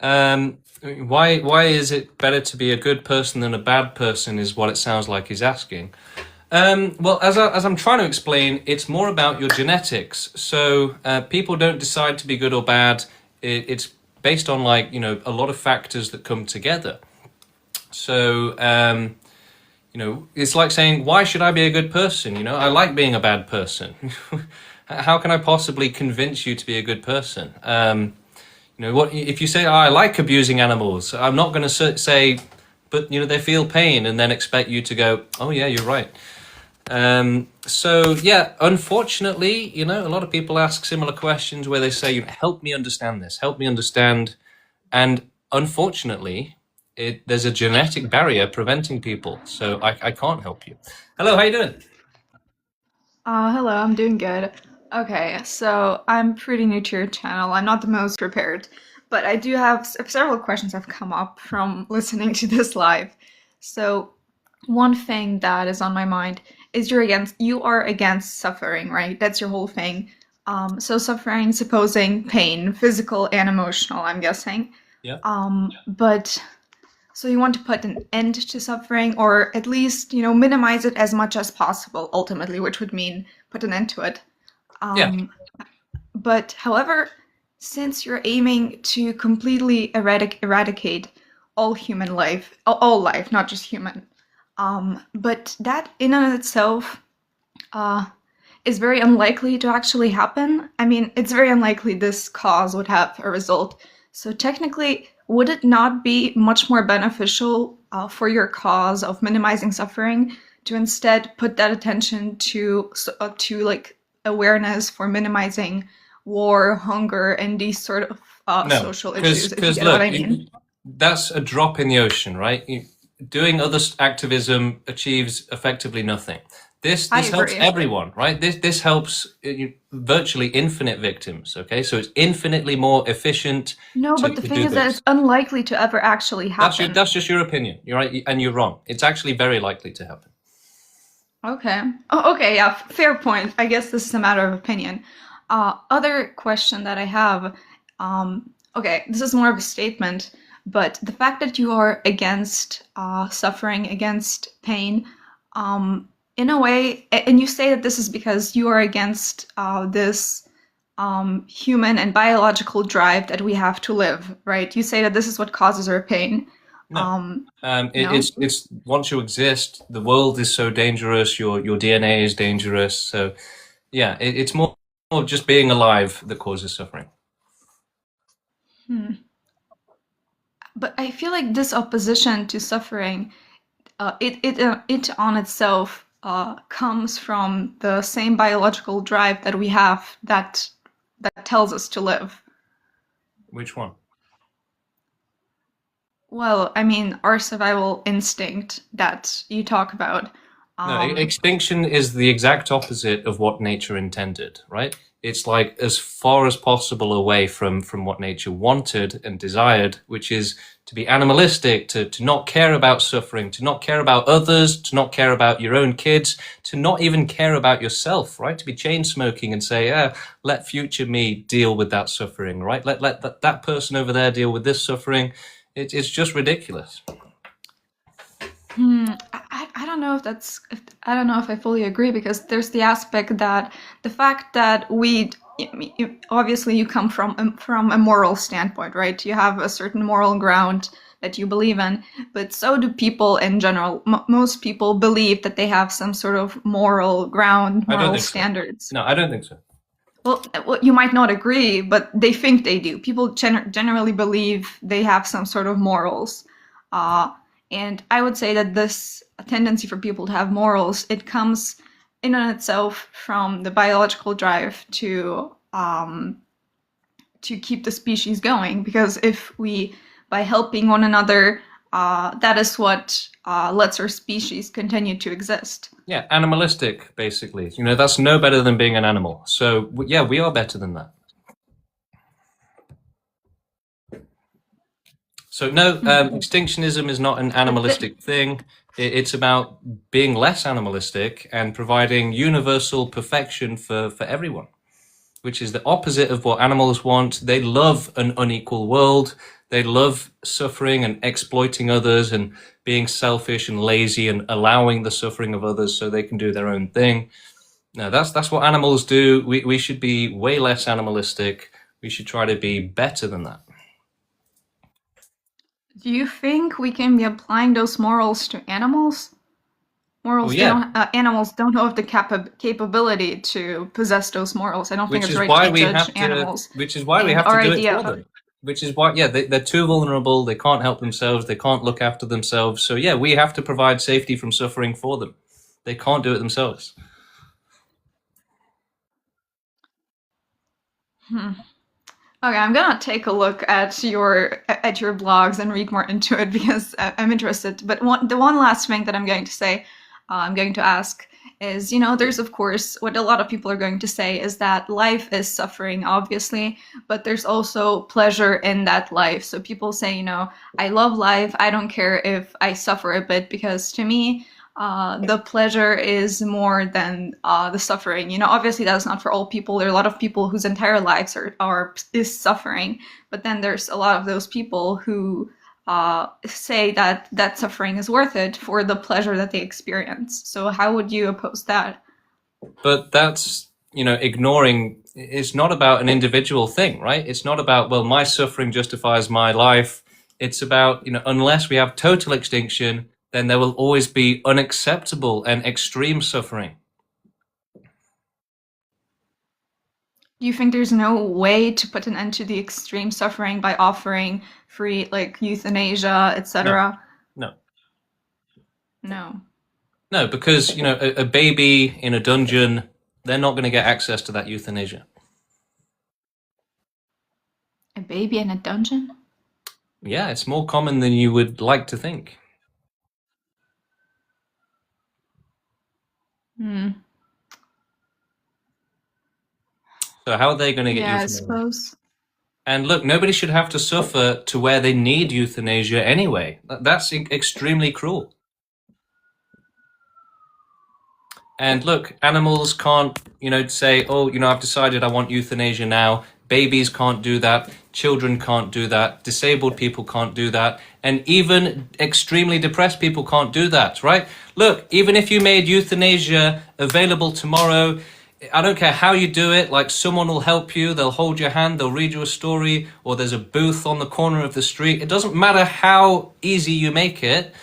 Why is it better to be a good person than a bad person is what it sounds like he's asking. Well, as I'm trying to explain, it's more about your genetics. So people don't decide to be good or bad. It's based on a lot of factors that come together. So it's like saying, why should I be a good person? I like being a bad person. How can I possibly convince you to be a good person? What if you say, I like abusing animals? I'm not going to say, but they feel pain, and then expect you to go, oh yeah, you're right. So yeah, unfortunately, a lot of people ask similar questions where they say, help me understand this, help me understand. And unfortunately, there's a genetic barrier preventing people. So I can't help you. Hello, how you doing? Hello, I'm doing good. Okay, so I'm pretty new to your channel. I'm not the most prepared, but I do have several questions have come up from listening to this live. So, one thing that is on my mind is you are against suffering, right? That's your whole thing. So suffering, supposing pain, physical and emotional, I'm guessing. Yeah. But so you want to put an end to suffering, or at least, minimize it as much as possible, ultimately, which would mean put an end to it. Yeah. But however, since you're aiming to completely eradicate all human life, all life, not just human, but that in and of itself is very unlikely to actually happen. I mean, it's very unlikely this cause would have a result. So technically, would it not be much more beneficial for your cause of minimizing suffering to instead put that attention to like awareness for minimizing war, hunger, and these sort of social issues? If you get look, what I mean. that's a drop in the ocean, right? Doing other activism achieves effectively nothing. This helps everyone, right? This helps virtually infinite victims. Okay, so it's infinitely more efficient. No, but the thing is that it's unlikely to ever actually happen. That's just your opinion. You're right, and you're wrong. It's actually very likely to happen. Okay. Oh, okay. Yeah. Fair point. I guess this is a matter of opinion. Other question that I have. Okay, this is more of a statement, but the fact that you are against suffering, against pain, in a way, and you say that this is because you are against this human and biological drive that we have to live, right? You say that this is what causes our pain. No. No? It's once you exist, the world is so dangerous. Your DNA is dangerous. So, yeah, it's more just being alive that causes suffering. But I feel like this opposition to suffering, it on itself comes from the same biological drive that we have that tells us to live. Which one? Well, I mean, our survival instinct that you talk about. No, extinction is the exact opposite of what nature intended, right? It's like as far as possible away from what nature wanted and desired, which is to be animalistic, to not care about suffering, to not care about others, to not care about your own kids, to not even care about yourself, right? To be chain smoking and say, let future me deal with that suffering, right? Let that person over there deal with this suffering. It's just ridiculous. I don't know if I don't know if I fully agree, because there's the aspect that the fact that obviously you come from a moral standpoint, right? You have a certain moral ground that you believe in, but so do people in general. Most people believe that they have some sort of moral ground, moral standards. So. No, I don't think so. Well, you might not agree, but they think they do. People generally believe they have some sort of morals. And I would say that this tendency for people to have morals, it comes in and itself from the biological drive to keep the species going. Because if by helping one another, that is what lets our species continue to exist. Yeah, animalistic, basically. That's no better than being an animal. So, yeah, we are better than that. So no, extinctionism is not an animalistic thing. It's about being less animalistic and providing universal perfection for everyone, which is the opposite of what animals want. They love an unequal world. They love suffering and exploiting others and being selfish and lazy and allowing the suffering of others so they can do their own thing. No, that's what animals do. We should be way less animalistic. We should try to be better than that. Do you think we can be applying those morals to animals? Animals don't have the capability to possess those morals. I don't think it's right to judge animals. Which is why we have to do it for them. Which is why, they're too vulnerable. They can't help themselves. They can't look after themselves. So we have to provide safety from suffering for them. They can't do it themselves. Okay, I'm gonna take a look at your blogs and read more into it because I'm interested. But the one last thing that I'm going to say, I'm going to ask is, there's of course what a lot of people are going to say is that life is suffering, obviously, but there's also pleasure in that life. So people say, I love life. I don't care if I suffer a bit, because to me, the pleasure is more than the suffering. Obviously that's not for all people. There are a lot of people whose entire lives is suffering, but then there's a lot of those people who say that suffering is worth it for the pleasure that they experience. So how would you oppose that? But that's, ignoring. It's not about an individual thing, right? It's not about, well, my suffering justifies my life. It's about, unless we have total extinction, then there will always be unacceptable and extreme suffering. Do you think there's no way to put an end to the extreme suffering by offering free, euthanasia, etc.? No. No, because, a baby in a dungeon, they're not going to get access to that euthanasia. A baby in a dungeon? Yeah, it's more common than you would like to think. So how are they going to get euthanasia? I suppose. And look, nobody should have to suffer to where they need euthanasia anyway. That's extremely cruel. And look, animals can't, say, I've decided I want euthanasia now. Babies can't do that. Children can't do that. Disabled people can't do that. And even extremely depressed people can't do that, right? Look, even if you made euthanasia available tomorrow, I don't care how you do it, like someone will help you, they'll hold your hand, they'll read you a story, or there's a booth on the corner of the street. It doesn't matter how easy you make it,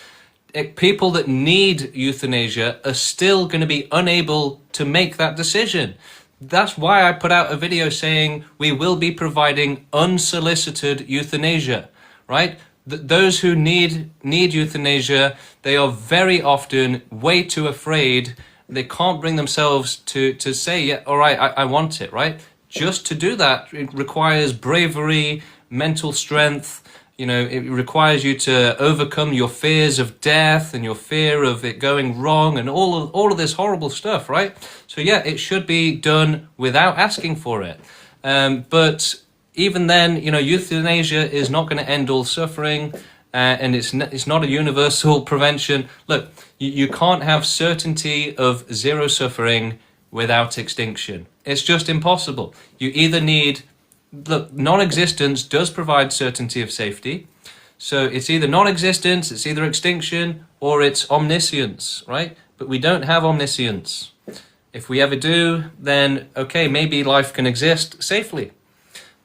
people that need euthanasia are still going to be unable to make that decision. That's why I put out a video saying we will be providing unsolicited euthanasia, right? Those who need euthanasia, they are very often way too afraid. They can't bring themselves to say, yeah, all right, I want it, right? Just to do that, it requires bravery, mental strength. You know, it requires you to overcome your fears of death and your fear of it going wrong and all of this horrible stuff, right? So yeah, it should be done without asking for it. But even then, you know, euthanasia is not going to end all suffering, and it's not a universal prevention. Look, you can't have certainty of zero suffering without extinction. It's just impossible. You either need... Look, non-existence does provide certainty of safety. So it's either non-existence, it's either extinction, or it's omniscience, right? But we don't have omniscience. If we ever do, then, okay, maybe life can exist safely.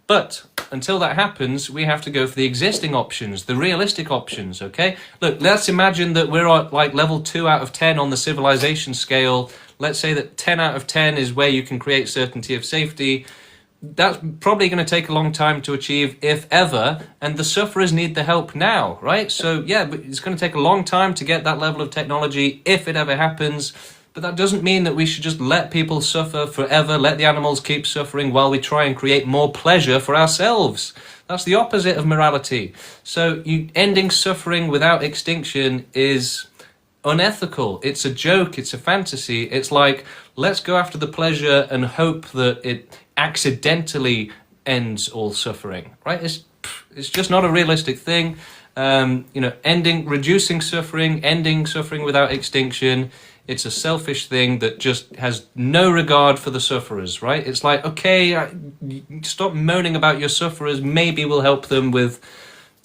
But until that happens, we have to go for the existing options, the realistic options, okay? Look, let's imagine that we're at like level 2 out of 10 on the civilization scale. Let's say that 10 out of 10 is where you can create certainty of safety. That's probably going to take a long time to achieve, if ever, and the sufferers need the help now, right? So yeah, but it's going to take a long time to get that level of technology, if it ever happens. But that doesn't mean that we should just let people suffer forever, let the animals keep suffering while we try and create more pleasure for ourselves. That's the opposite of morality. So ending suffering without extinction is unethical. It's a joke, it's a fantasy. It's like, let's go after the pleasure and hope that it accidentally ends all suffering, right? It's just not a realistic thing. You know, reducing suffering, ending suffering without extinction, it's a selfish thing that just has no regard for the sufferers, right? It's like, okay, stop moaning about your sufferers, maybe we'll help them with,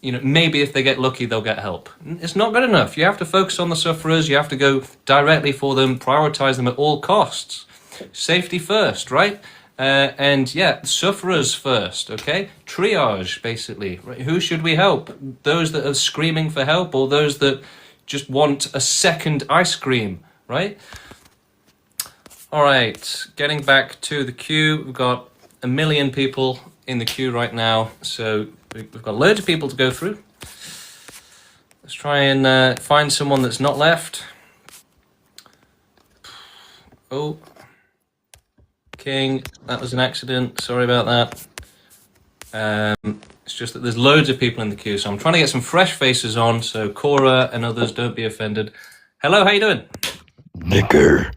you know, maybe if they get lucky, they'll get help. It's not good enough. You have to focus on the sufferers, you have to go directly for them, prioritize them at all costs. Safety first, right? And yeah, sufferers first, okay? Triage, basically. Right? Who should we help? Those that are screaming for help, or those that just want a second ice cream, right? All right, getting back to the queue. We've got 1 million people in the queue right now, so we've got loads of people to go through. Let's try and find someone that's not left. Oh. King, that was an accident. Sorry about that. It's just that there's loads of people in the queue, so I'm trying to get some fresh faces on, so Cora and others, don't be offended. Hello, how you doing? Nigger.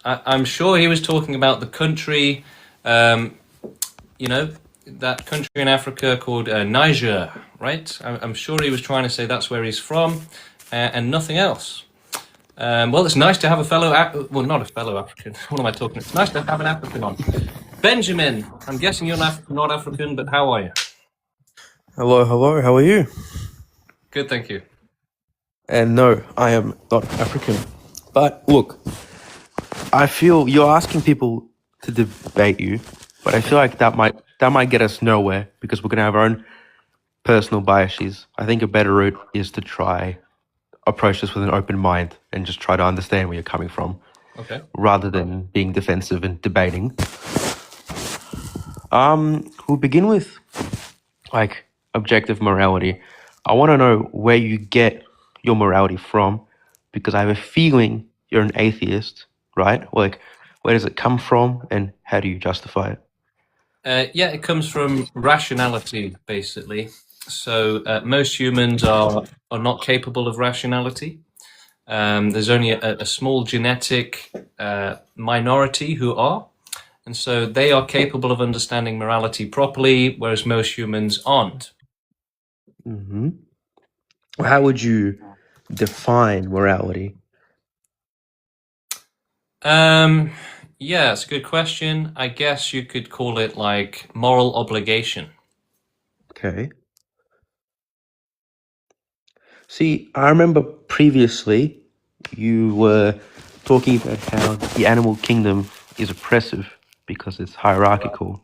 I'm sure he was talking about the country, you know, that country in Africa called Niger, right? I'm sure he was trying to say that's where he's from, and nothing else. Well, it's nice to have a fellow, well, not a fellow African. What am I talking? It's nice to have an African on. Benjamin, I'm guessing you're not African, but how are you? Hello, how are you? Good, thank you. And no, I am not African. But look, I feel you're asking people to debate you, but I feel like that might get us nowhere because we're gonna have our own personal biases. I think a better route is to try approach this with an open mind and just try to understand where you're coming from. Okay. Rather than being defensive and debating. We'll begin with like objective morality. I want to know where you get your morality from, because I have a feeling you're an atheist, right? Like, where does it come from and how do you justify it? Yeah, it comes from rationality, basically. So most humans are not capable of rationality. There's only a small genetic minority who are, and so they are capable of understanding morality properly, whereas most humans aren't. Mm-hmm. How would you define morality? Yeah, it's a good question. I guess you could call it like moral obligation. Okay. See, I remember previously you were talking about how the animal kingdom is oppressive because it's hierarchical.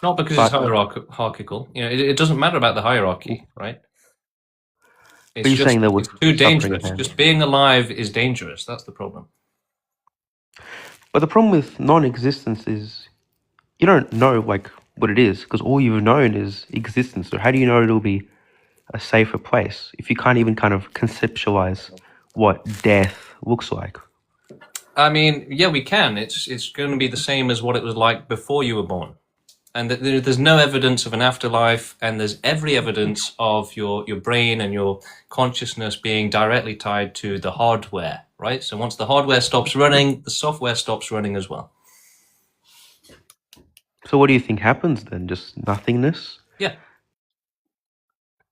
Not because But it's hierarchical. You know, it doesn't matter about the hierarchy, right? But you're saying that It's with too suffering dangerous. then. Just being alive is dangerous. That's the problem. But the problem with non-existence is you don't know like what it is because all you've known is existence. So how do you know it'll be a safer place if you can't even kind of conceptualize what death looks like? I mean, yeah, we can. It's going to be the same as what it was like before you were born. And there's no evidence of an afterlife, and there's every evidence of your brain and your consciousness being directly tied to the hardware, right? So once the hardware stops running, the software stops running as well. So what do you think happens then? Just nothingness? Yeah.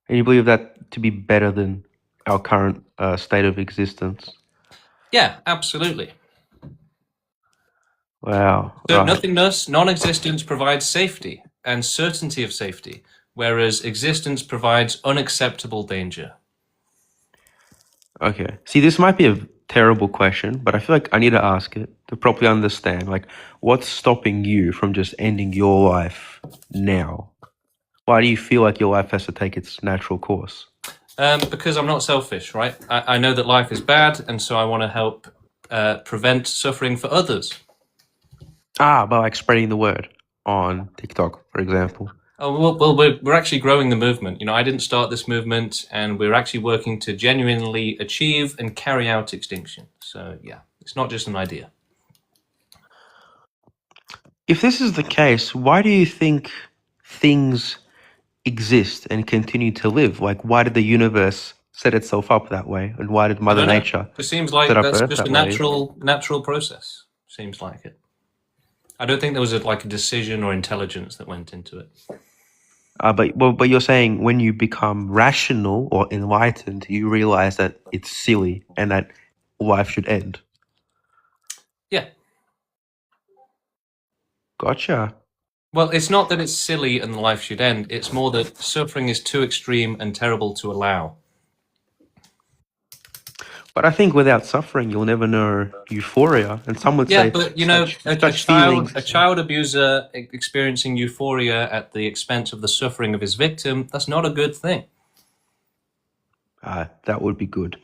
And you believe that to be better than our current state of existence? Yeah, absolutely. Wow. So Right. nothingness, non-existence provides safety and certainty of safety, whereas existence provides unacceptable danger. Okay. See, this might be a terrible question, but I feel like I need to ask it to properly understand. Like, what's stopping you from just ending your life now? Why do you feel like your life has to take its natural course? Because I'm not selfish, right? I know that life is bad, and so I want to help prevent suffering for others. By like spreading the word on TikTok, for example. Oh, well, we're actually growing the movement. You know, I didn't start this movement, and we're actually working to genuinely achieve and carry out extinction. So, yeah, it's not just an idea. If this is the case, why do you think things exist and continue to live? Like, why did the universe set itself up that way? And why did I Mother don't know. Nature It seems set like up that's Earth just that a way? natural process. Seems like it. I don't think there was like a decision or intelligence that went into it. But you're saying when you become rational or enlightened, you realize that it's silly and that life should end. Yeah. Gotcha. Well, it's not that it's silly and life should end. It's more that suffering is too extreme and terrible to allow. But I think without suffering, you'll never know euphoria. And some would Yeah, say but you know, such feelings. a child abuser experiencing euphoria at the expense of the suffering of his victim, that's not a good thing. That would be good.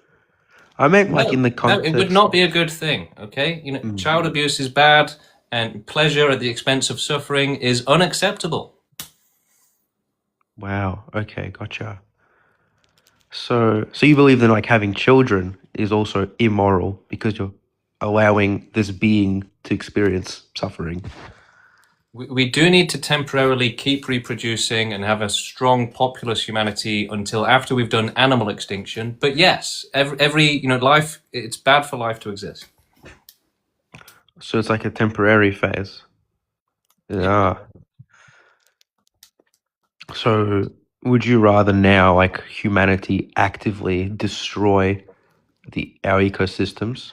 I meant like in the No, context. it would not be a good thing, okay? You know, child abuse is bad, and pleasure at the expense of suffering is unacceptable. Wow. Okay. Gotcha. So you believe that like having children is also immoral because you're allowing this being to experience suffering. We do need to temporarily keep reproducing and have a strong populous humanity until after we've done animal extinction. But yes, every life, it's bad for life to exist. So it's like a temporary phase. Yeah. So would you rather now like humanity actively destroy our ecosystems?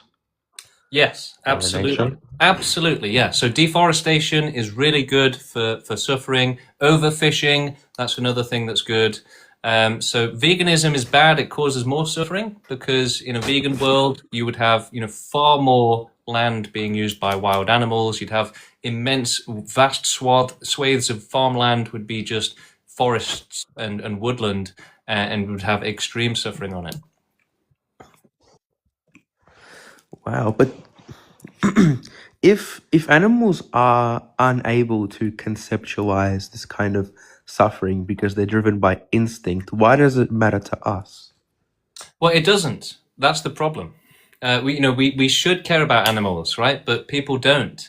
Yes, Mother absolutely. Nature? Absolutely, yeah. So deforestation is really good for suffering. Overfishing, that's another thing that's good. So veganism is bad. It causes more suffering because in a vegan world, you would have far more land being used by wild animals. You'd have immense, vast swathes of farmland would be just forests and woodland, and would have extreme suffering on it. Wow, but if animals are unable to conceptualize this kind of suffering because they're driven by instinct, why does it matter to us? Well, it doesn't. That's the problem. We should care about animals, right? But people don't.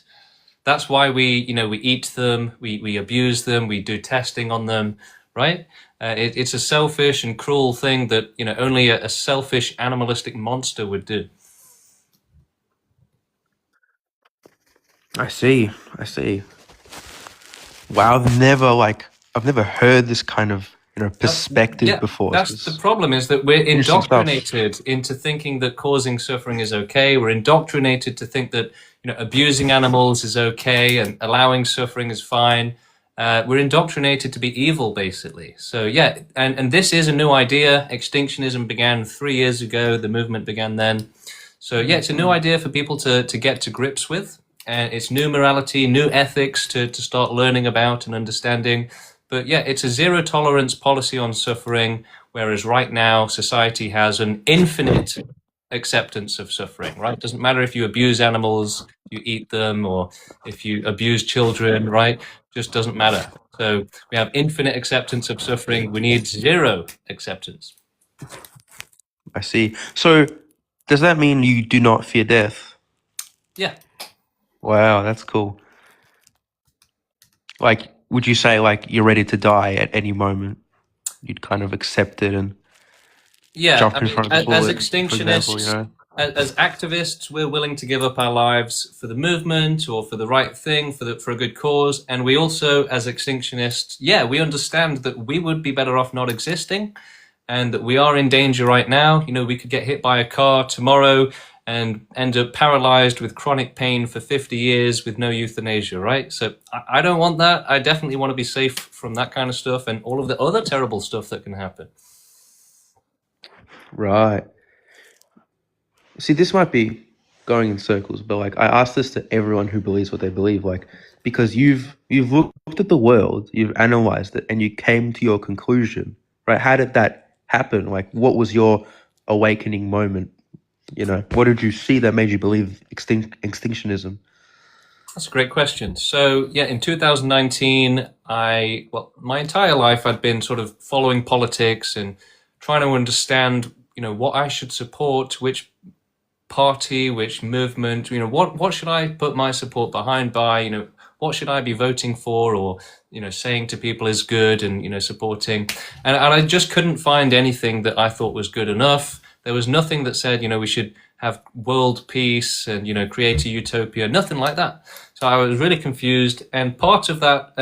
That's why we eat them, we abuse them, we do testing on them, right? It's a selfish and cruel thing that only a selfish animalistic monster would do. I see. Wow, I've never heard this kind of perspective before. That's the problem, is that we're Interesting stuff. indoctrinated into thinking that causing suffering is okay. We're indoctrinated to think that abusing animals is okay and allowing suffering is fine. We're indoctrinated to be evil, basically. So yeah, and this is a new idea. Extinctionism began 3 years ago. The movement began then. So yeah, it's a new idea for people to get to grips with, and it's new morality, new ethics to start learning about and understanding. But yeah, it's a zero tolerance policy on suffering, whereas right now society has an infinite acceptance of suffering, right? It doesn't matter if you abuse animals, you eat them, or if you abuse children, right? Just doesn't matter. So we have infinite acceptance of suffering. We need zero acceptance. I see. So, does that mean you do not fear death? Yeah. Wow, that's cool. Like, would you say like you're ready to die at any moment? You'd kind of accept it and Yeah, jump I in mean, front of the as bullet, for example, you extinctionists, know? as activists, we're willing to give up our lives for the movement or for the right thing, for a good cause. And we also, as extinctionists, yeah, we understand that we would be better off not existing, and that we are in danger right now. You know, we could get hit by a car tomorrow and end up paralyzed with chronic pain for 50 years with no euthanasia, right? So I don't want that. I definitely want to be safe from that kind of stuff and all of the other terrible stuff that can happen. Right. See, this might be going in circles, but like I ask this to everyone who believes what they believe, like because you've looked at the world, you've analyzed it, and you came to your conclusion, right? How did that happen? Like, what was your awakening moment? You know, what did you see that made you believe extinctionism? That's a great question. So yeah, in 2019, my entire life I'd been sort of following politics and trying to understand, you know, what I should support, which party, which movement, you know, what should I put my support behind by, you know, what should I be voting for or, you know, saying to people is good and, you know, supporting. And I just couldn't find anything that I thought was good enough. There was nothing that said, you know, we should have world peace and, you know, create a utopia, nothing like that. So I was really confused. And part of that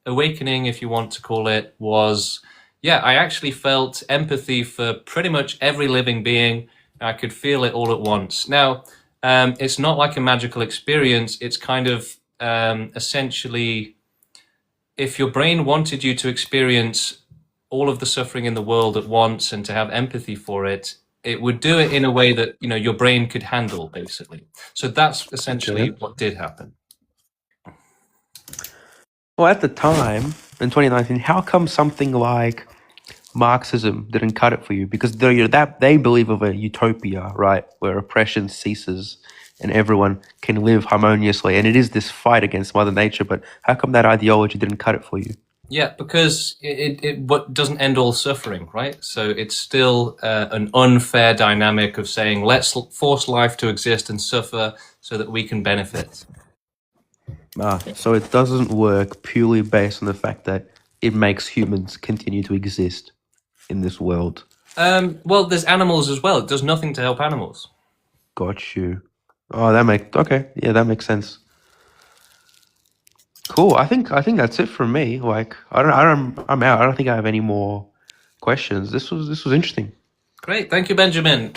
awakening, if you want to call it, was, yeah, I actually felt empathy for pretty much every living being. I could feel it all at once. Now, it's not like a magical experience. It's kind of essentially, if your brain wanted you to experience all of the suffering in the world at once and to have empathy for it, it would do it in a way that, you know, your brain could handle, basically. So that's essentially what did happen. Well, at the time in 2019, how come something like Marxism didn't cut it for you? Because they believe of a utopia, right, where oppression ceases and everyone can live harmoniously, and it is this fight against Mother Nature. But how come that ideology didn't cut it for you? Yeah, because it doesn't end all suffering, right? So it's still an unfair dynamic of saying, let's force life to exist and suffer so that we can benefit. So it doesn't work purely based on the fact that it makes humans continue to exist in this world. Well, there's animals as well. It does nothing to help animals. Got you. Oh, that makes sense. Cool. I think that's it from me. Like, I'm out. I don't think I have any more questions. This was interesting. Great, thank you, Benjamin.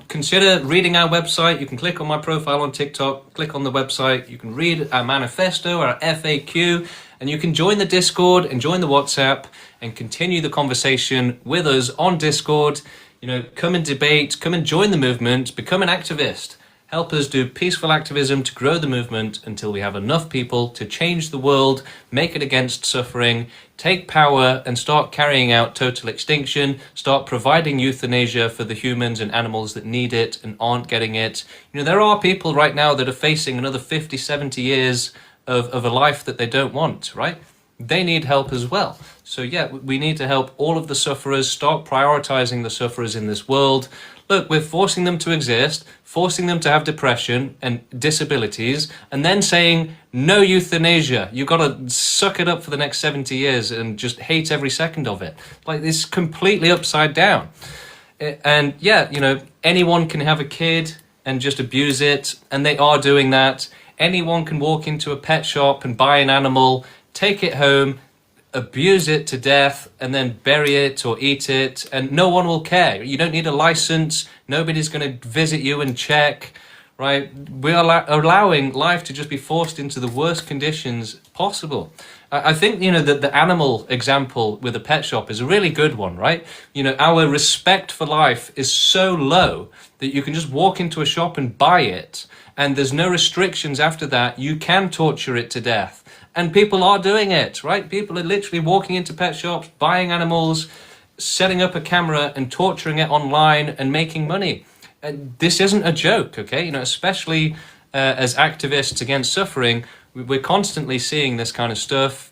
Consider reading our website. You can click on my profile on TikTok, click on the website. You can read our manifesto, our FAQ, and you can join the Discord and join the WhatsApp and continue the conversation with us on Discord. You know, come and debate, come and join the movement, become an activist. Help us do peaceful activism to grow the movement until we have enough people to change the world, make it against suffering, take power and start carrying out total extinction, start providing euthanasia for the humans and animals that need it and aren't getting it. You know, there are people right now that are facing another 50, 70 years of a life that they don't want, right? They need help as well. So yeah, we need to help all of the sufferers, start prioritizing the sufferers in this world. Look, we're forcing them to exist, forcing them to have depression and disabilities, and then saying, no euthanasia. You've got to suck it up for the next 70 years and just hate every second of it. Like, it's completely upside down. And yeah, you know, anyone can have a kid and just abuse it, and they are doing that. Anyone can walk into a pet shop and buy an animal, take it home, abuse it to death, and then bury it or eat it, and no one will care. You don't need a license. Nobody's going to visit you and check, right? We are allowing life to just be forced into the worst conditions possible. I think, that the animal example with a pet shop is a really good one, right? Our respect for life is so low that you can just walk into a shop and buy it, and there's no restrictions after that. You can torture it to death. And people are doing it, right? People are literally walking into pet shops, buying animals, setting up a camera and torturing it online and making money. This isn't a joke, okay? Especially as activists against suffering, we're constantly seeing this kind of stuff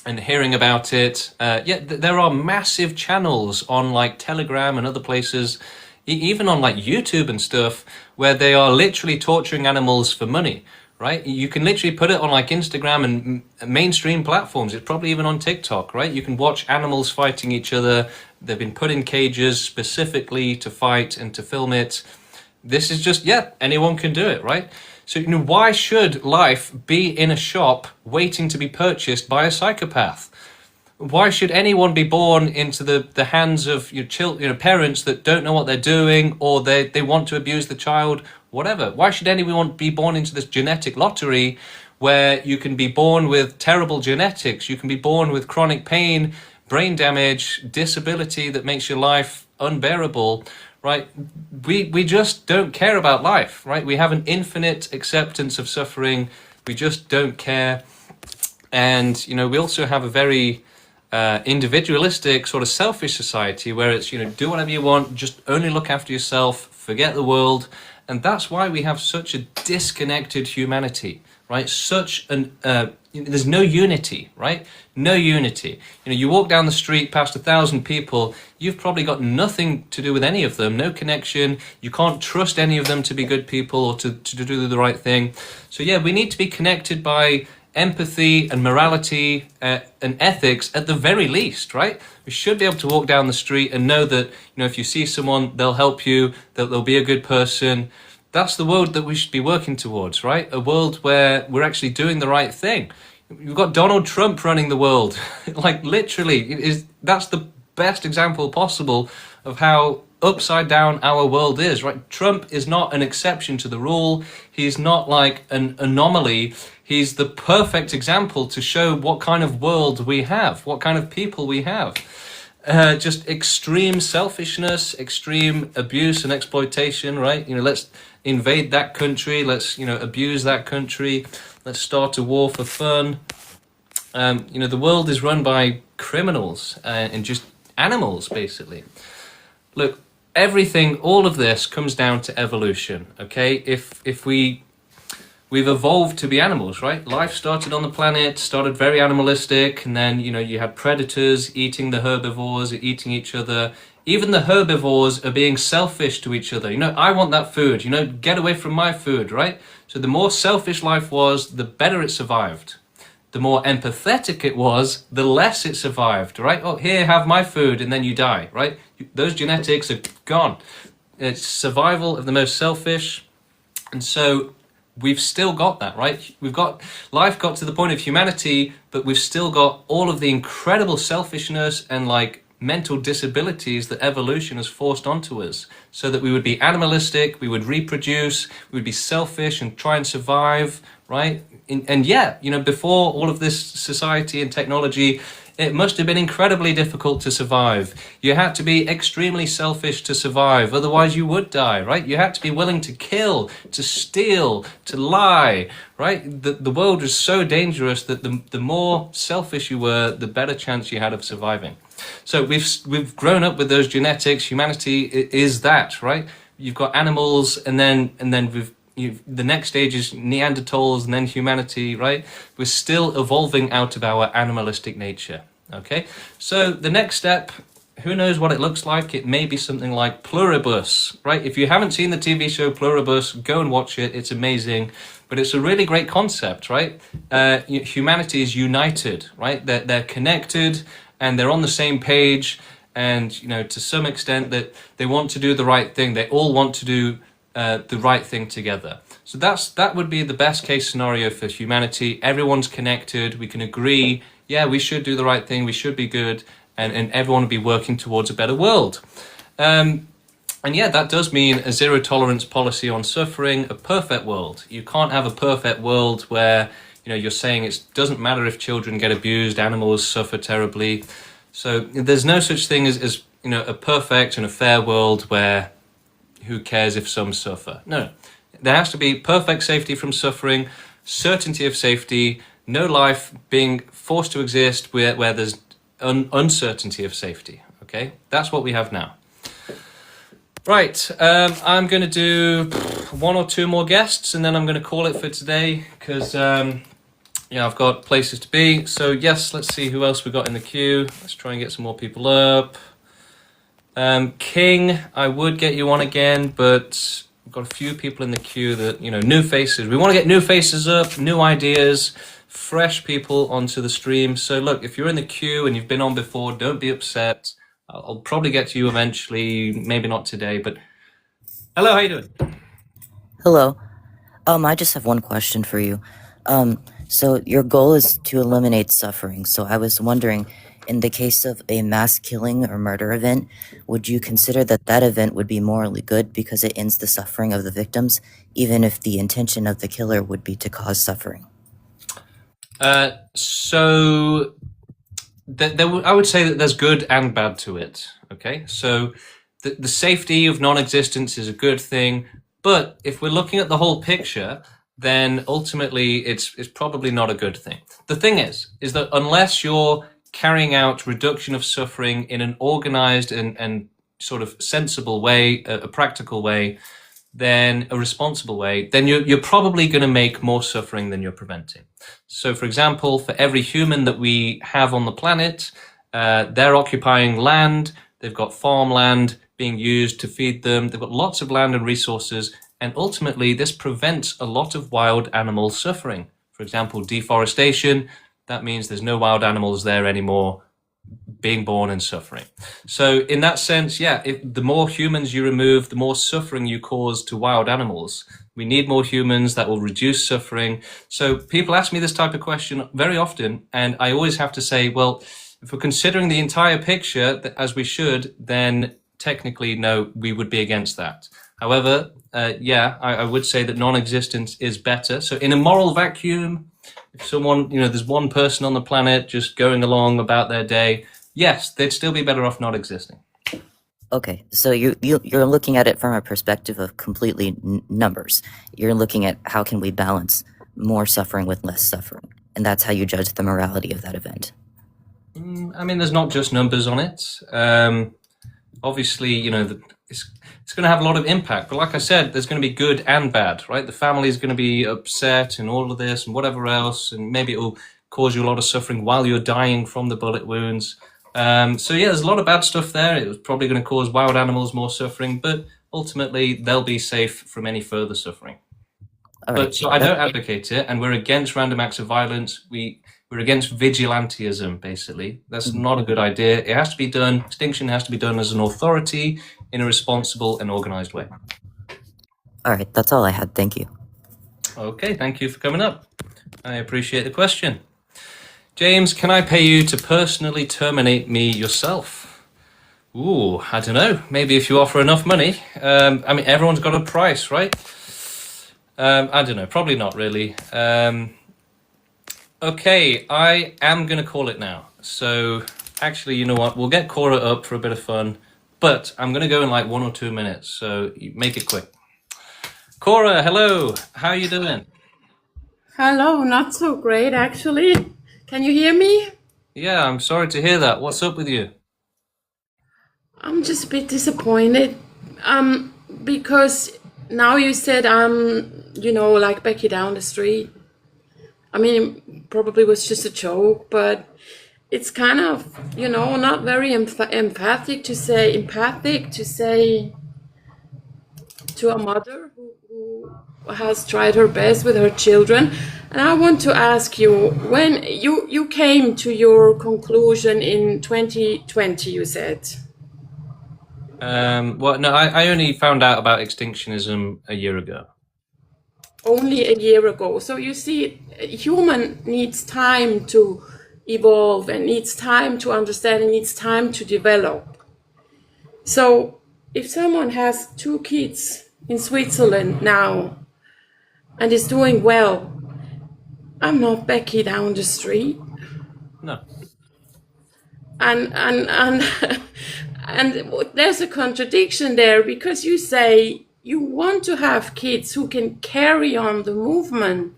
and hearing about it. There are massive channels on like Telegram and other places, even on like YouTube and stuff, where they are literally torturing animals for money, right? You can literally put it on like Instagram and mainstream platforms. It's probably even on TikTok, right? You can watch animals fighting each other. They've been put in cages specifically to fight and to film it. This is just, anyone can do it, right? So, why should life be in a shop waiting to be purchased by a psychopath? Why should anyone be born into the hands of parents that don't know what they're doing, or they want to abuse the child, whatever? Why should anyone be born into this genetic lottery where you can be born with terrible genetics, you can be born with chronic pain, brain damage, disability that makes your life unbearable, right? We just don't care about life, right? We have an infinite acceptance of suffering. We just don't care. And, we also have a very individualistic, sort of selfish society where it's, do whatever you want, just only look after yourself, forget the world. And that's why we have such a disconnected humanity, right? There's no unity, right? No unity. You walk down the street past 1,000 people, you've probably got nothing to do with any of them, no connection. You can't trust any of them to be good people or to do the right thing. So we need to be connected by empathy and morality and ethics at the very least, right? We should be able to walk down the street and know that, if you see someone, they'll help you, that they'll be a good person. That's the world that we should be working towards, right? A world where we're actually doing the right thing. You've got Donald Trump running the world. Like literally, that's the best example possible of how upside down our world is, right? Trump is not an exception to the rule. He's not like an anomaly. He's the perfect example to show what kind of world we have, what kind of people we have. Just extreme selfishness, extreme abuse and exploitation, right? Let's invade that country. Let's, abuse that country. Let's start a war for fun. The world is run by criminals and just animals, basically. Look, all of this comes down to evolution, okay? If we've evolved to be animals, right? Life started on the planet, started very animalistic, and then, you had predators eating the herbivores, eating each other. Even the herbivores are being selfish to each other. I want that food, get away from my food, right? So the more selfish life was, the better it survived. The more empathetic it was, the less it survived, right? Oh, here, have my food, and then you die, right? Those genetics are gone. It's survival of the most selfish. And so we've still got that, right? Life got to the point of humanity, but we've still got all of the incredible selfishness and like mental disabilities that evolution has forced onto us, so that we would be animalistic, we would reproduce, we would be selfish and try and survive, right? And before all of this society and technology, it must have been incredibly difficult to survive. You had to be extremely selfish to survive, otherwise you would die, right? You had to be willing to kill, to steal, to lie, right? The world was so dangerous that the more selfish you were, the better chance you had of surviving. So we've grown up with those genetics. Humanity is that, right? You've got animals, and then the next stage is Neanderthals, and then humanity, right? We're still evolving out of our animalistic nature, okay? So the next step, who knows what it looks like? It may be something like Pluribus, right? If you haven't seen the TV show Pluribus, go and watch it. It's amazing. But it's a really great concept, right? Humanity is united, right? They're connected, and they're on the same page, and to some extent that they want to do the right thing. They all want to do the right thing together. So that would be the best case scenario for humanity. Everyone's connected. We can agree, we should do the right thing. We should be good, and everyone will be working towards a better world. That does mean a zero tolerance policy on suffering, a perfect world. You can't have a perfect world where you're saying it doesn't matter if children get abused, animals suffer terribly. So there's no such thing as a perfect and a fair world where who cares if some suffer. No, there has to be perfect safety from suffering, certainty of safety, no life being forced to exist where there's uncertainty of safety. Okay, that's what we have now. Right, I'm going to do one or two more guests and then I'm going to call it for today because I've got places to be. So yes, let's see who else we got in the queue. Let's try and get some more people up. King, I would get you on again, but we've got a few people in the queue that, new faces. We want to get new faces up, new ideas, fresh people onto the stream. So look, if you're in the queue and you've been on before, don't be upset. I'll probably get to you eventually, maybe not today, but hello, how you doing? Hello. I just have one question for you. So your goal is to eliminate suffering. So I was wondering, in the case of a mass killing or murder event, would you consider that event would be morally good because it ends the suffering of the victims, even if the intention of the killer would be to cause suffering? So I would say that there's good and bad to it. Okay, so the safety of non-existence is a good thing, but if we're looking at the whole picture, then ultimately it's probably not a good thing. The thing is that unless you're carrying out reduction of suffering in an organized and sort of sensible way, a practical way, then a responsible way, then you're probably going to make more suffering than you're preventing. So, for example, for every human that we have on the planet, they're occupying land, they've got farmland being used to feed them, they've got lots of land and resources, and ultimately this prevents a lot of wild animal suffering. For example, deforestation, that means there's no wild animals there anymore being born and suffering. So in that sense, the more humans you remove, the more suffering you cause to wild animals. We need more humans. That will reduce suffering. So people ask me this type of question very often, and I always have to say, well, if we're considering the entire picture as we should, then technically, no, we would be against that. However, I would say that non-existence is better. So in a moral vacuum, if someone, there's one person on the planet just going along about their day, yes, they'd still be better off not existing. Okay, so you're looking at it from a perspective of completely numbers. You're looking at how can we balance more suffering with less suffering, and that's how you judge the morality of that event. I mean, there's not just numbers on it. Obviously, it's going to have a lot of impact. But like I said, there's going to be good and bad, right? The family is going to be upset and all of this and whatever else, and maybe it will cause you a lot of suffering while you're dying from the bullet wounds. There's a lot of bad stuff there. It was probably going to cause wild animals more suffering, but ultimately they'll be safe from any further suffering. So I don't advocate it, and we're against random acts of violence. We're against vigilantism, basically. That's not a good idea. It has to be done, extinction has to be done as an authority in a responsible and organized way. All right, that's all I had. Thank you. Okay, thank you for coming up. I appreciate the question. James, can I pay you to personally terminate me yourself? Ooh, I don't know. Maybe if you offer enough money. Everyone's got a price, right? I don't know. Probably not really. Okay, I am going to call it now. So, actually, you know what? We'll get Cora up for a bit of fun, but I'm going to go in like 1 or 2 minutes, so make it quick. Cora, hello. How are you doing? Hello, not so great, actually. Can you hear me? Yeah, I'm sorry to hear that. What's up with you? I'm just a bit disappointed. Because now you said like Becky down the street. I mean, probably was just a joke, but it's kind of, not very empathic to say to a mother who has tried her best with her children. And I want to ask you, when you came to your conclusion in 2020, you said. I only found out about extinctionism a year ago. Only a year ago. So you see, a human needs time to evolve and needs time to understand and needs time to develop. So if someone has 2 kids in Switzerland now and is doing well, I'm not Becky down the street. No. And and there's a contradiction there, because you say you want to have kids who can carry on the movement.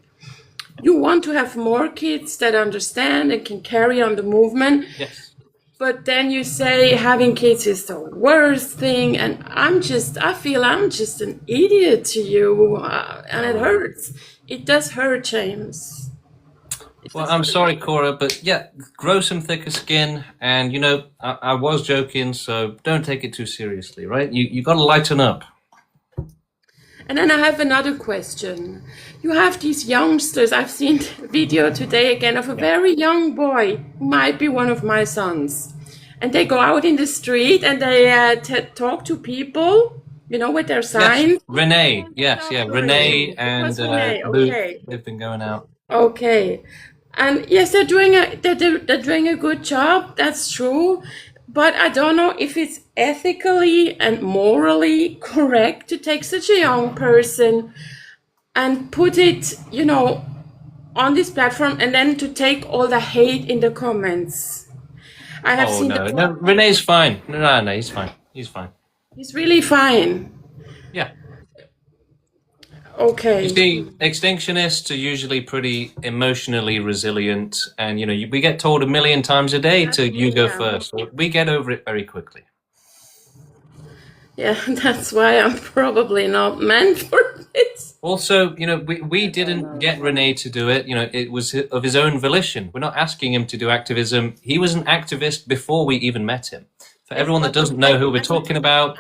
You want to have more kids that understand and can carry on the movement. Yes. But then you say having kids is the worst thing, and I feel I'm just an idiot to you, and it hurts. It does hurt, James. Well, I'm sorry, Cora, but yeah, grow some thicker skin. And, you know, I was joking, so don't take it too seriously, right? You got to lighten up. And then I have another question. You have these youngsters. I've seen a video today again of a very young boy who might be one of my sons. And they go out in the street and they talk to people, you know, with their signs. Yes, Renee. Yes, yeah, Renee and What's Renee? Luke, Okay. they've been going out. Okay. And yes, they're doing a good job. That's true. But I don't know if it's ethically and morally correct to take such a young person and put it, you know, on this platform, and then to take all the hate in the comments. I have seen No, Renee's fine. No, he's fine. He's fine. He's really fine. Yeah. Okay. You see, extinctionists are usually pretty emotionally resilient, and you know we get told a million times a day to you go first. So we get over it very quickly. Yeah, that's why I'm probably not meant for this. Also, you know, we didn't get Renee to do it. You know, it was of his own volition. We're not asking him to do activism. He was an activist before we even met him. For everyone that doesn't know who we're talking about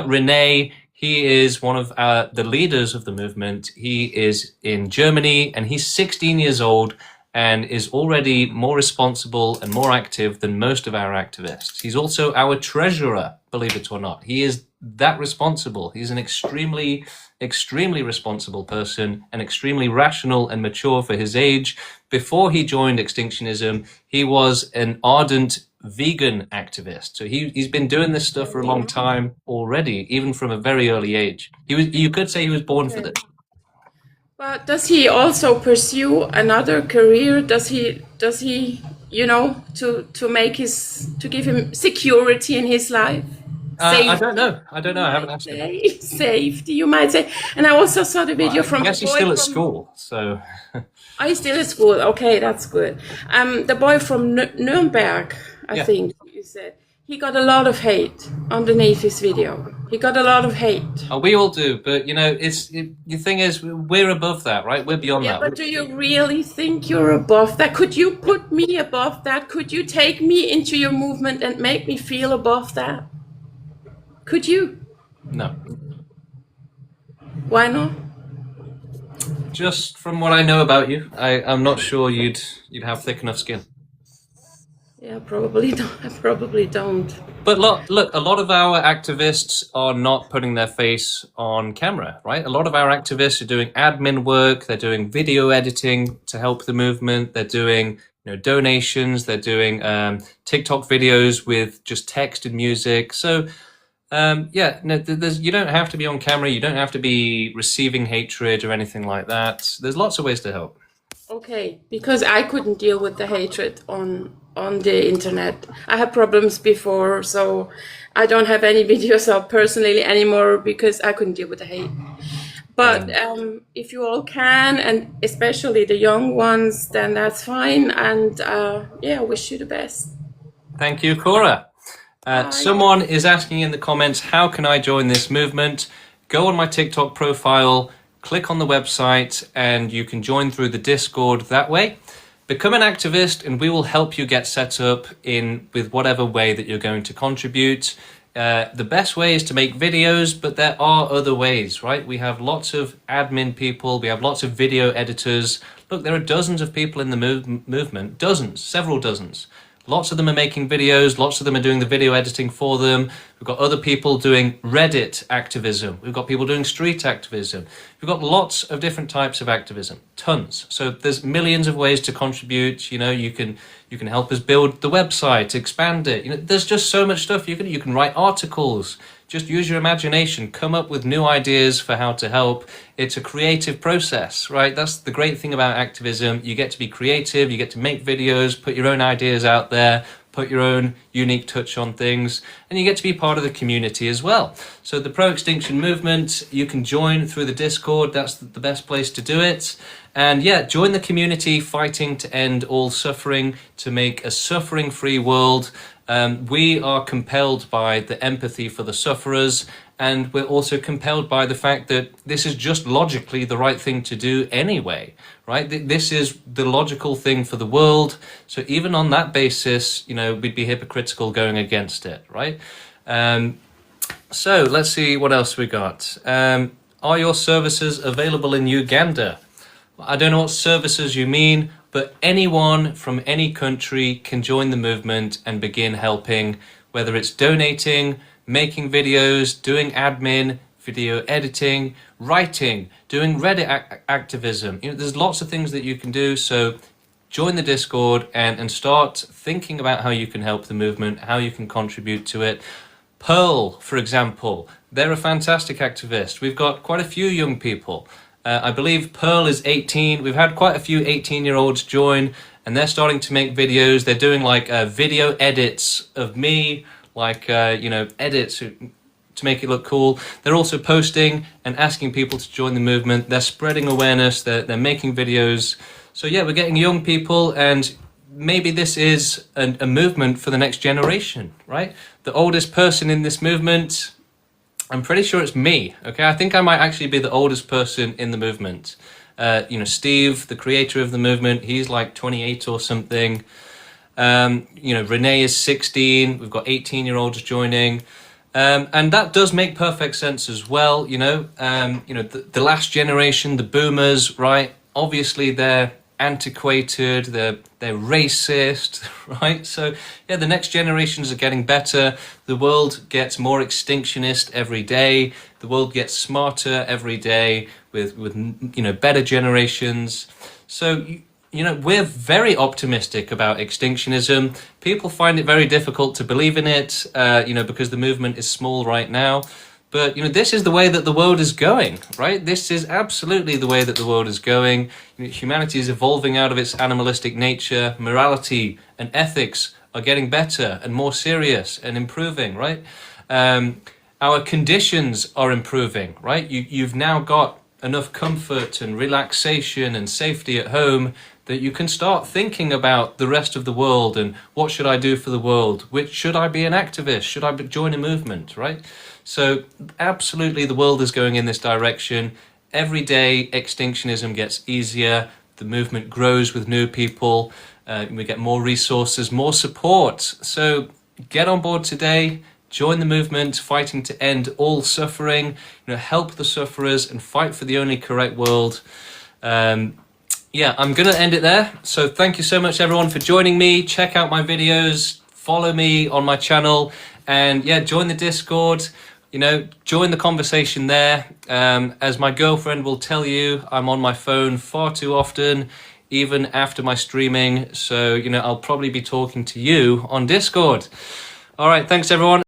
Renee. He is one of the leaders of the movement. He is in Germany, and he's 16 years old and is already more responsible and more active than most of our activists. He's also our treasurer, believe it or not. He is that responsible. He's an extremely responsible person and extremely rational and mature for his age. Before he joined Extinctionism, he was an ardent vegan activist. So he's been doing this stuff for a long time already, even from a very early age. You could say he was born for this. But does he also pursue another career? Does he, you know, to give him security in his life? I don't know. I haven't asked him. Safety, you might say. And I also saw the video from. I guess he's still at school, so. Oh, he's still at school. Okay, that's good. The boy from Nuremberg, I think you said, he got a lot of hate underneath his video. He got a lot of hate. Oh, we all do, but you know, the thing is, we're above that, right? We're beyond that. Yeah, but do you really think you're above that? Could you put me above that? Could you take me into your movement and make me feel above that? Could you? No. Why not? Just from what I know about you, I'm not sure you'd have thick enough skin. Yeah, probably don't. I probably don't. But look, a lot of our activists are not putting their face on camera, right? A lot of our activists are doing admin work. They're doing video editing to help the movement. They're doing, you know, donations. They're doing TikTok videos with just text and music. So, yeah, no, you don't have to be on camera. You don't have to be receiving hatred or anything like that. There's lots of ways to help. Okay, because I couldn't deal with the hatred on the internet. I had problems before, so I don't have any videos up personally anymore because I couldn't deal with the hate. But if you all can, and especially the young ones, then that's fine. And yeah, I wish you the best. Thank you, Cora. Someone is asking in the comments, how can I join this movement? Go on my TikTok profile, click on the website, and you can join through the Discord that way. Become an activist, and we will help you get set up with whatever way that you're going to contribute. The best way is to make videos, but there are other ways, right? We have lots of admin people. We have lots of video editors. Look, there are dozens of people in the movement, several dozens. Lots of them are making videos. Lots of them are doing the video editing for them. We've We've got other people doing Reddit activism. We've got people doing street activism. We've got lots of different types of activism, tons. So there's millions of ways to contribute. You know, you can help us build the website, expand it. You know, there's just so much stuff. You can write articles. Just use your imagination, come up with new ideas for how to help. It's a creative process, right? That's the great thing about activism. You get to be creative, you get to make videos, put your own ideas out there, put your own unique touch on things, and you get to be part of the community as well. So the pro-extinction movement, you can join through the Discord. That's the best place to do it. And yeah, join the community fighting to end all suffering, to make a suffering-free world. We are compelled by the empathy for the sufferers, and we're also compelled by the fact that this is just logically the right thing to do anyway, right? This is the logical thing for the world. So even on that basis, you know, we'd be hypocritical going against it, right? So let's see what else we got. Are your services available in Uganda? I don't know what services you mean, but anyone from any country can join the movement and begin helping, whether it's donating, making videos, doing admin, video editing, writing, doing Reddit activism. You know, there's lots of things that you can do. So join the Discord and start thinking about how you can help the movement, how you can contribute to it. Pearl, for example, they're a fantastic activist. We've got quite a few young people. I believe Pearl is 18. We've had quite a few 18-year-olds join, and they're starting to make videos. They're doing like video edits of me, like, you know, edits to make it look cool. They're also posting and asking people to join the movement. They're spreading awareness. They're making videos. So yeah, we're getting young people, and maybe this is a movement for the next generation, right? The oldest person in this movement, I'm pretty sure it's me, okay? I think I might actually be the oldest person in the movement. You know, Steve, the creator of the movement, he's like 28 or something. You know, Renee is 16. We've got 18-year-olds joining. And that does make perfect sense as well, you know. The last generation, the boomers, right? Obviously, they're antiquated, they're racist, right? So yeah, the next generations are getting better. The world gets more extinctionist every day. The world gets smarter every day with you know, better generations. So you know, we're very optimistic about extinctionism. People find it very difficult to believe in it, you know, because the movement is small right now. But, you know, this is the way that the world is going, right? This is absolutely the way that the world is going. You know, humanity is evolving out of its animalistic nature. Morality and ethics are getting better and more serious and improving, right? Our conditions are improving, right? You've now got enough comfort and relaxation and safety at home that you can start thinking about the rest of the world and what should I do for the world? Should I be an activist? Should I join a movement, right? So absolutely the world is going in this direction. Every day extinctionism gets easier. The movement grows with new people. We get more resources, more support. So get on board today. Join the movement, fighting to end all suffering. You know, help the sufferers and fight for the only correct world. Yeah, I'm going to end it there. So thank you so much, everyone, for joining me. Check out my videos. Follow me on my channel. And yeah, join the Discord. You know, join the conversation there. As my girlfriend will tell you, I'm on my phone far too often, even after my streaming. So, you know, I'll probably be talking to you on Discord. All right, thanks, everyone.